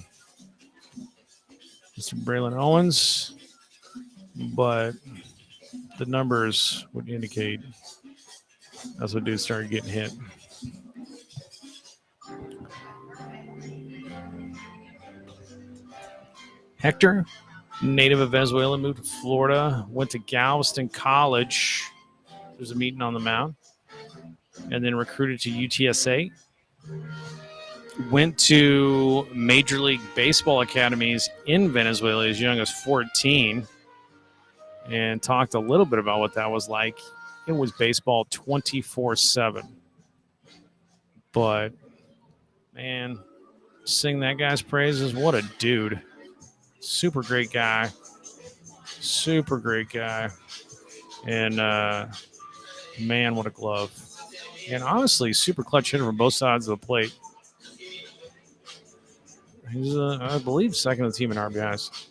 Mr. Braylon Owens. But the numbers would indicate that's what dudes started getting hit. Hector, native of Venezuela, moved to Florida, went to Galveston College. There's a meeting on the mound. And then recruited to UTSA. Went to Major League Baseball academies in Venezuela as young as 14. And talked a little bit about what that was like. It was baseball 24/7. But, man, sing that guy's praises. What a dude. Super great guy. Super great guy. And, man, what a glove. And honestly, super clutch hitter from both sides of the plate. He's, I believe, 2nd on the team in RBIs.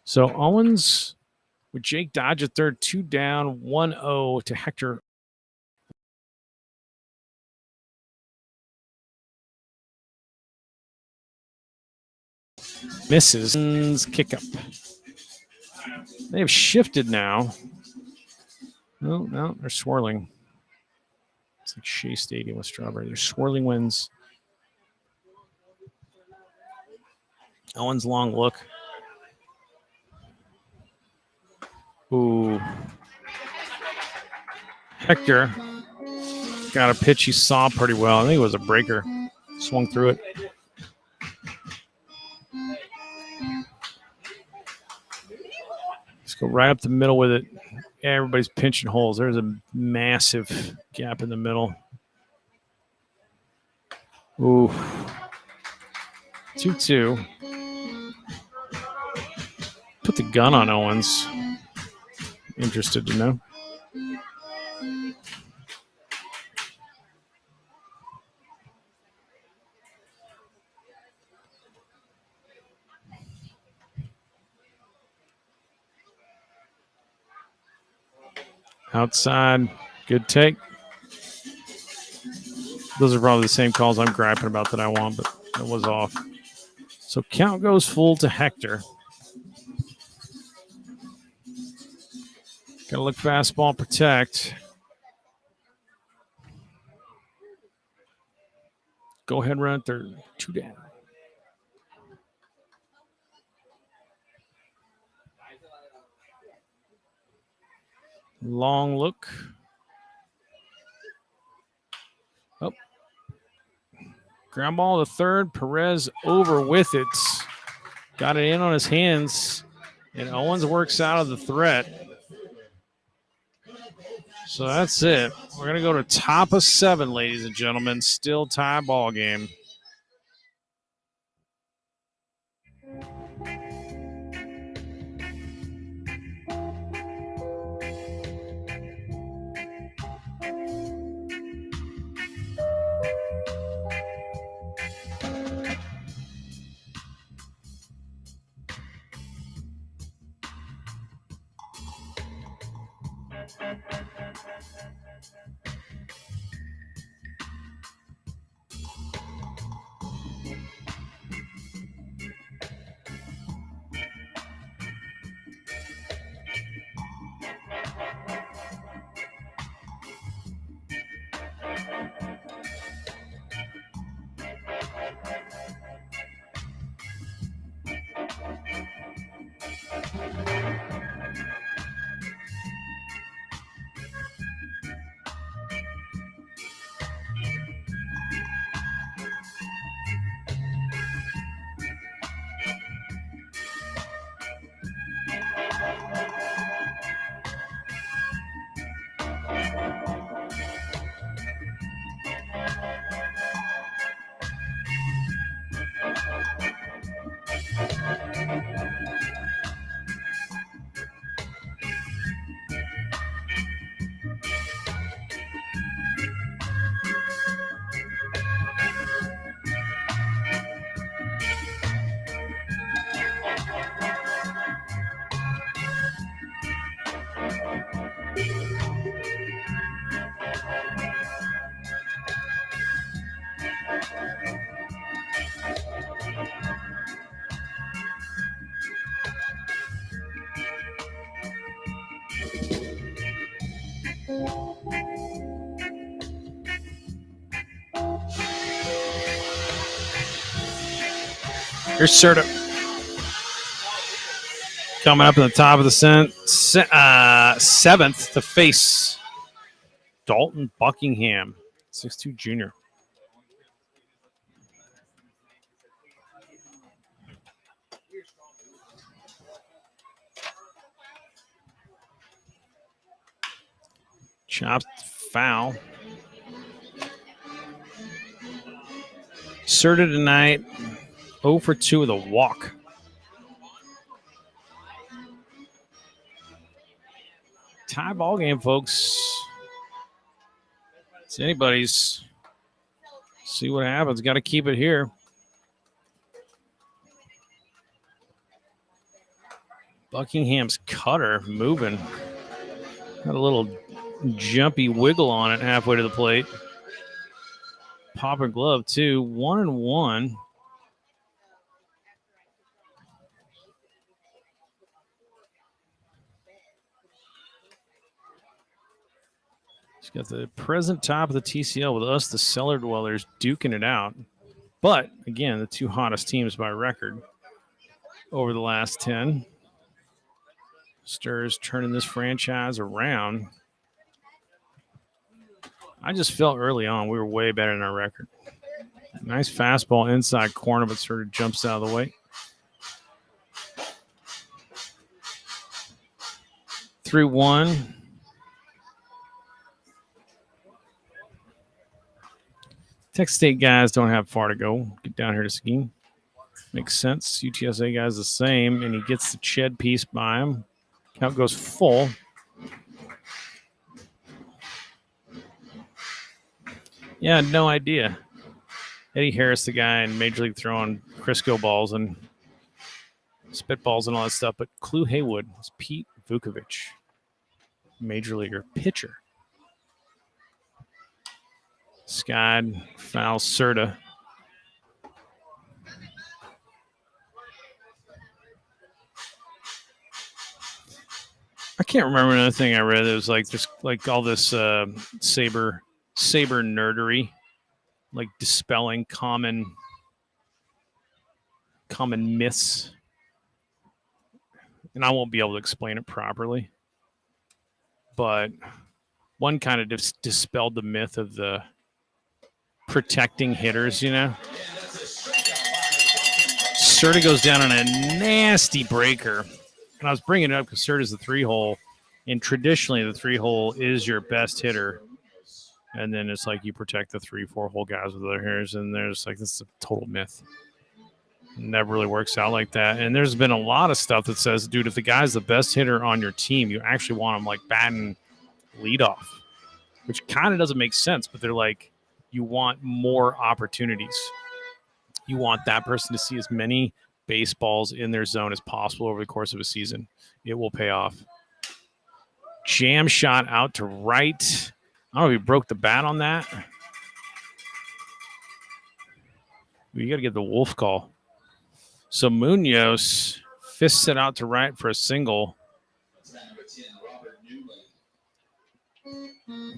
So Owens with Jake Dodge at 3rd, 2 down, 1-0 to Hector. Misses. Kick up. They have shifted now. No, they're swirling. It's like Shea Stadium with Strawberry. They're swirling winds. Owens long look. Ooh. Hector got a pitch he saw pretty well. I think it was a breaker. Swung through it. Let's go right up the middle with it. Yeah, everybody's pinching holes. There's a massive gap in the middle. Ooh. 2-2. Put the gun on Owens. Interested to know. Outside. Good take. Those are probably the same calls I'm griping about that I want, but it was off. So count goes full to Hector. Got to look fastball, protect. Go ahead, run 3rd. 2 down. Long look. Oh. Ground ball to third. Perez over with it. Got it in on his hands. And Owens works out of the threat. So that's it. We're going to go to top of 7, ladies and gentlemen. Still tie ball game. Here's Serta. Coming up in the top of the 7th to face Dalton Buckingham, 6'2" junior. Chopped foul. Serta tonight, 0 for 2 with a walk. Tie ball game, folks. It's anybody's. See what happens. Got to keep it here. Buckingham's cutter moving. Got a little jumpy wiggle on it halfway to the plate. Popper glove, too. 1-1. He's got the present top of the TCL with us, the cellar dwellers, duking it out. But, again, the 2 hottest teams by record over the last 10. Stir's turning this franchise around. I just felt early on we were way better than our record. Nice fastball inside corner, but sort of jumps out of the way. 3-1. Texas State guys don't have far to go. Get down here to Seguin. Makes sense. UTSA guys the same, and he gets the Ched piece by him. Count goes full. Yeah, no idea. Eddie Harris, the guy in Major League throwing Crisco balls and spitballs and all that stuff. But Clue Haywood was Pete Vukovich, Major Leaguer pitcher. Skied, foul, Serta. I can't remember another thing I read. It was like just like all this saber nerdery, like dispelling common myths. And I won't be able to explain it properly. But one kind of dispelled the myth of the protecting hitters, you know. Serta goes down on a nasty breaker. And I was bringing it up because Serta's the 3-hole. And traditionally, the 3-hole is your best hitter. And then it's like you protect the 3-4-hole guys with other hitters. And there's like, this is a total myth. It never really works out like that. And there's been a lot of stuff that says, dude, if the guy's the best hitter on your team, you actually want him like batting leadoff, which kind of doesn't make sense. But they're like, you want more opportunities. You want that person to see as many baseballs in their zone as possible over the course of a season. It will pay off. Jam shot out to right. I don't know if he broke the bat on that. You got to get the wolf call. So Munoz fists it out to right for a single.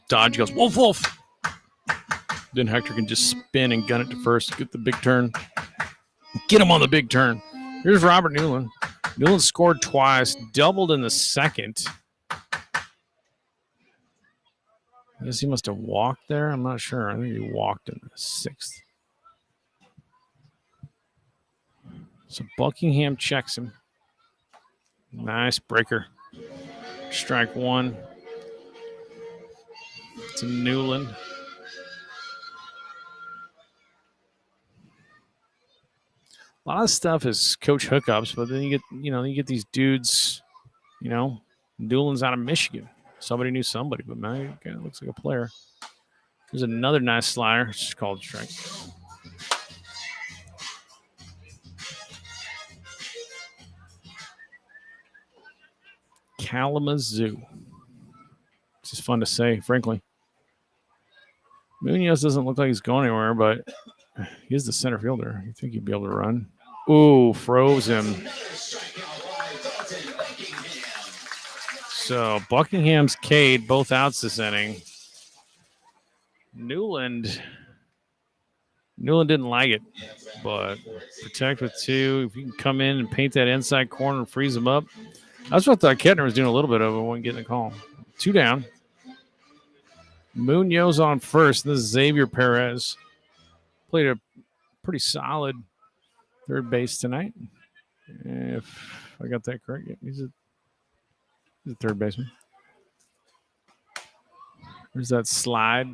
Dodge goes, wolf, wolf. Then Hector can just spin and gun it to first, get the big turn. Get him on the big turn. Here's Robert Newland. Newland scored twice, doubled in the second. I guess he must have walked there. I'm not sure. I think he walked in the 6th. So Buckingham checks him. Nice breaker. Strike one. To Newland. A lot of stuff is coach hookups, but then you get these dudes, Newland's out of Michigan. Somebody knew somebody, but man, it looks like a player. There's another nice slider. It's just called a strike. Kalamazoo. It's just fun to say, frankly. Munoz doesn't look like he's going anywhere, but he's the center fielder. You think he'd be able to run? Ooh, froze him. So Buckingham's Cade, both outs this inning. Newland didn't like it, but protect with 2. If you can come in and paint that inside corner and freeze him up. That's what I thought Kettner was doing a little bit of it when getting the call. 2 down. Munoz on first. This is Xavier Perez. Played a pretty solid third base tonight. If I got that correct. Yeah, he's a third baseman. Where's that slide?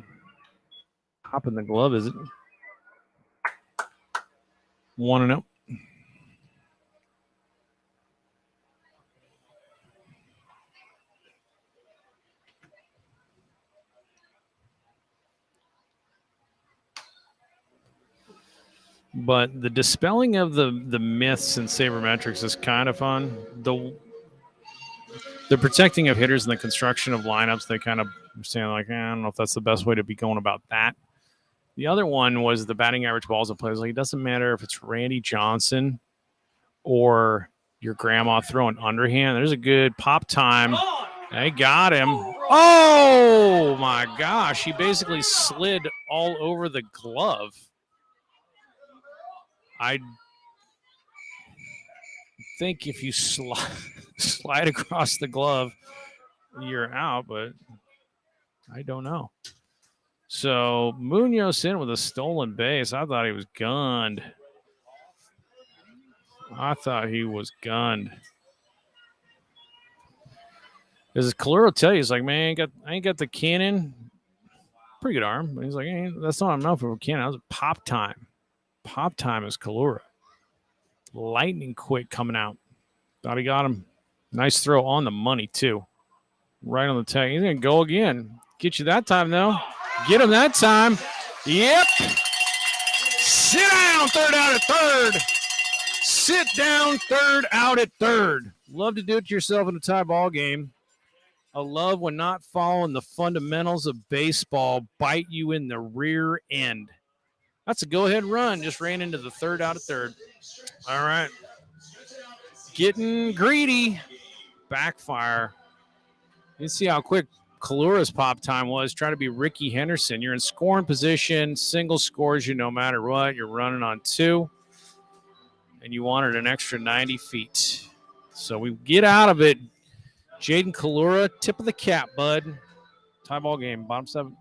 Hop in the glove, is it? 1-0. But the dispelling of the myths in sabermetrics is kind of fun. The protecting of hitters and the construction of lineups, they kind of saying like, I don't know if that's the best way to be going about that. The other one was the batting average balls of players. Like, it doesn't matter if it's Randy Johnson or your grandma throwing underhand. There's a good pop time. They got him. Oh, my gosh. He basically slid all over the glove. I think if you slide across the glove, you're out, but I don't know. So Munoz in with a stolen base. I thought he was gunned. As Calero tell you, he's like, man, I ain't got the cannon. Pretty good arm. But he's like, hey, that's not enough for a cannon. That was pop time. Pop time is Calero. Lightning quick coming out. Thought he got him. Nice throw on the money, too. Right on the tag. He's going to go again. Get you that time, though. Get him that time. Yep. Sit down, third out at third. Sit down, third out at third. Love to do it to yourself in a tie ball game. I love when not following the fundamentals of baseball bite you in the rear end. That's a go-ahead run. Just ran into the third out at third. All right. Getting greedy. Backfire. You see how quick Calero's pop time was. Try to be Ricky Henderson. You're in scoring position. Single scores you no matter what. You're running on 2. And you wanted an extra 90 feet. So we get out of it. Jaden Calero, tip of the cap, bud. Tie ball game, bottom 7.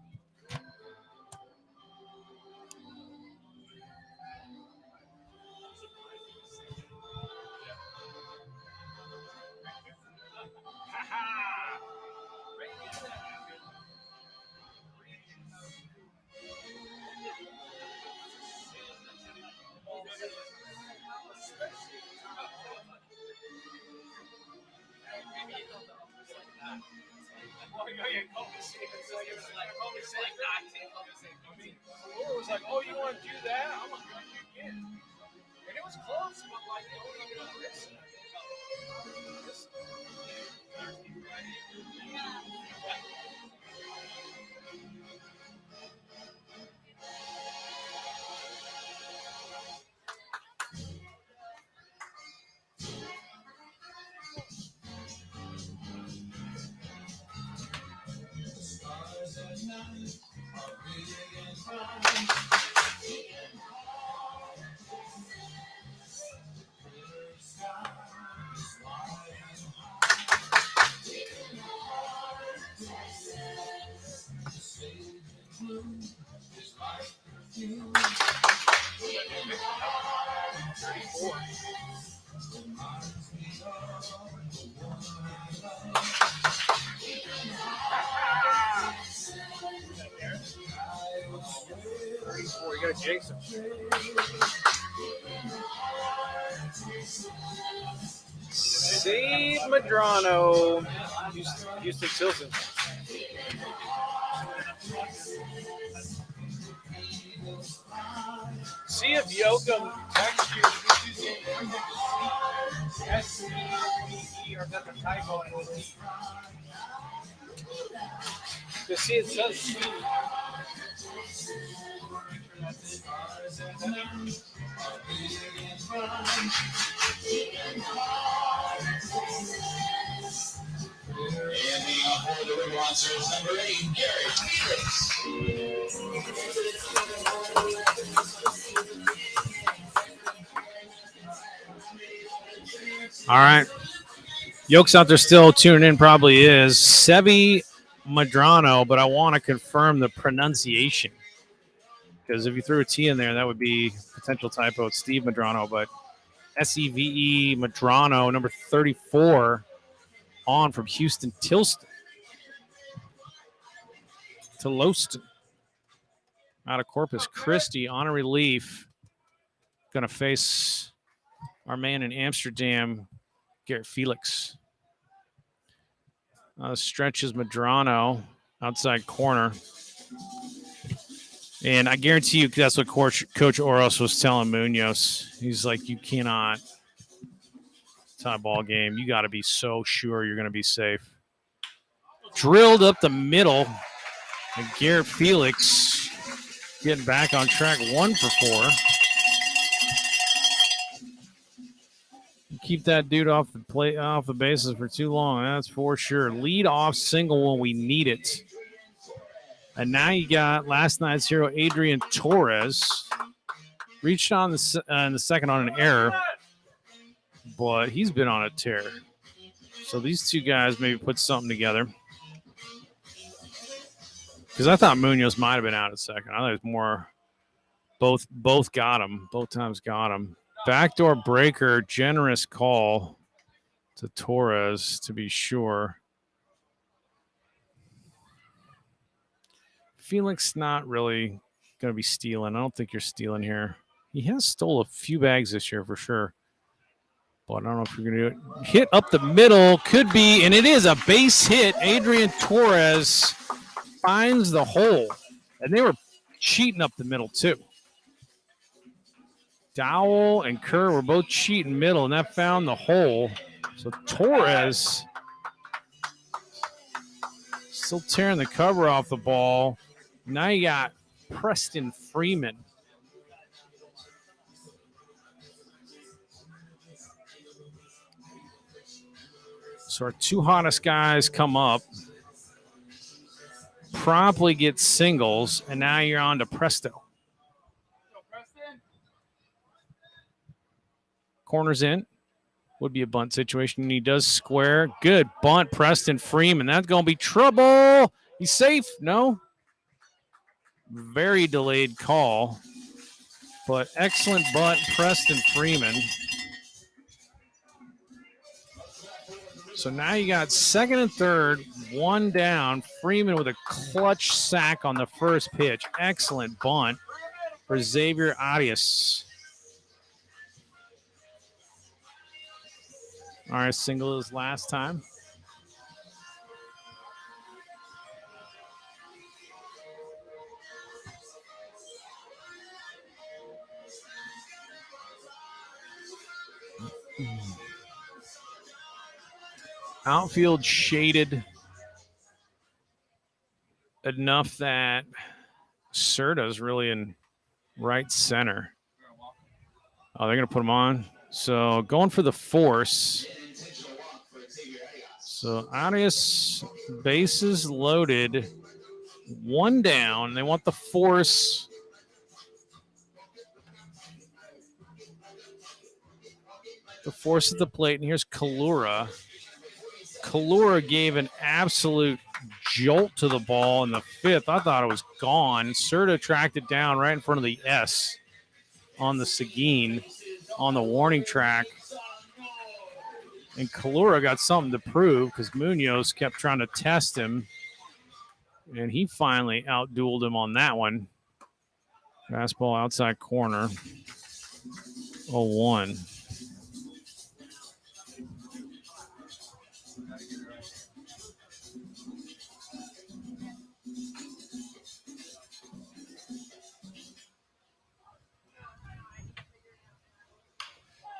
It was like, oh, you want to do that? I'm like, yeah. And it was close, but like, you got to jinx him. Steve Madrano, Houston Tilson. See if Yoakum texts you. S-E-V-E, or is that the typo in the D? To see it says Steve. And being on board the ring monster is number 8, Gary Felix. All right. Yoke's out there still tuning in, probably is. Sevi Madrano, but I want to confirm the pronunciation. Because if you threw a T in there, that would be potential typo. It's Steve Madrano, but S-E-V-E Madrano, number 34, on from Houston Tilston to Loston. Out of Corpus Christi on a relief. Going to face our man in Amsterdam, Garrett Felix. Stretches Madrano, outside corner. And I guarantee you that's what Coach Oros was telling Munoz. He's like, you cannot tie a ball game. You got to be so sure you're going to be safe. Drilled up the middle. And Garrett Felix getting back on track, 1 for 4. Keep that dude off the bases for too long. That's for sure. Lead off single when we need it. And now you got last night's hero, Adrian Torres. Reached on in the second on an error, but he's been on a tear. So these two guys maybe put something together. Because I thought Munoz might have been out at second. I thought it was more both got him. Both times got him. Backdoor breaker, generous call to Torres to be sure. Felix not really going to be stealing. I don't think you're stealing here. He has stole a few bags this year for sure. But I don't know if you're going to do it. Hit up the middle. Could be, and it is a base hit. Adrian Torres finds the hole. And they were cheating up the middle too. Dowell and Kerr were both cheating middle, and that found the hole. So Torres still tearing the cover off the ball. Now you got Preston Freeman. So our two hottest guys come up, promptly get singles, and now you're on to Presto. Corners in. Would be a bunt situation. He does square. Good bunt, Preston Freeman. That's going to be trouble. He's safe. No. Very delayed call. But excellent bunt, Preston Freeman. So now you got second and third, 1 down. Freeman with a clutch sack on the first pitch. Excellent bunt for Xavier Arias. All right, single is last time. Outfield shaded enough that Serta's really in right center. Oh, they're going to put him on. So going for the force. So Arias, bases loaded, one down. They want the force. The force at the plate. And here's Kalura. Kalura gave an absolute jolt to the ball in the fifth. I thought it was gone. Serta tracked it down right in front of the S on the Seguin on the warning track. And Kalura got something to prove because Munoz kept trying to test him. And he finally outdueled him on that one. Fastball outside corner. 0-1.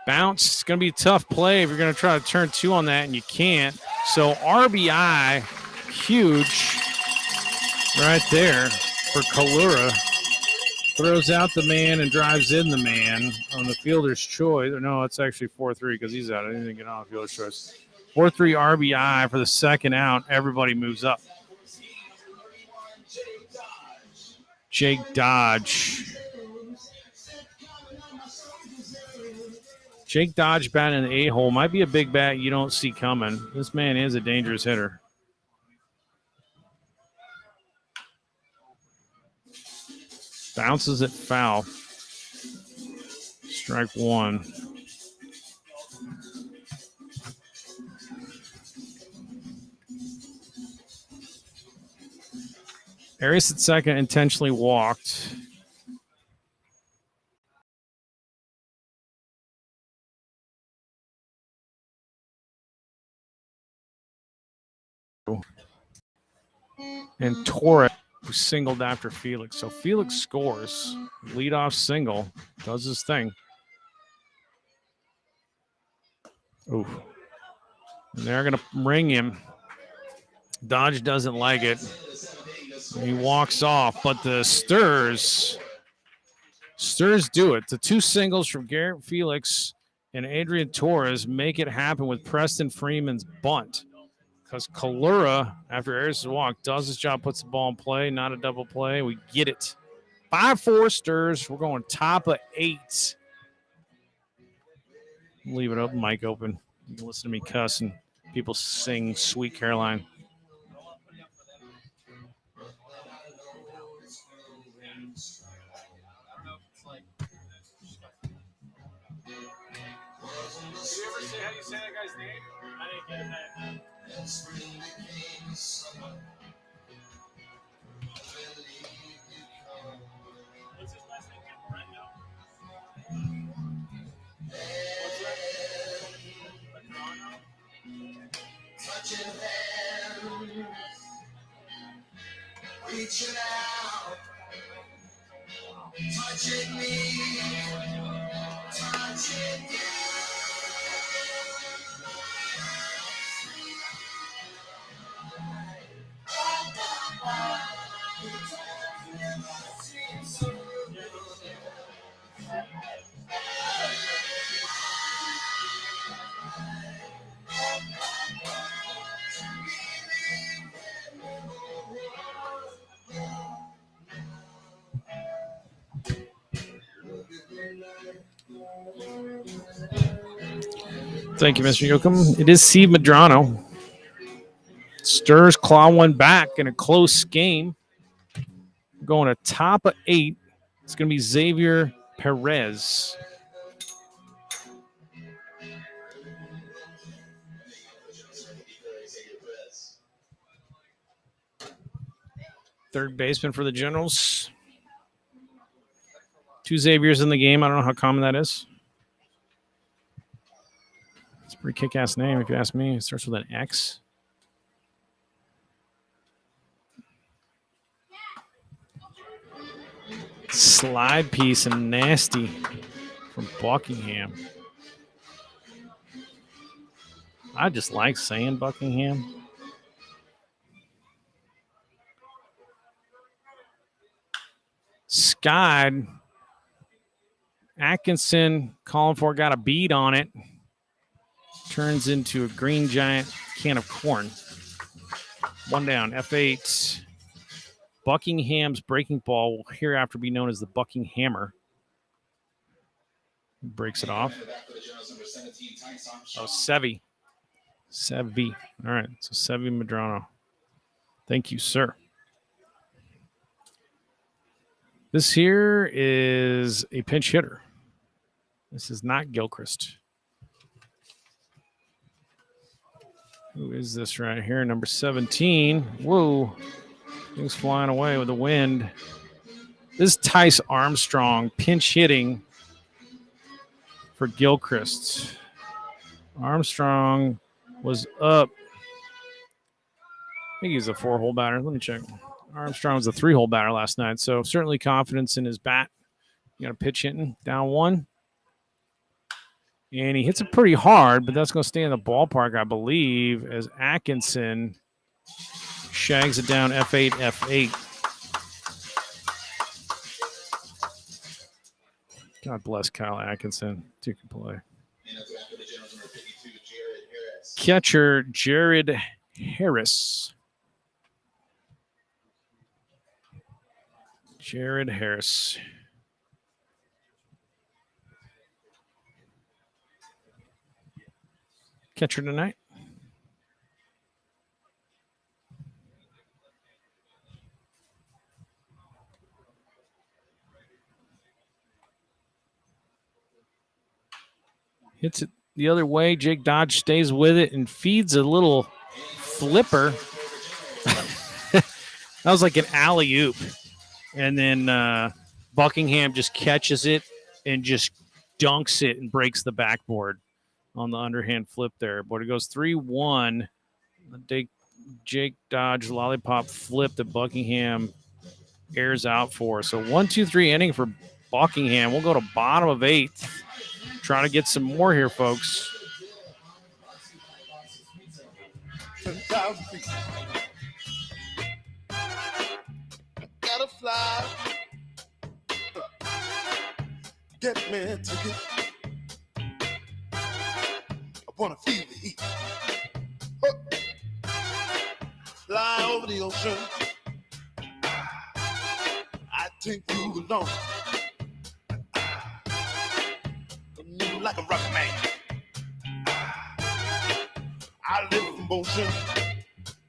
Bounce. It's going to be a tough play if you're going to try to turn two on that, and you can't. So RBI, huge right there for Kalura. Throws out the man and drives in the man on the fielder's choice. No, it's actually 4-3 because he's out. I didn't get on fielder's choice. 4-3 RBI for the second out. Everybody moves up. Jake Dodge. Jake Dodge batting in the A-hole might be a big bat you don't see coming. This man is a dangerous hitter. Bounces it foul. Strike one. Arias at second intentionally walked. And Torres singled after Felix. So Felix scores. Leadoff single. Does his thing. Ooh. And they're going to ring him. Dodge doesn't like it. He walks off. But the Stirs do it. The two singles from Garrett Felix and Adrian Torres make it happen with Preston Freeman's bunt. Because Kalura, after Arias' walk, does his job, puts the ball in play, not a double play. We get it. 5-4 Stirs. We're going top of 8. Leave it open, mic open. You can listen to me cuss and people sing Sweet Caroline. Did you ever say how you say that guy's name? I didn't get that. What's his last name? Brendo. What's that? Touching hands, reaching out, touching me, touching you. Thank you, Mr. Yoakum. It is Steve Medrano. Stirs claw one back in a close game. Going to top of 8. It's going to be Xavier Perez. Third baseman for the Generals. 2 Xaviers in the game. I don't know how common that is. It's a pretty kick-ass name, if you ask me. It starts with an X. Slide piece and nasty from Buckingham. I just like saying Buckingham. Skied. Atkinson calling for, got a bead on it. Turns into a green giant can of corn. One down, F8. Buckingham's breaking ball will hereafter be known as the Buckinghammer. Breaks it off. Oh, Sevi. Sevi. All right, so Sevi Medrano. Thank you, sir. This here is a pinch hitter. This is not Gilchrist. Who is this right here? Number 17. Whoa. Things flying away with the wind. This is Tice Armstrong pinch hitting for Gilchrist. Armstrong was up. I think he's a 4-hole batter. Let me check. Armstrong was a 3-hole batter last night, so certainly confidence in his bat. You got a pitch hitting, down 1. And he hits it pretty hard, but that's going to stay in the ballpark, I believe, as Atkinson shags it down F8, F8. God bless Kyle Atkinson. Two can play. Catcher Jared Harris. Jared Harris. Catcher tonight. Hits it the other way. Jake Dodge stays with it and feeds a little flipper. That was like an alley-oop. And then Buckingham just catches it and just dunks it and breaks the backboard on the underhand flip there. But it goes 3-1. Jake Dodge lollipop flip that Buckingham airs out for. So 1-2-3 inning for Buckingham. We'll go to bottom of 8th. Trying to get some more here, folks. 10,000 feet. Gotta fly. Get me a ticket. I wanna feel the heat. Fly over the ocean. I take you along. Like a rocket man. I live in motion.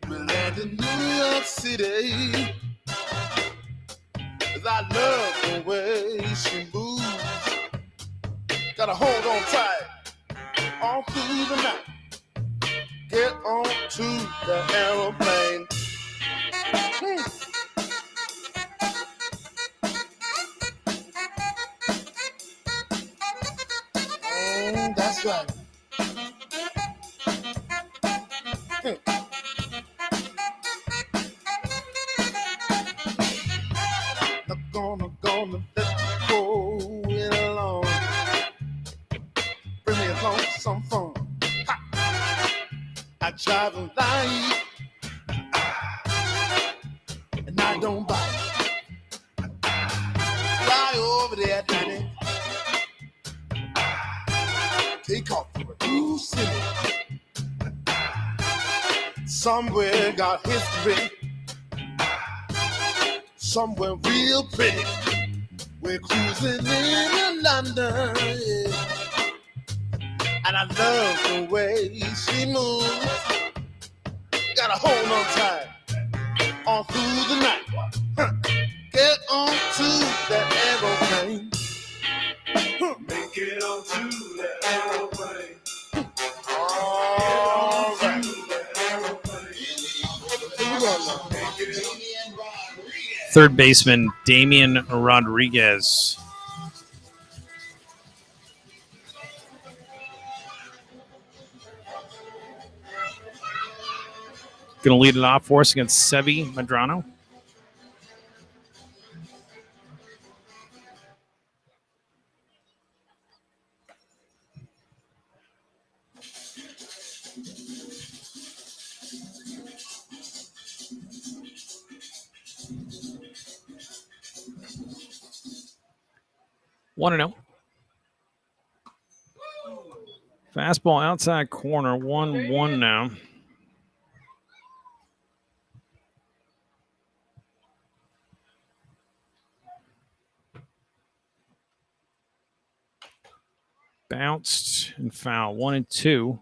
We land in New York City. 'Cause I love the way she moves. Gotta hold on tight all through the night. Get on to the aeroplane. That's right. Not gonna let you go it alone. Bring me along some fun. Ha. I travel light and I don't bite. Fly over the Atlantic. Take off for a new city. Somewhere got history. Somewhere real pretty. We're cruising in London, yeah. And I love the way she moves. Gotta hold on tight all through the night. Huh. Get on to the aeroplane. Make it onto the aeroplane. All right. Third baseman Damian Rodriguez. Going to lead it off for us against Sevi Medrano. 1-0. Fastball outside corner, 1-1 now. Bounced and foul, 1-2.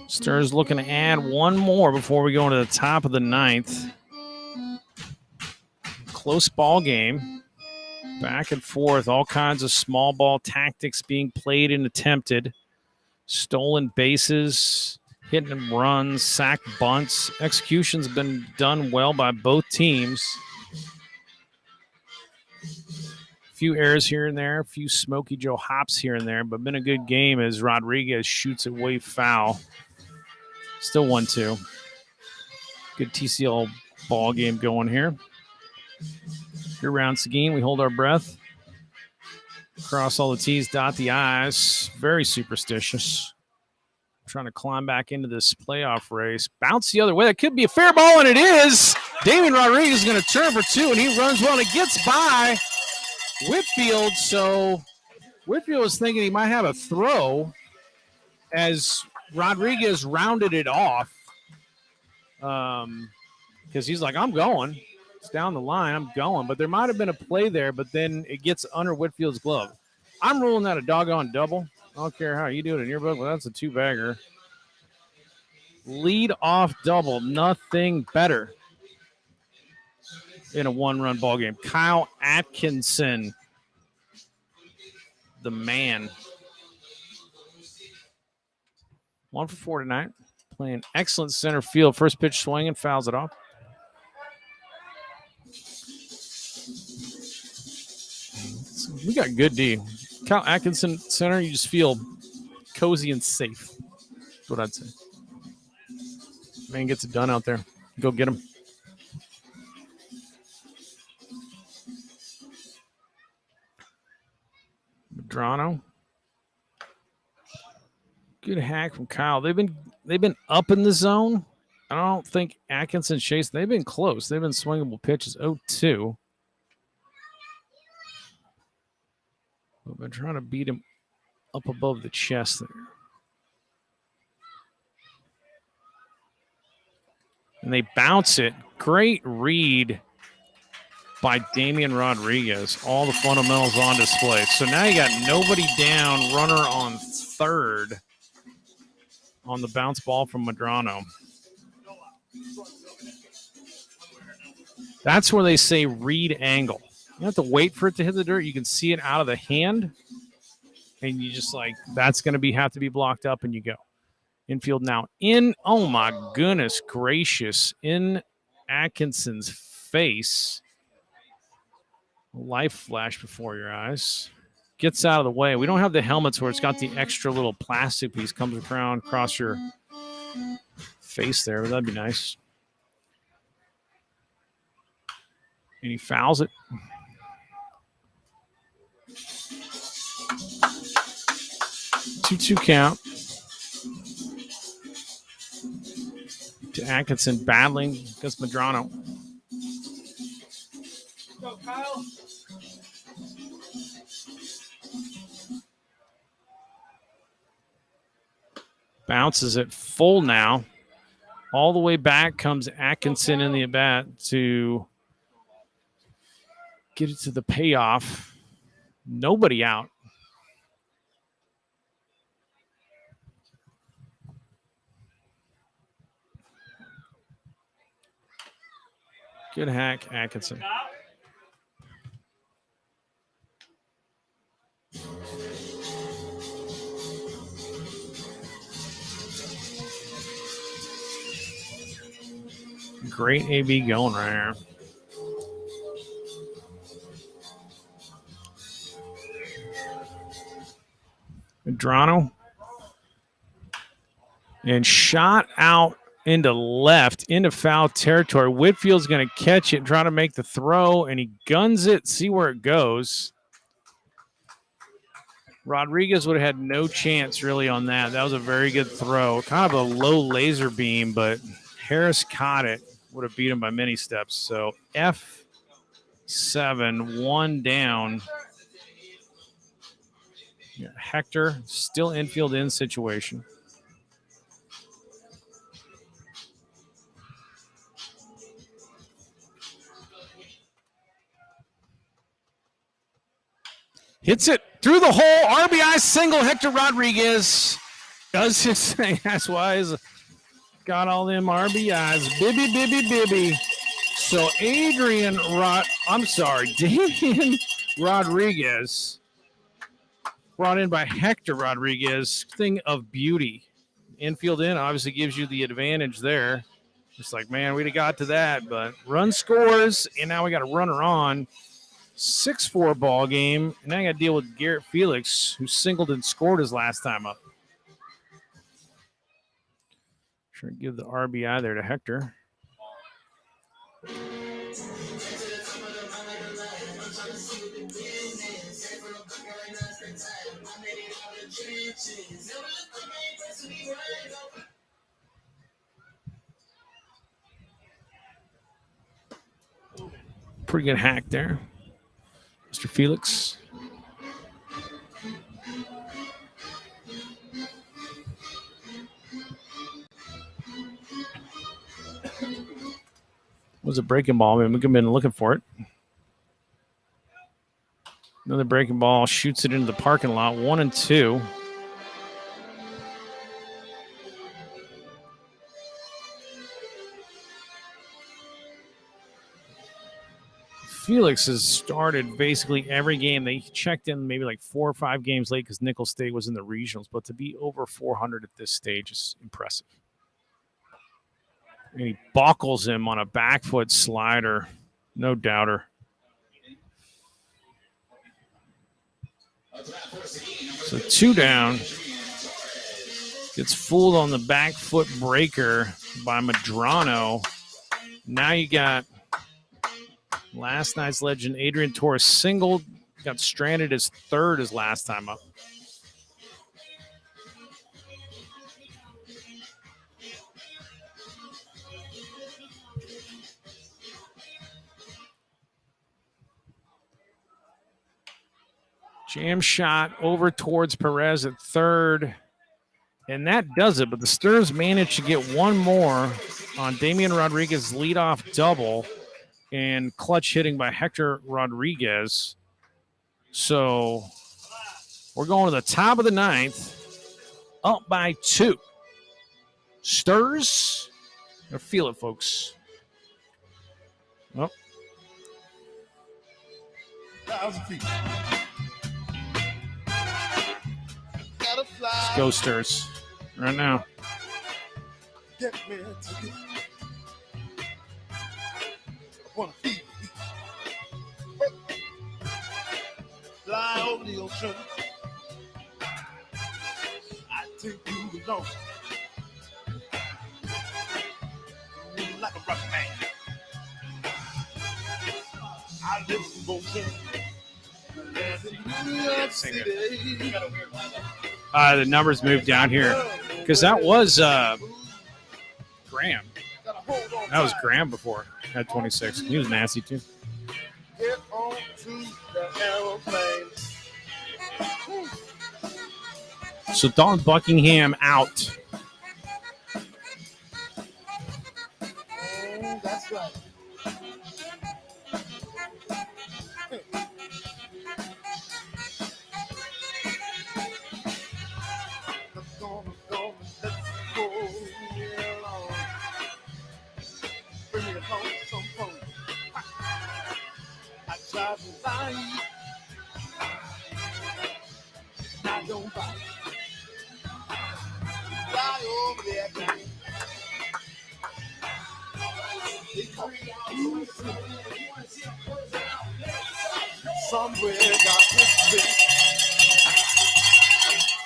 Stir's looking to add one more before we go into the top of the ninth. Close ball game. Back and forth, all kinds of small ball tactics being played and attempted. Stolen bases, hitting and runs, sack bunts. Execution's been done well by both teams. A few errors here and there, a few Smokey Joe hops here and there, but been a good game as Rodriguez shoots it way foul. Still 1-2. Good TCL ball game going here. Here around Seguin, we hold our breath. Cross all the T's, dot the I's. Very superstitious. Trying to climb back into this playoff race. Bounce the other way. That could be a fair ball, and it is. Damian Rodriguez is going to turn for two, and he runs well, and it gets by Whitfield. So Whitfield was thinking he might have a throw as Rodriguez rounded it off. Because he's like, I'm going. It's down the line. I'm going. But there might have been a play there, but then it gets under Whitfield's glove. I'm ruling that a doggone double. I don't care how you do it in your book, but that's a two-bagger. Lead off double. Nothing better in a one-run ball game. Kyle Atkinson, the man. 1 for 4 tonight. Playing excellent center field. First pitch swinging, fouls it off. We got good D. Kyle Atkinson, center, you just feel cozy and safe. That's what I'd say. Man gets it done out there. Go get him. Medrano. Good hack from Kyle. They've been up in the zone. I don't think Atkinson's chasing. They've been close. They've been swingable pitches. 0-2. We've been trying to beat him up above the chest there. And they bounce it. Great read by Damian Rodriguez. All the fundamentals on display. So now you got nobody down, runner on third on the bounce ball from Medrano. That's where they say read angle. You don't have to wait for it to hit the dirt. You can see it out of the hand. And you just like, that's going to have to be blocked up, and you go. Infield now in. Oh, my goodness gracious. In Atkinson's face. Life flash before your eyes. Gets out of the way. We don't have the helmets where it's got the extra little plastic piece comes around across your face there. That'd be nice. And he fouls it. 2-2 count to Atkinson battling against Medrano. Go, Kyle. Bounces it full now. All the way back comes Atkinson in the at-bat to get it to the payoff. Nobody out. Good hack, Atkinson. Great AB going right here. Medrano. And shot out into left, into foul territory. Whitfield's going to catch it and try to make the throw, and he guns it, see where it goes. Rodriguez would have had no chance really on that. That was a very good throw. Kind of a low laser beam, but Harris caught it. Would have beat him by many steps. So F 7, 1 down. Yeah, Hector still infield in situation. Hits it through the hole. RBI single. Hector Rodriguez does his thing. That's why he's got all them RBIs. Bibby. So Damian Rodriguez, brought in by Hector Rodriguez. Thing of beauty. Infield in obviously gives you the advantage there. It's like, man, we'd have got to that, but run scores, and now we got a runner on. 6-4 ball game, and now I got to deal with Garrett Felix, who singled and scored his last time up. Sure, give the RBI there to Hector. Pretty good hack there, Mr. Felix. Was a breaking ball. I mean, we could have been looking for it. Another breaking ball, shoots it into the parking lot. 1-2. Felix has started basically every game. They checked in maybe like 4 or 5 games late because Nicholls State was in the regionals, but to be over 400 at this stage is impressive. And he buckles him on a back foot slider. No doubter. So 2 down. Gets fooled on the back foot breaker by Medrano. Now you got last night's legend Adrian Torres singled. Got stranded as third his last time up. Jam shot over towards Perez at third. And that does it. But the Sturs managed to get one more on Damian Rodriguez's leadoff double and clutch hitting by Hector Rodriguez. So we're going to the top of the 9th, up by 2. Sturs, feel it, folks. Oh. 1,000 feet. Let's go, Sturs. Right now. Get me to get. I want to feed you. Fly over the ocean. I take you along. Like a rock man. I live in motion. The numbers moved down here because that was Graham. That was Graham before at 26. He was nasty too. Get on to the aeroplane. So Dalton Buckingham out. Oh, that's right. Somewhere got history,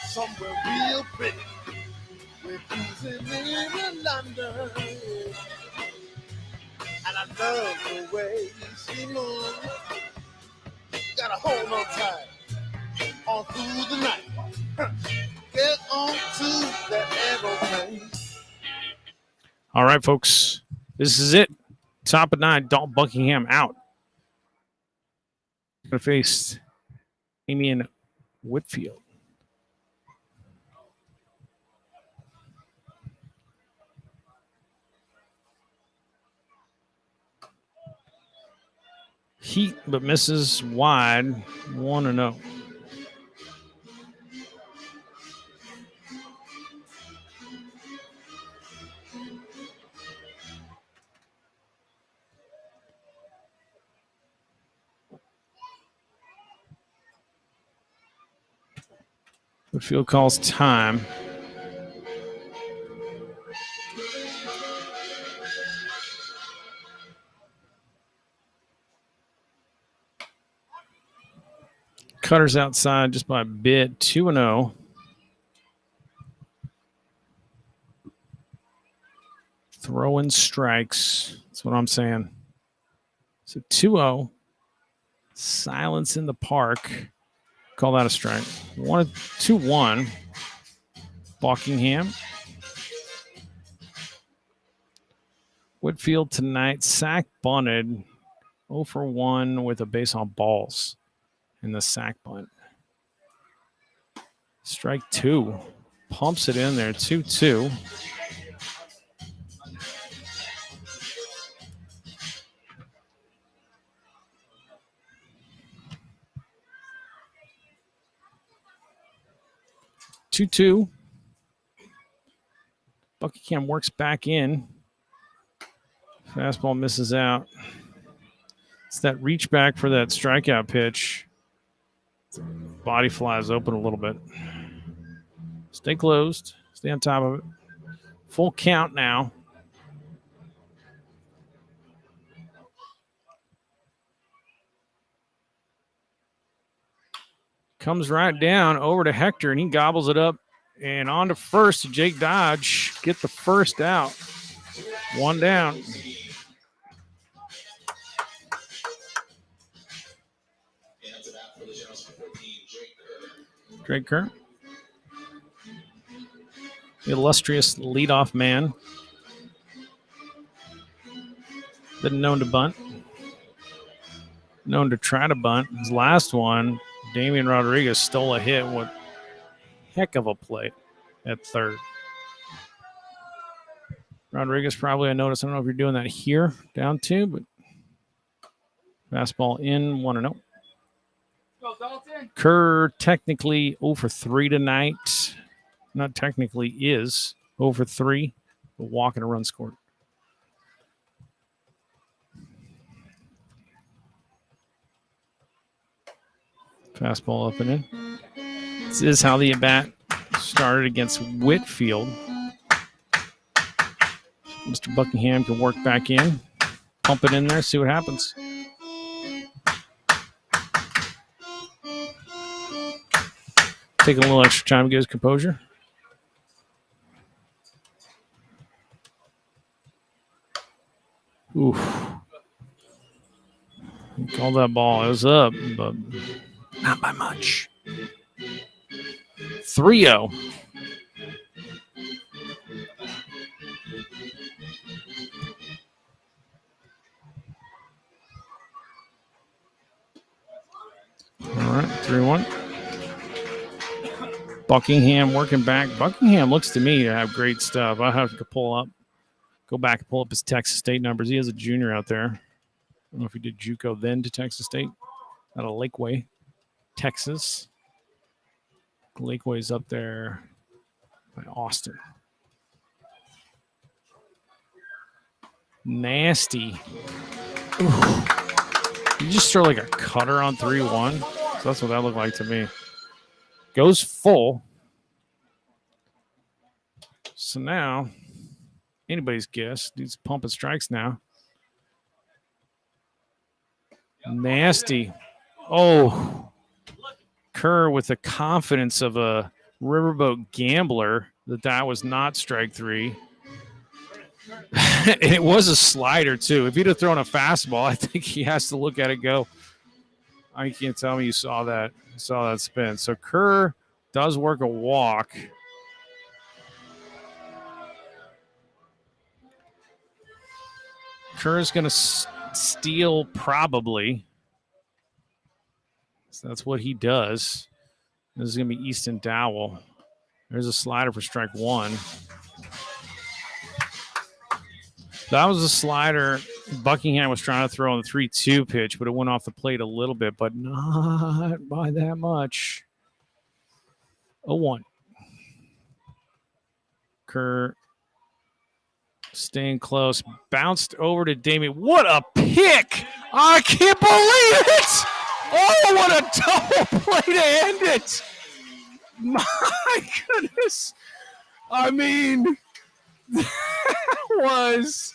somewhere real pretty. We're cruising in London, and I love the way she moves. Gotta hold on tight, all through the night. Get on to the aeroplane. All right, folks, this is it. Top of 9, Dalton Buckingham out. Going to face Damian Whitfield. Heat, but misses wide. 1-0. Whitfield calls time. Cutter's outside just by a bit. 2-0. Throwing strikes. That's what I'm saying. So 2-0. Silence in the park. Call that a strike. 2-1. Buckingham. Whitfield tonight. Sack bunted. 0 for 1 with a base on balls in the sack bunt. Strike 2. Pumps it in there. 2-2. Buckingham works back in. Fastball misses out. It's that reach back for that strikeout pitch. Body flies open a little bit. Stay closed. Stay on top of it. Full count now. Comes right down over to Hector, and he gobbles it up. And on to first to Jake Dodge. Get the first out. 1 down. Drake Kerr. The illustrious leadoff man. Been known to bunt. Known to try to bunt. His last one, Damian Rodriguez stole a hit with heck of a play at third. Rodriguez probably, I noticed, I don't know if you're doing that here, down 2, but fastball in, 1-0. Kerr technically 0 for 3 tonight. Not technically, is 0 for 3. A walk and a run scored. Fastball up and in. This is how the at-bat started against Whitfield. Mr. Buckingham can work back in, pump it in there, see what happens. Take a little extra time to get his composure. Oof. He called that ball. It was up, but not by much. 3-0. All right, 3-1. Buckingham working back. Buckingham looks to me to have great stuff. I have to go back and pull up his Texas State numbers. He has a junior out there. I don't know if he did JUCO then to Texas State out of Lakeway, Texas. Lakeway's up there by Austin. Nasty. Ooh. You just throw like a cutter on 3-1. So that's what that looked like to me. Goes full. So now, anybody's guess. Dude's pumping strikes now. Nasty. Oh. Kerr with the confidence of a riverboat gambler that was not strike 3. It was a slider, too. If he'd have thrown a fastball, I think he has to look at it go, I can't tell me you saw that spin. So Kerr does work a walk. Kerr's going to steal probably. That's what he does. This is going to be Easton Dowell. There's a slider for strike one. That was a slider Buckingham was trying to throw on the 3-2 pitch, but it went off the plate a little bit, but not by that much. 0-1. Kerr staying close. Bounced over to Damien. What a pick! I can't believe it! Oh, what a double play to end it! My goodness. I mean, that was...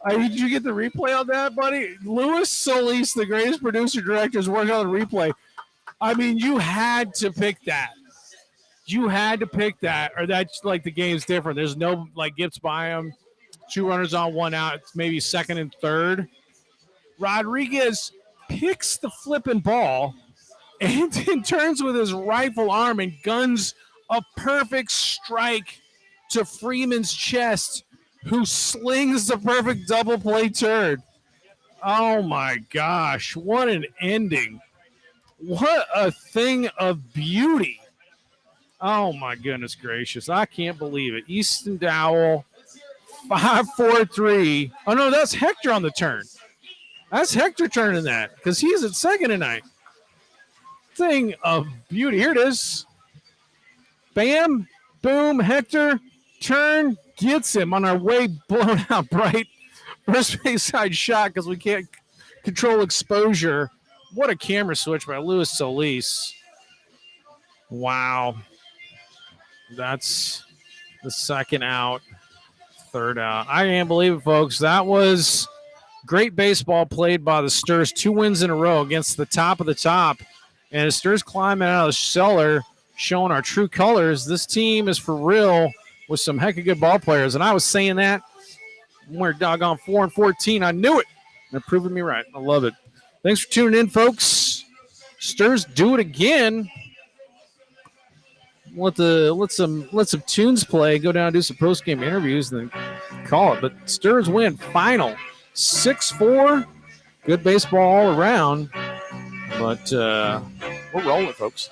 did you get the replay on that, buddy? Louis Solis, the greatest producer director, is working on the replay. I mean, you had to pick that. You had to pick that, or that's like the game's different. There's no, like, gets by him. 2 runners on, 1 out. It's maybe second and third. Rodriguez picks the flipping ball and then turns with his rifle arm and guns a perfect strike to Freeman's chest, who slings the perfect double play turd. Oh, my gosh. What an ending. What a thing of beauty. Oh, my goodness gracious. I can't believe it. Easton Dowell, 5-4-3. Oh, no, that's Hector on the turn. That's Hector turning that because he's at second tonight. Thing of beauty. Here it is. Bam, boom, Hector, turn, gets him on our way blown out bright. First base side shot because we can't control exposure. What a camera switch by Louis Solis. Wow. That's the second out, third out. I can't believe it, folks. That was great baseball played by the Sturs. 2 wins in a row against the top of the top. And the Sturs climbing out of the cellar, showing our true colors. This team is for real with some heck of good ball players. And I was saying that when we're doggone 4-14. I knew it. They're proving me right. I love it. Thanks for tuning in, folks. Sturs do it again. Let some tunes play, go down and do some post-game interviews, and then call it. But Sturs win final 6-4. Good baseball all around. But we're rolling, folks.